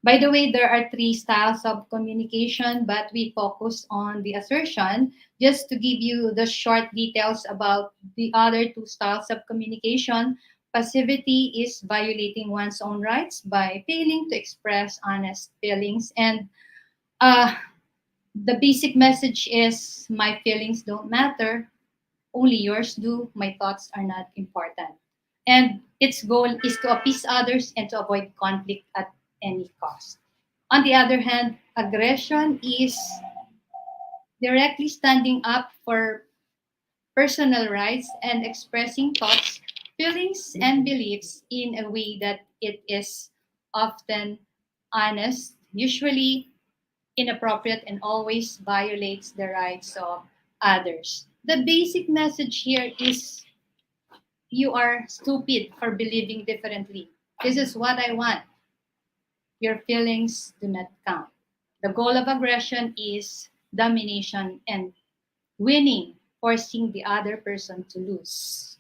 By the way, there are three styles of communication, but we focus on the assertion. Just to give you the short details about the other two styles of communication, passivity is violating one's own rights by failing to express honest feelings. And uh, the basic message is, my feelings don't matter, only yours do, my thoughts are not important. And its goal is to appease others and to avoid conflict at any cost. On the other hand, aggression is directly standing up for personal rights and expressing thoughts feelings and beliefs in a way that it is often honest, usually inappropriate, and always violates the rights of others. The basic message here is you are stupid for believing differently. This is what I want. Your feelings do not count. The goal of aggression is domination and winning, forcing the other person to lose.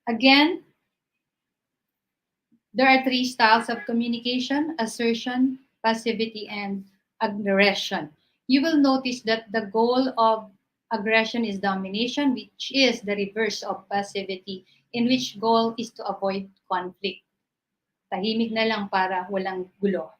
Again, there are three styles of communication: assertion, passivity, and aggression. You will notice that the goal of aggression is domination, which is the reverse of passivity, in which goal is to avoid conflict. Tahimik na lang para walang gulo.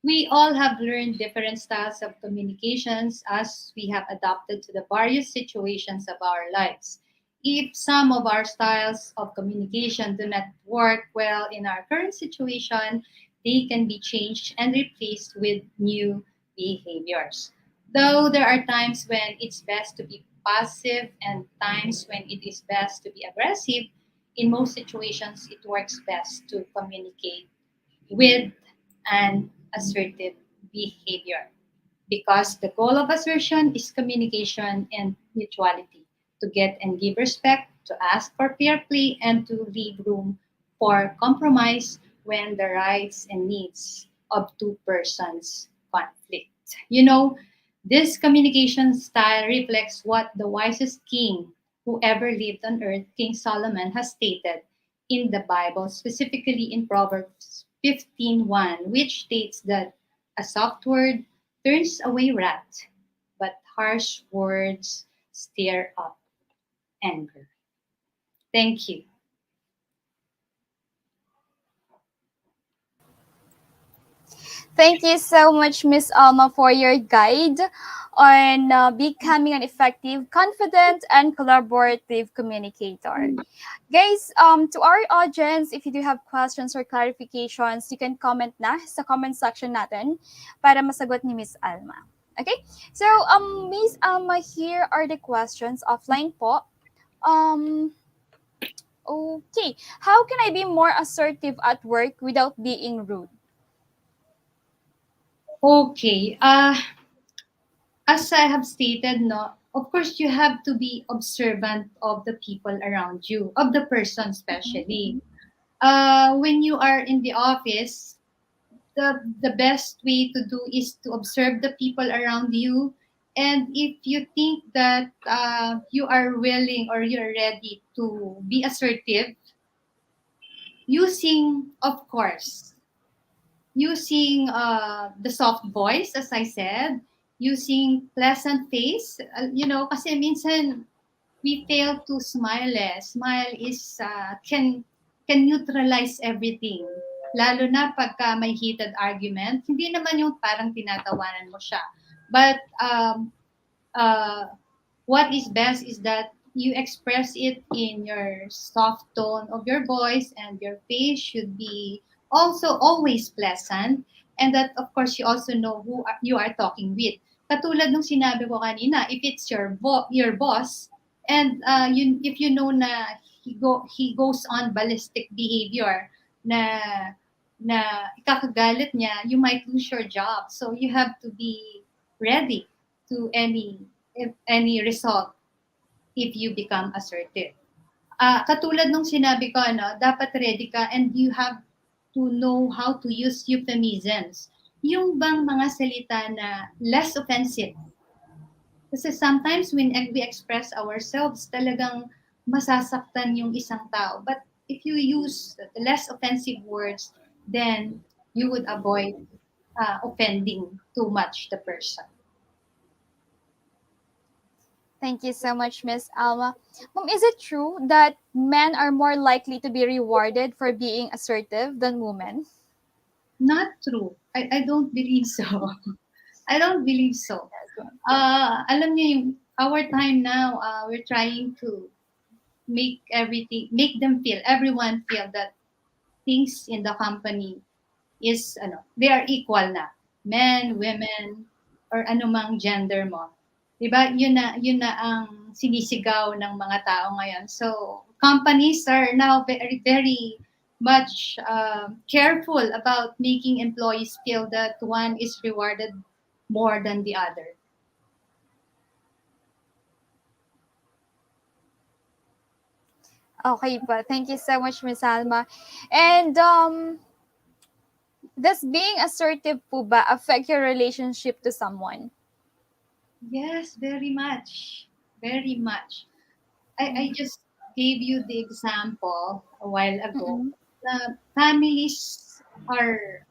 We all have learned different styles of communications as we have adapted to the various situations of our lives. If some of our styles of communication do not work well in our current situation, they can be changed and replaced with new behaviors. Though there are times when it's best to be passive and times when it is best to be aggressive, in most situations it works best to communicate with an assertive behavior because the goal of assertion is communication and mutuality, to get and give respect, to ask for fair play, and to leave room for compromise when the rights and needs of two persons conflict. You know, this communication style reflects what the wisest king who ever lived on earth, King Solomon, has stated in the Bible, specifically in Proverbs 15:1, which states that a soft word turns away wrath, but harsh words stir up anger. Thank you. Thank you so much, Miss Alma, for your guide on becoming an effective, confident, and collaborative communicator. Guys, to our audience, if you do have questions or clarifications, you can comment na sa comment section natin para masagot ni Miss Alma. Okay? So, Miss Alma, here are the questions offline po. Okay. How can I be more assertive at work without being rude? Okay. As I have stated, no, of course you have to be observant of the people around you, of the person especially. When you are in the office, the best way to do is to observe the people around you. And if you think that you are willing or you're ready to be assertive, using, of course, using the soft voice, as I said, using pleasant face, kasi minsan we fail to smile. Smile is can neutralize everything. Lalo na pagka may heated argument, hindi naman yung parang tinatawanan mo siya. But what is best is that you express it in your soft tone of your voice, and your face should be also always pleasant, and that of course you also know who you are talking with. Katulad nung sinabi ko kanina, if it's your boss, and if you know na he goes on ballistic behavior na ikakagalit niya, you might lose your job. So you have to be ready to any result if you become assertive. Katulad nung sinabi ko, dapat ready ka, and you have to know how to use euphemisms. Yung bang mga salita na less offensive. Kasi sometimes when we express ourselves, talagang masasaktan yung isang tao. But if you use less offensive words, then you would avoid offending too much the person. Thank you so much, Miss Alma. Ma'am, is it true that men are more likely to be rewarded for being assertive than women? Not true. I don't believe so. I don't believe so. Alam niyo yung our time now, we're trying to make everyone feel that things in the company they are equal na. Men, women, or anumang gender mo. 'Di ba? Yun na ang sinisigaw ng mga tao ngayon. So, companies are now very, very much careful about making employees feel that one is rewarded more than the other. Okay po. Thank you so much, Miss Alma. And does being assertive po ba affect your relationship to someone? Yes, very much. Very much. I just gave you the example a while ago. Mm-mm. Families are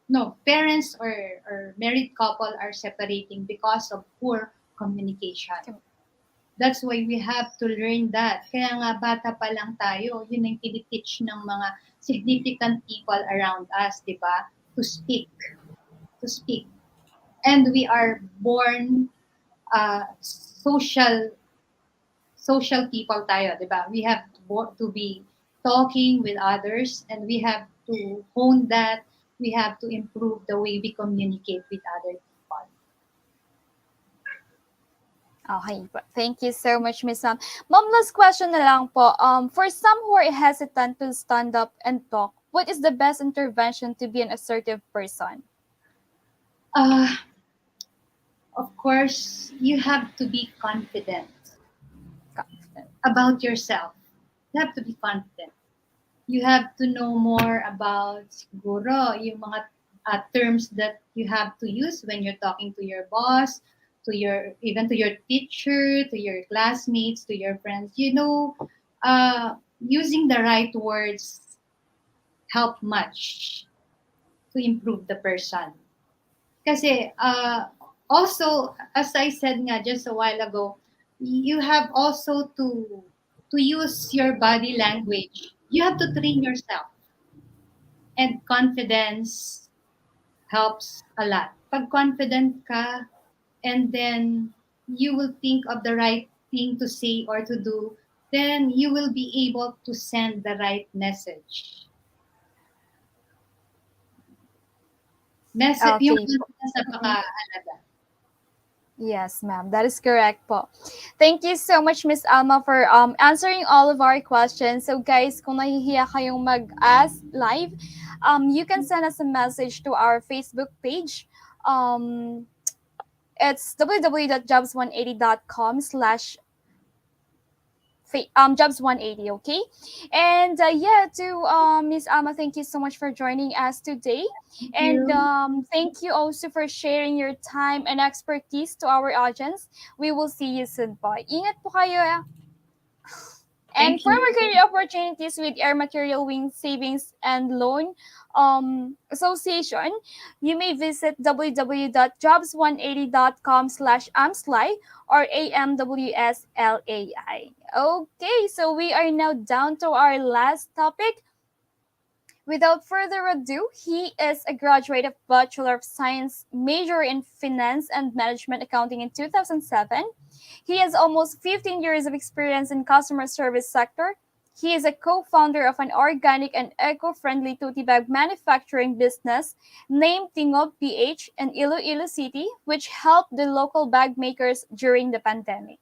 no parents or married couple are separating because of poor communication. That's why we have to learn that. Kaya nga bata pa lang tayo, yun ang tiniteach ng mga significant people around us, di ba? To speak. To speak. And we are born social people tayo, di ba? We have to be talking with others and we have to hone that. We have to improve the way we communicate with other people. Okay po. Thank you so much, Miss Sam. Ma'am, last question na lang po. For some who are hesitant to stand up and talk, what is the best intervention to be an assertive person? Uh, of course, you have to be confident about yourself. You have to be confident. You have to know more about siguro yung mga terms that you have to use when you're talking to your boss, to your even to your teacher, to your classmates, to your friends. Using the right words help much to improve the person. Kasi also, as I said nga just a while ago, you have also to use your body language. You have to train yourself. And confidence helps a lot. Pag confident ka, and then you will think of the right thing to say or to do, then you will be able to send the right message. Yung Okay po. message napaka-alaga. Yes, ma'am. That is correct po. Thank you so much, Miss Alma, for answering all of our questions. So, guys, kung nahihiya kayong mag-ask live, you can send us a message to our Facebook page. It's www.jobs180.com/jobs180, okay. And yeah, to Miss Alma, thank you so much for joining us today. Thank And you. thank you also for sharing your time and expertise to our audience. We will see you soon po. Ingat po kayo. And Thank for more you. career opportunities with Air Material Wing Savings and Loan Association, you may visit www.jobs180.com/amslai or AMWSLAI. Okay, so we are now down to our last topic. Without further ado, he is a graduate of Bachelor of Science, major in Finance and Management Accounting in 2007. He has almost 15 years of experience in customer service sector. He is a co-founder of an organic and eco-friendly tote bag manufacturing business named Tingob PH in Iloilo City, which helped the local bag makers during the pandemic.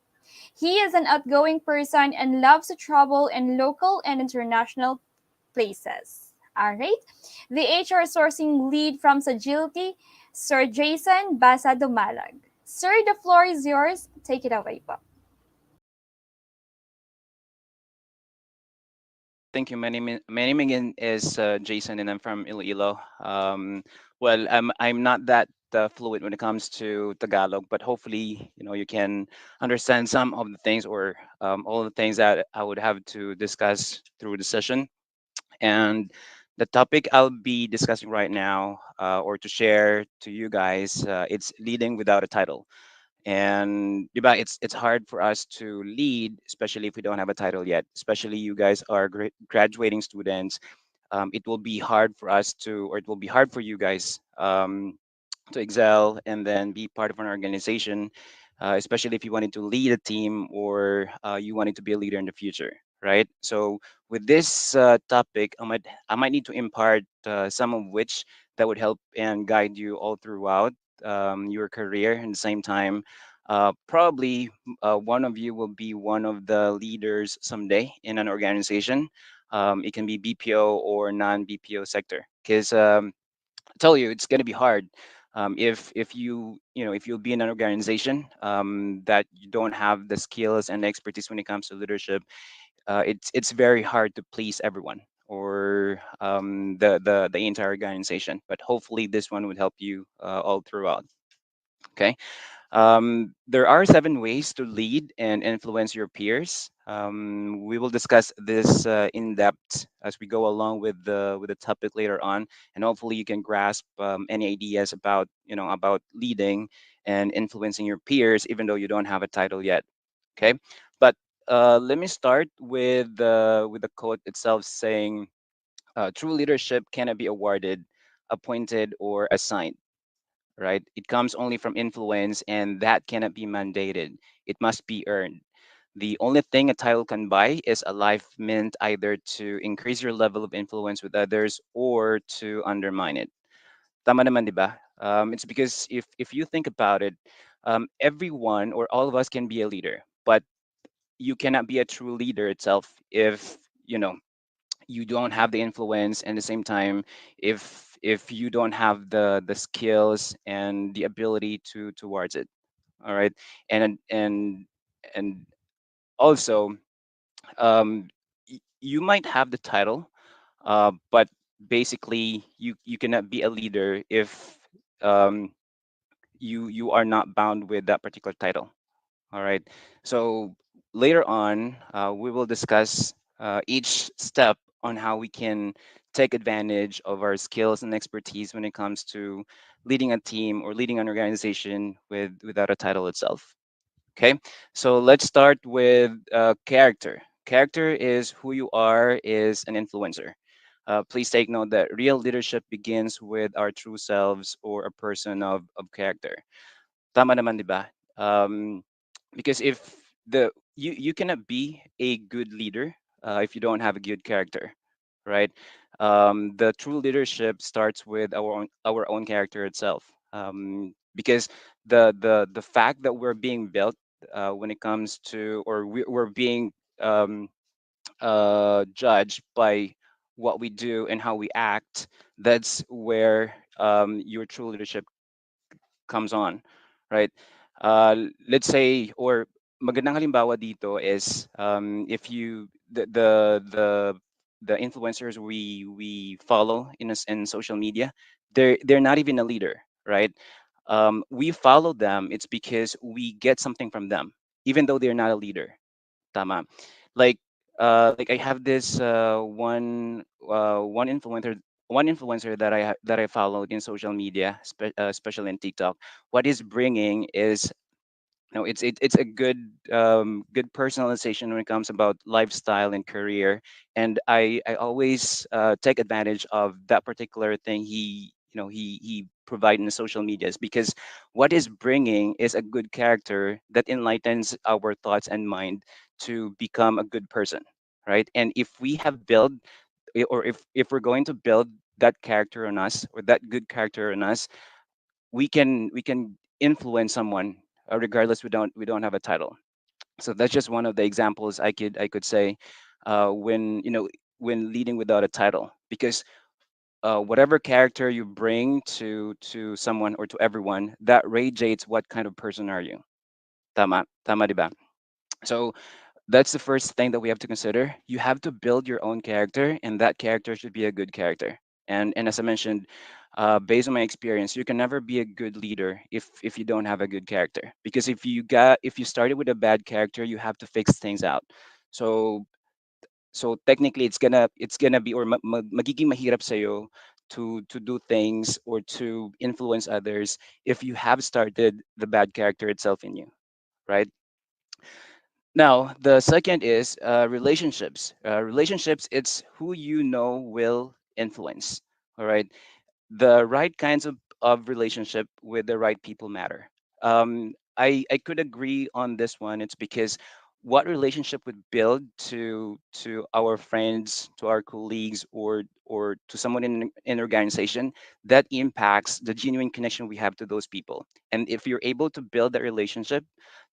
He is an outgoing person and loves to travel in local and international places. All right. The HR sourcing lead from Sagility, Sir Jason Basa Dumalag. Sir, the floor is yours. Take it away po. Thank you. My name again is Jason, and I'm from Iloilo. Well, I'm not that fluent when it comes to Tagalog, but hopefully, you can understand some of the things or all the things that I would have to discuss through the session. And the topic I'll be discussing right now, or to share to you guys, it's leading without a title. And diba, it's hard for us to lead, especially if we don't have a title yet. Especially you guys are graduating students. It will be hard for us to, or it will be hard for you guys to excel and then be part of an organization, especially if you wanted to lead a team or you wanted to be a leader in the future, right? So with this topic, I might need to impart some of which that would help and guide you all throughout your career. And the same time, Probably one of you will be one of the leaders someday in an organization. It can be BPO or non-BPO sector, because I tell you, it's going to be hard. If if you'll be in an organization that you don't have the skills and expertise when it comes to leadership, it's very hard to please everyone, or the entire organization. But hopefully, this one would help you all throughout. Okay. There are 7 ways to lead and influence your peers. We will discuss this in depth as we go along with the topic later on, and hopefully you can grasp any ideas about about leading and influencing your peers, even though you don't have a title yet. Okay, but let me start with the quote itself, saying, "True leadership cannot be awarded, appointed, or assigned." Right? It comes only from influence, and that cannot be mandated. It must be earned. The only thing a title can buy is a life meant either to increase your level of influence with others or to undermine it. Tama naman, di ba? It's because if you think about it, everyone or all of us can be a leader, but you cannot be a true leader itself if you don't have the influence, and at the same time, if you don't have the skills and the ability to towards it. All right. And and and also, um you might have the title, but basically you cannot be a leader if um you are not bound with that particular title. All right. So later on, we will discuss each step on how we can take advantage of our skills and expertise when it comes to leading a team or leading an organization without a title itself. Okay. So let's start with character. Character is who you are, is an influencer. Please take note that real leadership begins with our true selves or a person of character. Tama naman, di ba? Because if you cannot be a good leader if you don't have a good character, right? The true leadership starts with our own character itself. Because the fact that we're being built when it comes to, or we're being um, judged by what we do and how we act, that's where your true leadership comes on, right? Let's say, or magandang halimbawa dito is, if you the influencers we follow in social media, they're not even a leader, right? We follow them, it's because we get something from them, even though they're not a leader. Tama. Like like I have this one influencer that I followed in social media, especially in TikTok. What he's bringing is, it's a good personalization when it comes about lifestyle and career. And I always take advantage of that particular thing he provide in the social medias, because what is bringing is a good character that enlightens our thoughts and mind to become a good person, right? And if we have built, or if we're going to build that character on us, or that good character on us, we can influence someone, regardless we don't have a title. So that's just one of the examples I could say, when leading without a title, because whatever character you bring to someone or to everyone, that radiates what kind of person are you. Tama diba? So that's the first thing that we have to consider. You have to build your own character, and that character should be a good character. And as I mentioned, based on my experience, you can never be a good leader if you don't have a good character. Because if you started with a bad character, you have to fix things out. So technically, it's gonna be, or magiging mahirap sa'yo to do things or to influence others if you have started the bad character itself in you, right? Now, the second is relationships. Relationships, it's who you know will influence. All right. The right kinds of relationship with the right people matter. I could agree on this one. It's because what relationship would build to our friends, to our colleagues, or to someone in an organization, that impacts the genuine connection we have to those people. And if you're able to build that relationship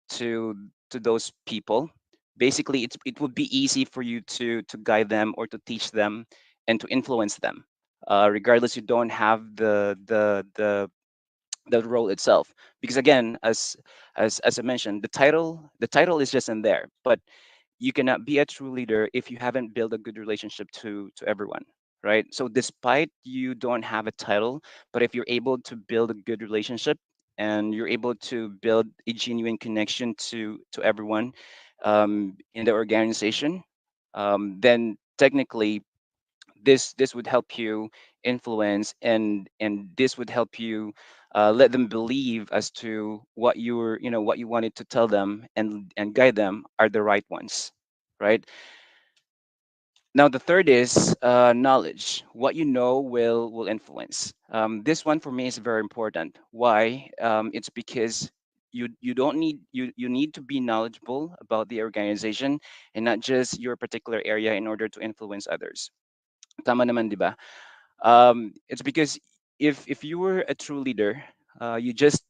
to those people, basically it would be easy for you to guide them or to teach them and to influence them, regardless you don't have the role itself. Because again, as I mentioned, the title is just in there, but you cannot be a true leader if you haven't built a good relationship to everyone, right? So despite you don't have a title, but if you're able to build a good relationship and you're able to build a genuine connection to everyone, in the organization, then technically this would help you influence, and this would help you let them believe as to what what you wanted to tell them and guide them are the right ones, right? Now the third is knowledge. What you know will influence. This one for me is very important. Why? It's because you don't need you need to be knowledgeable about the organization and not just your particular area in order to influence others. Tama naman, di ba? It's because if you were a true leader, you just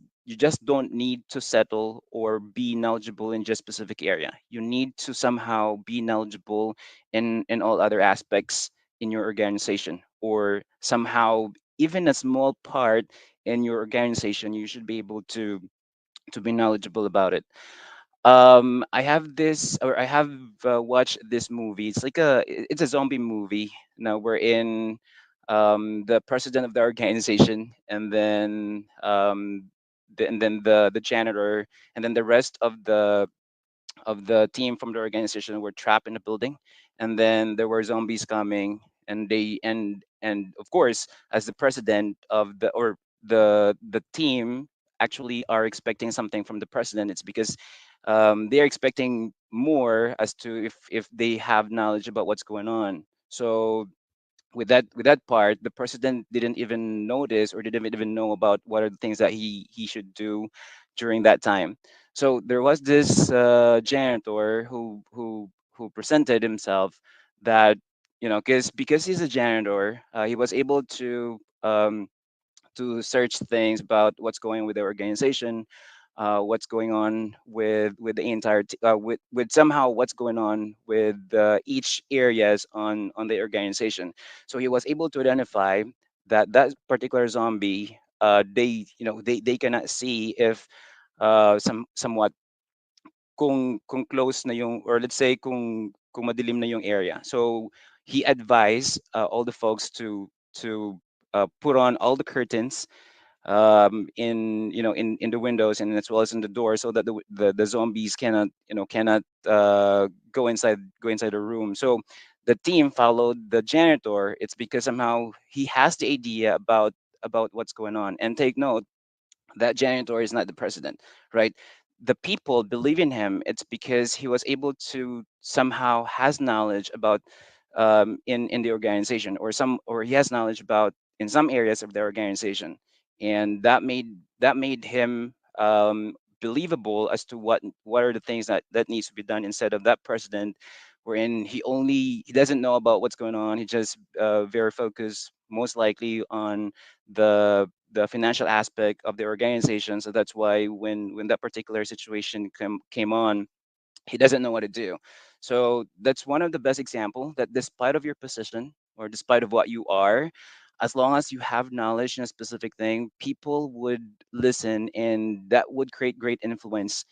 don't need to settle or be knowledgeable in just specific area. You need to somehow be knowledgeable in all other aspects in your organization, or somehow even a small part in your organization you should be able to be knowledgeable about it. I have watched this movie. It's a zombie movie. Now we're in the president of the organization, and then the janitor, and then the rest of the team from the organization were trapped in a building, and then there were zombies coming, and of course, as the president of the team actually are expecting something from the president. It's because they're expecting more as to if they have knowledge about what's going on. So with that part, the president didn't even notice or didn't even know about what are the things that he should do during that time. So there was this janitor who presented himself that, because he's a janitor, he was able to search things about what's going with the organization, what's going on with the with somehow what's going on with each areas on the organization. So he was able to identify that particular zombie. They cannot see if somewhat kung close na yung, or let's say kung madilim na yung area. So he advised all the folks to put on all the curtains in the windows and as well as in the door, so that the zombies cannot go inside the room. So the team followed the janitor. It's because somehow he has the idea about what's going on. And take note, that janitor is not the president, right? The people believe in him. It's because he was able to somehow has knowledge about in the organization, or he has knowledge about in some areas of the organization, and that made him believable as to what are the things that needs to be done, instead of that president wherein he doesn't know about what's going on. He just very focused most likely on the financial aspect of the organization. So that's why when that particular situation came on, he doesn't know what to do. So that's one of the best example that despite of your position, or despite of what you are, as long as you have knowledge in a specific thing, people would listen, and that would create great influence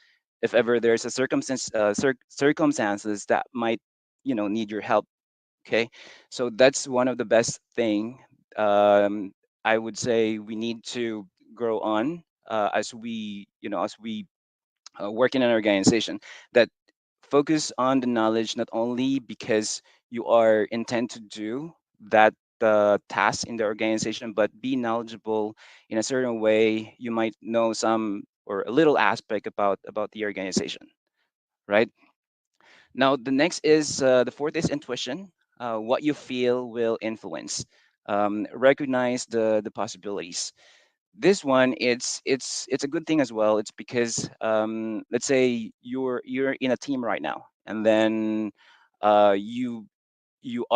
if ever there's a circumstances that might need your help. Okay, so that's one of the best thing. um, I would say we need to grow on, as we work in an organization, that focus on the knowledge, not only because you are intent to do that task in the organization, but be knowledgeable in a certain way. You might know some or a little aspect about the organization, right? Now, the fourth is intuition. What you feel will influence. Recognize the possibilities. This one, it's a good thing as well. It's because let's say you're in a team right now, and then you're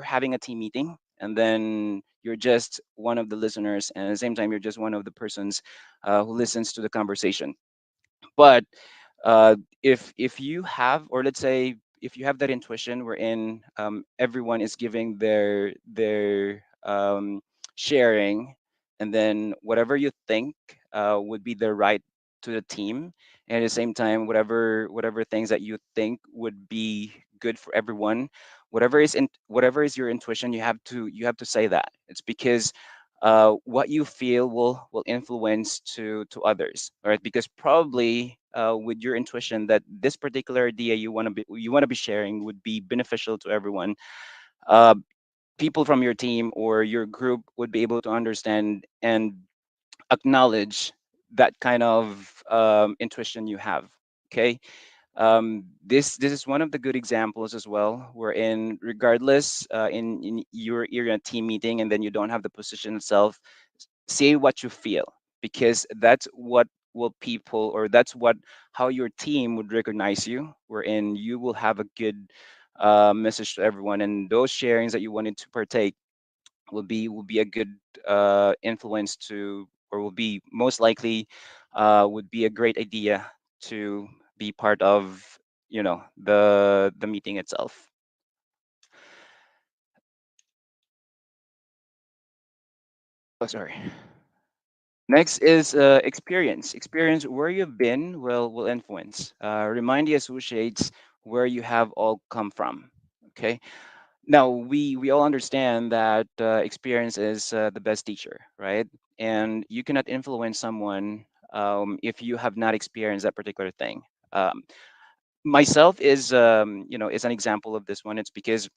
having a team meeting, and then you're just one of the listeners, and at the same time you're just one of the persons who listens to the conversation. But uh, if you have, or let's say if you have that intuition wherein everyone is giving their sharing, and then whatever you think would be the right to the team, and at the same time whatever things that you think would be good for everyone, whatever is your intuition, you have to say that. It's because what you feel will influence to others, all right? Because probably with your intuition that this particular idea you want to be sharing would be beneficial to everyone, uh, people from your team or your group would be able to understand and acknowledge that kind of intuition you have. Okay. This is one of the good examples as well, wherein regardless in you're in a team meeting and then you don't have the position itself, say what you feel, because that's what will people, or that's what how your team would recognize you, wherein you will have a good message to everyone, and those sharings that you wanted to partake will be a good influence to, or will be most likely would be a great idea to be part of, the meeting itself. Oh, sorry. Next is experience where you've been will influence, remind the associates where you have all come from. Okay. Now we all understand that experience is the best teacher, right? And you cannot influence someone if you have not experienced that particular thing. um, Myself is an example of this one. It's because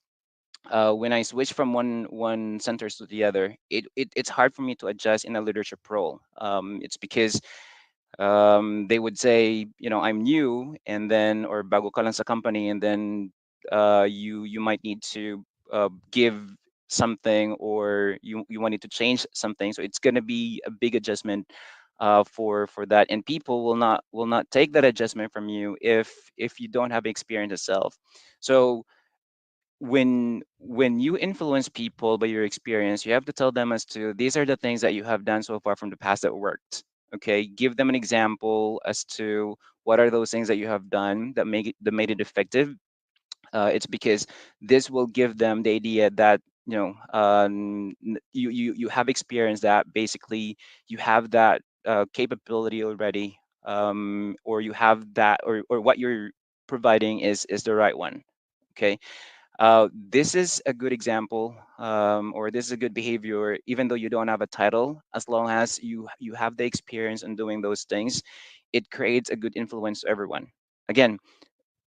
when I switch from one centers to the other, it's hard for me to adjust in a leadership role. It's because they would say, I'm new, and then, or bago ka lang sa company, and then you might need to give something, or you wanted to change something. So it's going to be a big adjustment for that, and people will not take that adjustment from you if you don't have experience itself. So when you influence people by your experience, you have to tell them as to these are the things that you have done so far from the past that worked. Okay, give them an example as to what are those things that you have done that made it effective. It's because this will give them the idea that you have experience, that basically you have that capability already, or you have that, or what you're providing is the right one. Okay. This is a good example, or this is a good behavior, even though you don't have a title. As long as you have the experience in doing those things, it creates a good influence to everyone. Again,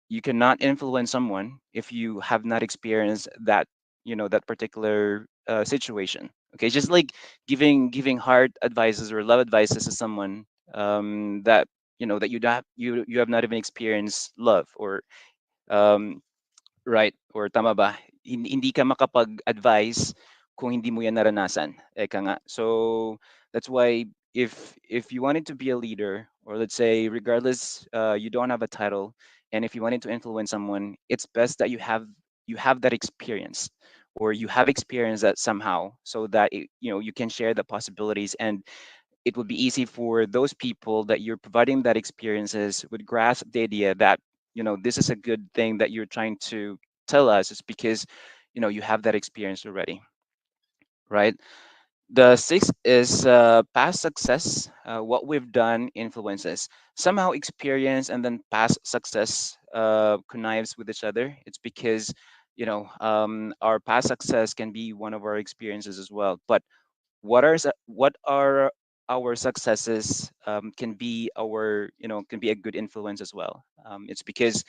you cannot influence someone if you have not experienced that particular situation. Okay, just like giving hard advices or love advices to someone that you have not even experienced love, or um, right, or tama ba? Hindi ka makapag-advise kung hindi mo yan naranasan. Eka nga. So that's why if you wanted to be a leader, or let's say regardless you don't have a title, and if you wanted to influence someone, it's best that you have that experience, or you have experienced that somehow, so that you can share the possibilities, and it would be easy for those people that you're providing that experiences would grasp the idea that this is a good thing that you're trying to tell us. It's because you have that experience already, right? The sixth is past success. What we've done influences, somehow experience and then past success connives with each other. It's because our past success can be one of our experiences as well, but what are our successes can be a good influence as well. It's because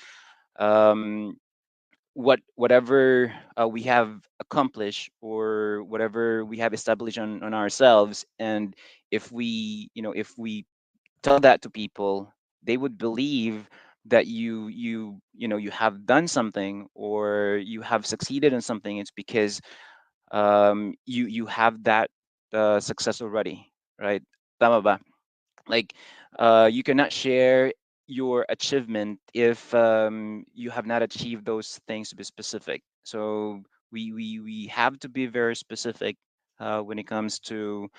um, whatever we have accomplished, or whatever we have established on ourselves, and if we tell that to people, they would believe that you have done something, or you have succeeded in something. It's because you have that success already, right? Tama ba? Like, you cannot share your achievement if you have not achieved those things to be specific. So we have to be very specific when it comes to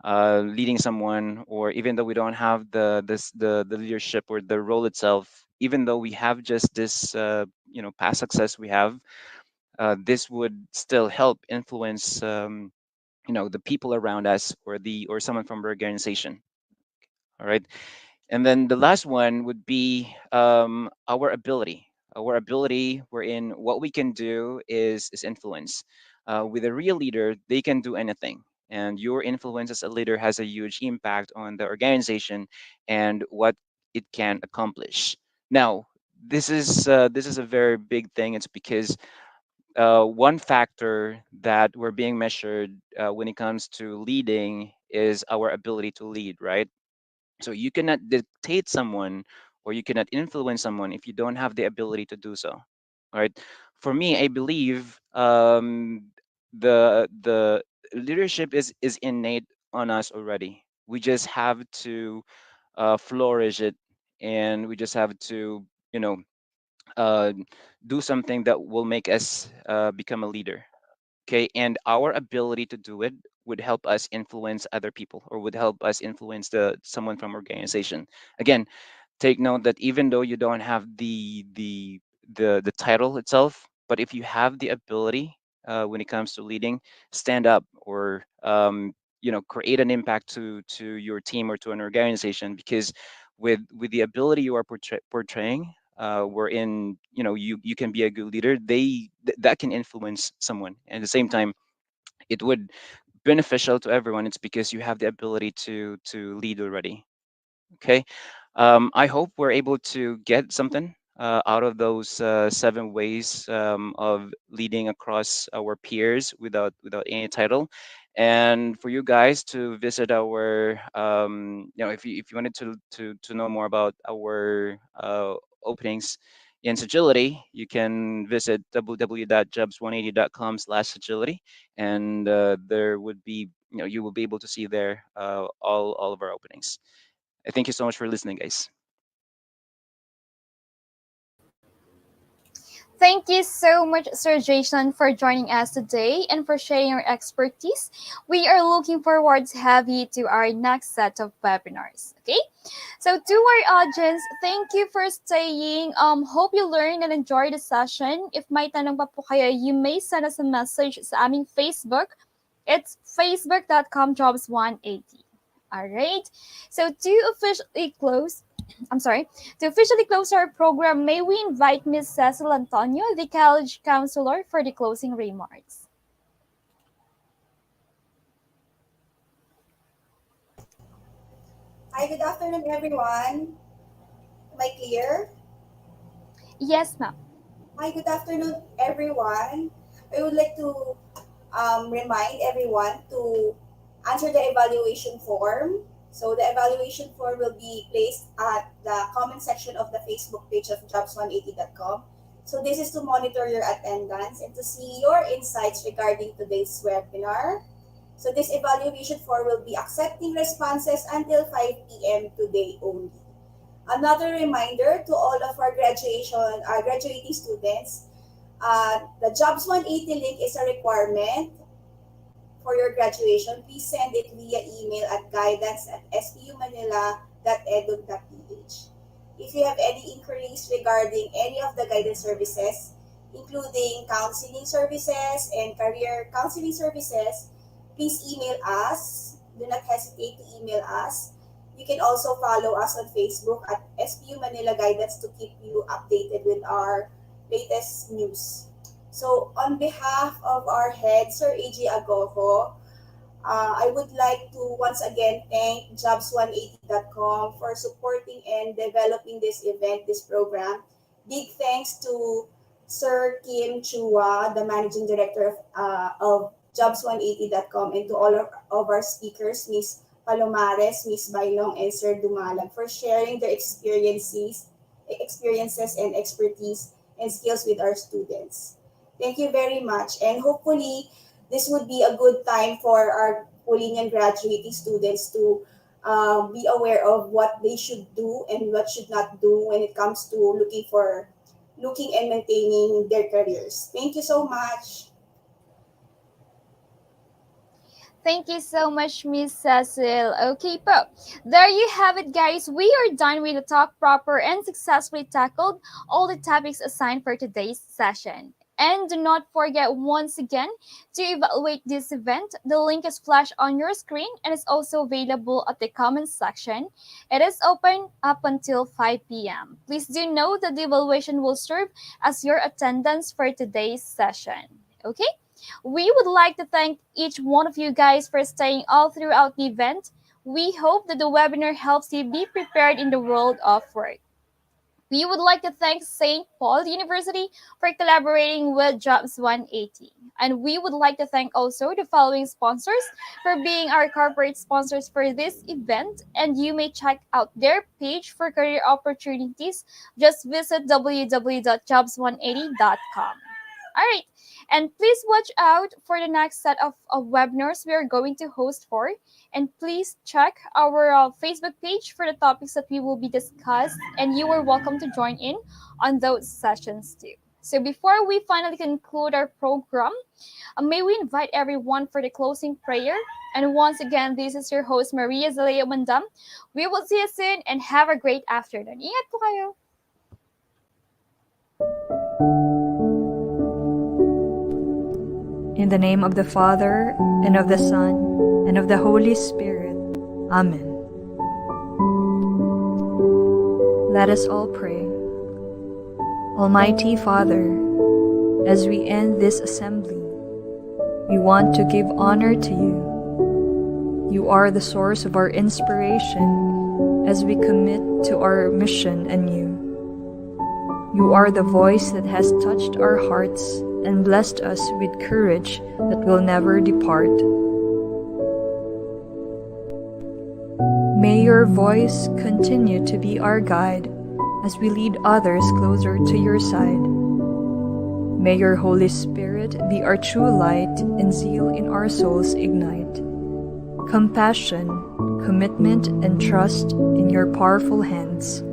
leading someone, or even though we don't have the leadership or the role itself, even though we have just this past success we have, this would still help influence the people around us, or someone from the organization. All right. And then the last one would be our ability. Our ability, wherein what we can do is influence. With a real leader, they can do anything, and your influence as a leader has a huge impact on the organization and what it can accomplish. Now, this is a very big thing. It's because one factor that we're being measured when it comes to leading is our ability to lead, right? So you cannot dictate someone, or you cannot influence someone if you don't have the ability to do so. All right. For me, I believe the leadership is innate on us already. We just have to flourish it, and we just have to, you know, uh, do something that will make us become a leader. Okay, and our ability to do it would help us influence other people, or would help us influence the someone from organization. Again, take note that even though you don't have the title itself, but if you have the ability when it comes to leading, stand up, or create an impact to your team or to an organization. Because with the ability you are portraying, wherein you can be a good leader, that can influence someone. And at the same time, it would beneficial to everyone. It's because you have the ability to lead already. Okay. I hope we're able to get something out of those 7 ways of leading across our peers without any title. And for you guys to visit our, if you wanted to know more about our openings in Sagility, you can visit www.jobs180.com/sagility, and there would be, you will be able to see there all of our openings. Thank you so much for listening, guys. Thank you so much, Sir Jason, for joining us today and for sharing your expertise. We are looking forward to have you to our next set of webinars. Okay? So to our audience, thank you for staying. Hope you learned and enjoyed the session. If may tanong pa po kayo, you may send us a message sa aming Facebook. It's facebook.com jobs180. All right. So to officially close, I'm sorry, to officially close our program, may we invite Ms. Cecil Antonio, the college counselor, for the closing remarks. Hi, good afternoon, everyone. Am I clear? Yes, ma'am. Hi, good afternoon, everyone. I would like to remind everyone to answer the evaluation form. So the evaluation form will be placed at the comment section of the Facebook page of jobs180.com. So this is to monitor your attendance and to see your insights regarding today's webinar. So this evaluation form will be accepting responses until 5 p.m. today only. Another reminder to all of our graduating students, the Jobs 180 link is a requirement for your graduation. Please send it via email at guidance@spumanila.edu.ph. If you have any inquiries regarding any of the guidance services, including counseling services and career counseling services, please email us. Do not hesitate to email us. You can also follow us on Facebook at SPU Manila Guidance to keep you updated with our latest news. So, on behalf of our head, Sir AJ Agojo, I would like to once again thank Jobs180.com for supporting and developing this event, this program. Big thanks to Sir Kim Chua, the Managing Director of Jobs180.com, and to all of our speakers, Ms. Palomares, Ms. Baliong, and Sir Dumalag, for sharing their experiences and expertise and skills with our students. Thank you very much, and hopefully this would be a good time Polinian graduating students to be aware of what they should do and what should not do when it comes to looking and maintaining their careers. Thank you so much. Thank you so much, Miss Cecil. Okay, po. There you have it, guys. We are done with the talk proper and successfully tackled all the topics assigned for today's session. And do not forget once again to evaluate this event. The link is flashed on your screen and is also available at the comments section. It is open up until 5 p.m. Please do know that the evaluation will serve as your attendance for today's session. Okay? We would like to thank each one of you guys for staying all throughout the event. We hope that the webinar helps you be prepared in the world of work. We would like to thank St. Paul University for collaborating with Jobs 180. And we would like to thank also the following sponsors for being our corporate sponsors for this event. And you may check out their page for career opportunities. Just visit www.jobs180.com. All right. And please watch out for the next set of webinars we are going to host for. And please check our Facebook page for the topics that we will be discussed. And you are welcome to join in on those sessions too. So before we finally conclude our program, may we invite everyone for the closing prayer. And once again, this is your host, Maria Zalea Mandam. We will see you soon and have a great afternoon. Ingat po kayo. In the name of the Father, and of the Son, and of the Holy Spirit. Amen. Let us all pray. Almighty Father, as we end this assembly, we want to give honor to you. You are the source of our inspiration as we commit to our mission anew. You are the voice that has touched our hearts and blessed us with courage that will never depart. May your voice continue to be our guide as we lead others closer to your side. May your Holy Spirit be our true light and zeal in our souls ignite. Compassion, commitment, and trust in your powerful hands.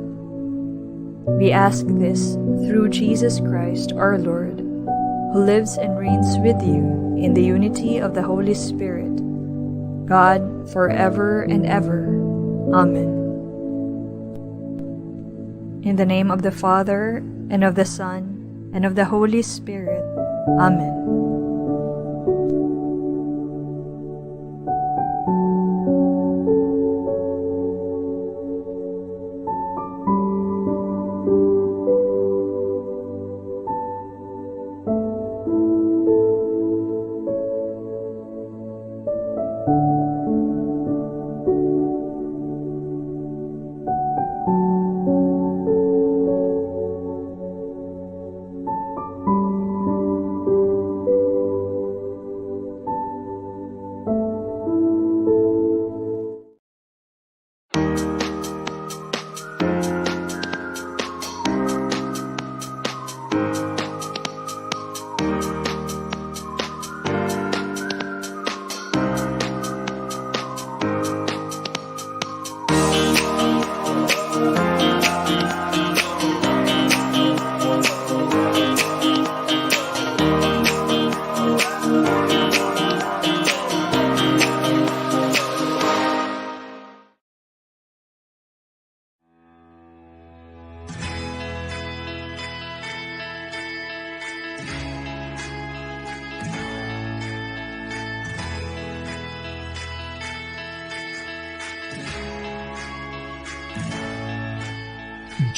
We ask this through Jesus Christ our Lord, who lives and reigns with you in the unity of the Holy Spirit, God, forever and ever. Amen. In the name of the Father, and of the Son, and of the Holy Spirit. Amen.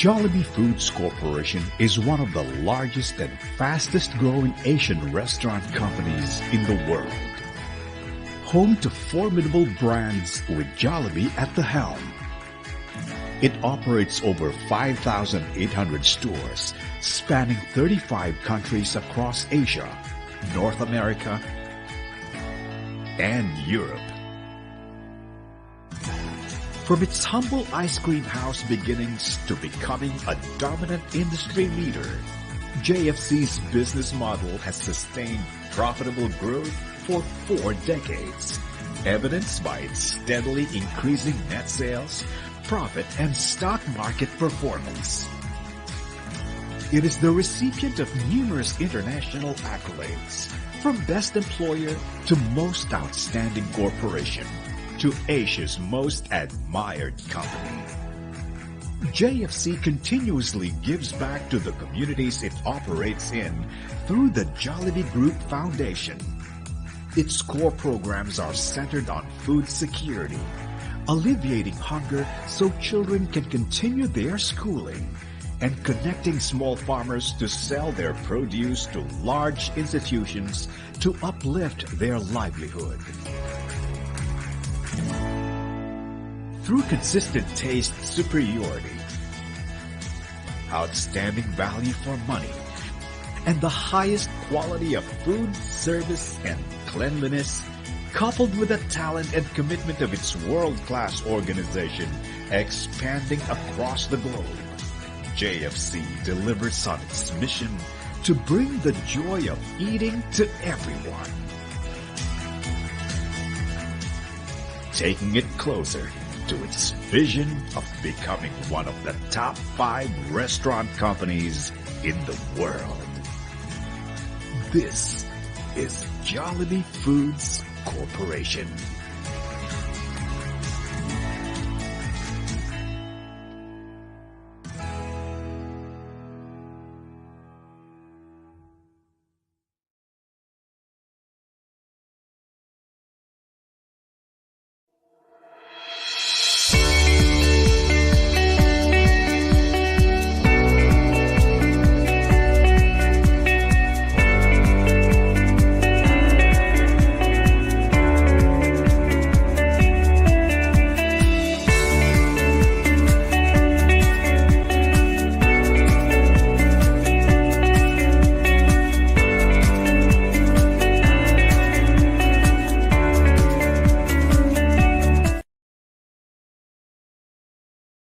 Jollibee Foods Corporation is one of the largest and fastest growing Asian restaurant companies in the world. Home to formidable brands with Jollibee at the helm. It operates over 5,800 stores spanning 35 countries across Asia, North America, and Europe. From its humble ice cream house beginnings to becoming a dominant industry leader, JFC's business model has sustained profitable growth for 4 decades. evidenced by its steadily increasing net sales, profit, and stock market performance. It is the recipient of numerous international accolades, from Best Employer to Most Outstanding Corporation to Asia's Most Admired Company. JFC continuously gives back to the communities it operates in through the Jollibee Group Foundation. Its core programs are centered on food security, alleviating hunger so children can continue their schooling, and connecting small farmers to sell their produce to large institutions to uplift their livelihood. Through consistent taste superiority, outstanding value for money, and the highest quality of food, service, and cleanliness, coupled with the talent and commitment of its world-class organization expanding across the globe, JFC delivers on its mission to bring the joy of eating to everyone. Taking it closer to its vision of becoming one of the top 5 restaurant companies in the world. This is Jollibee Foods Corporation.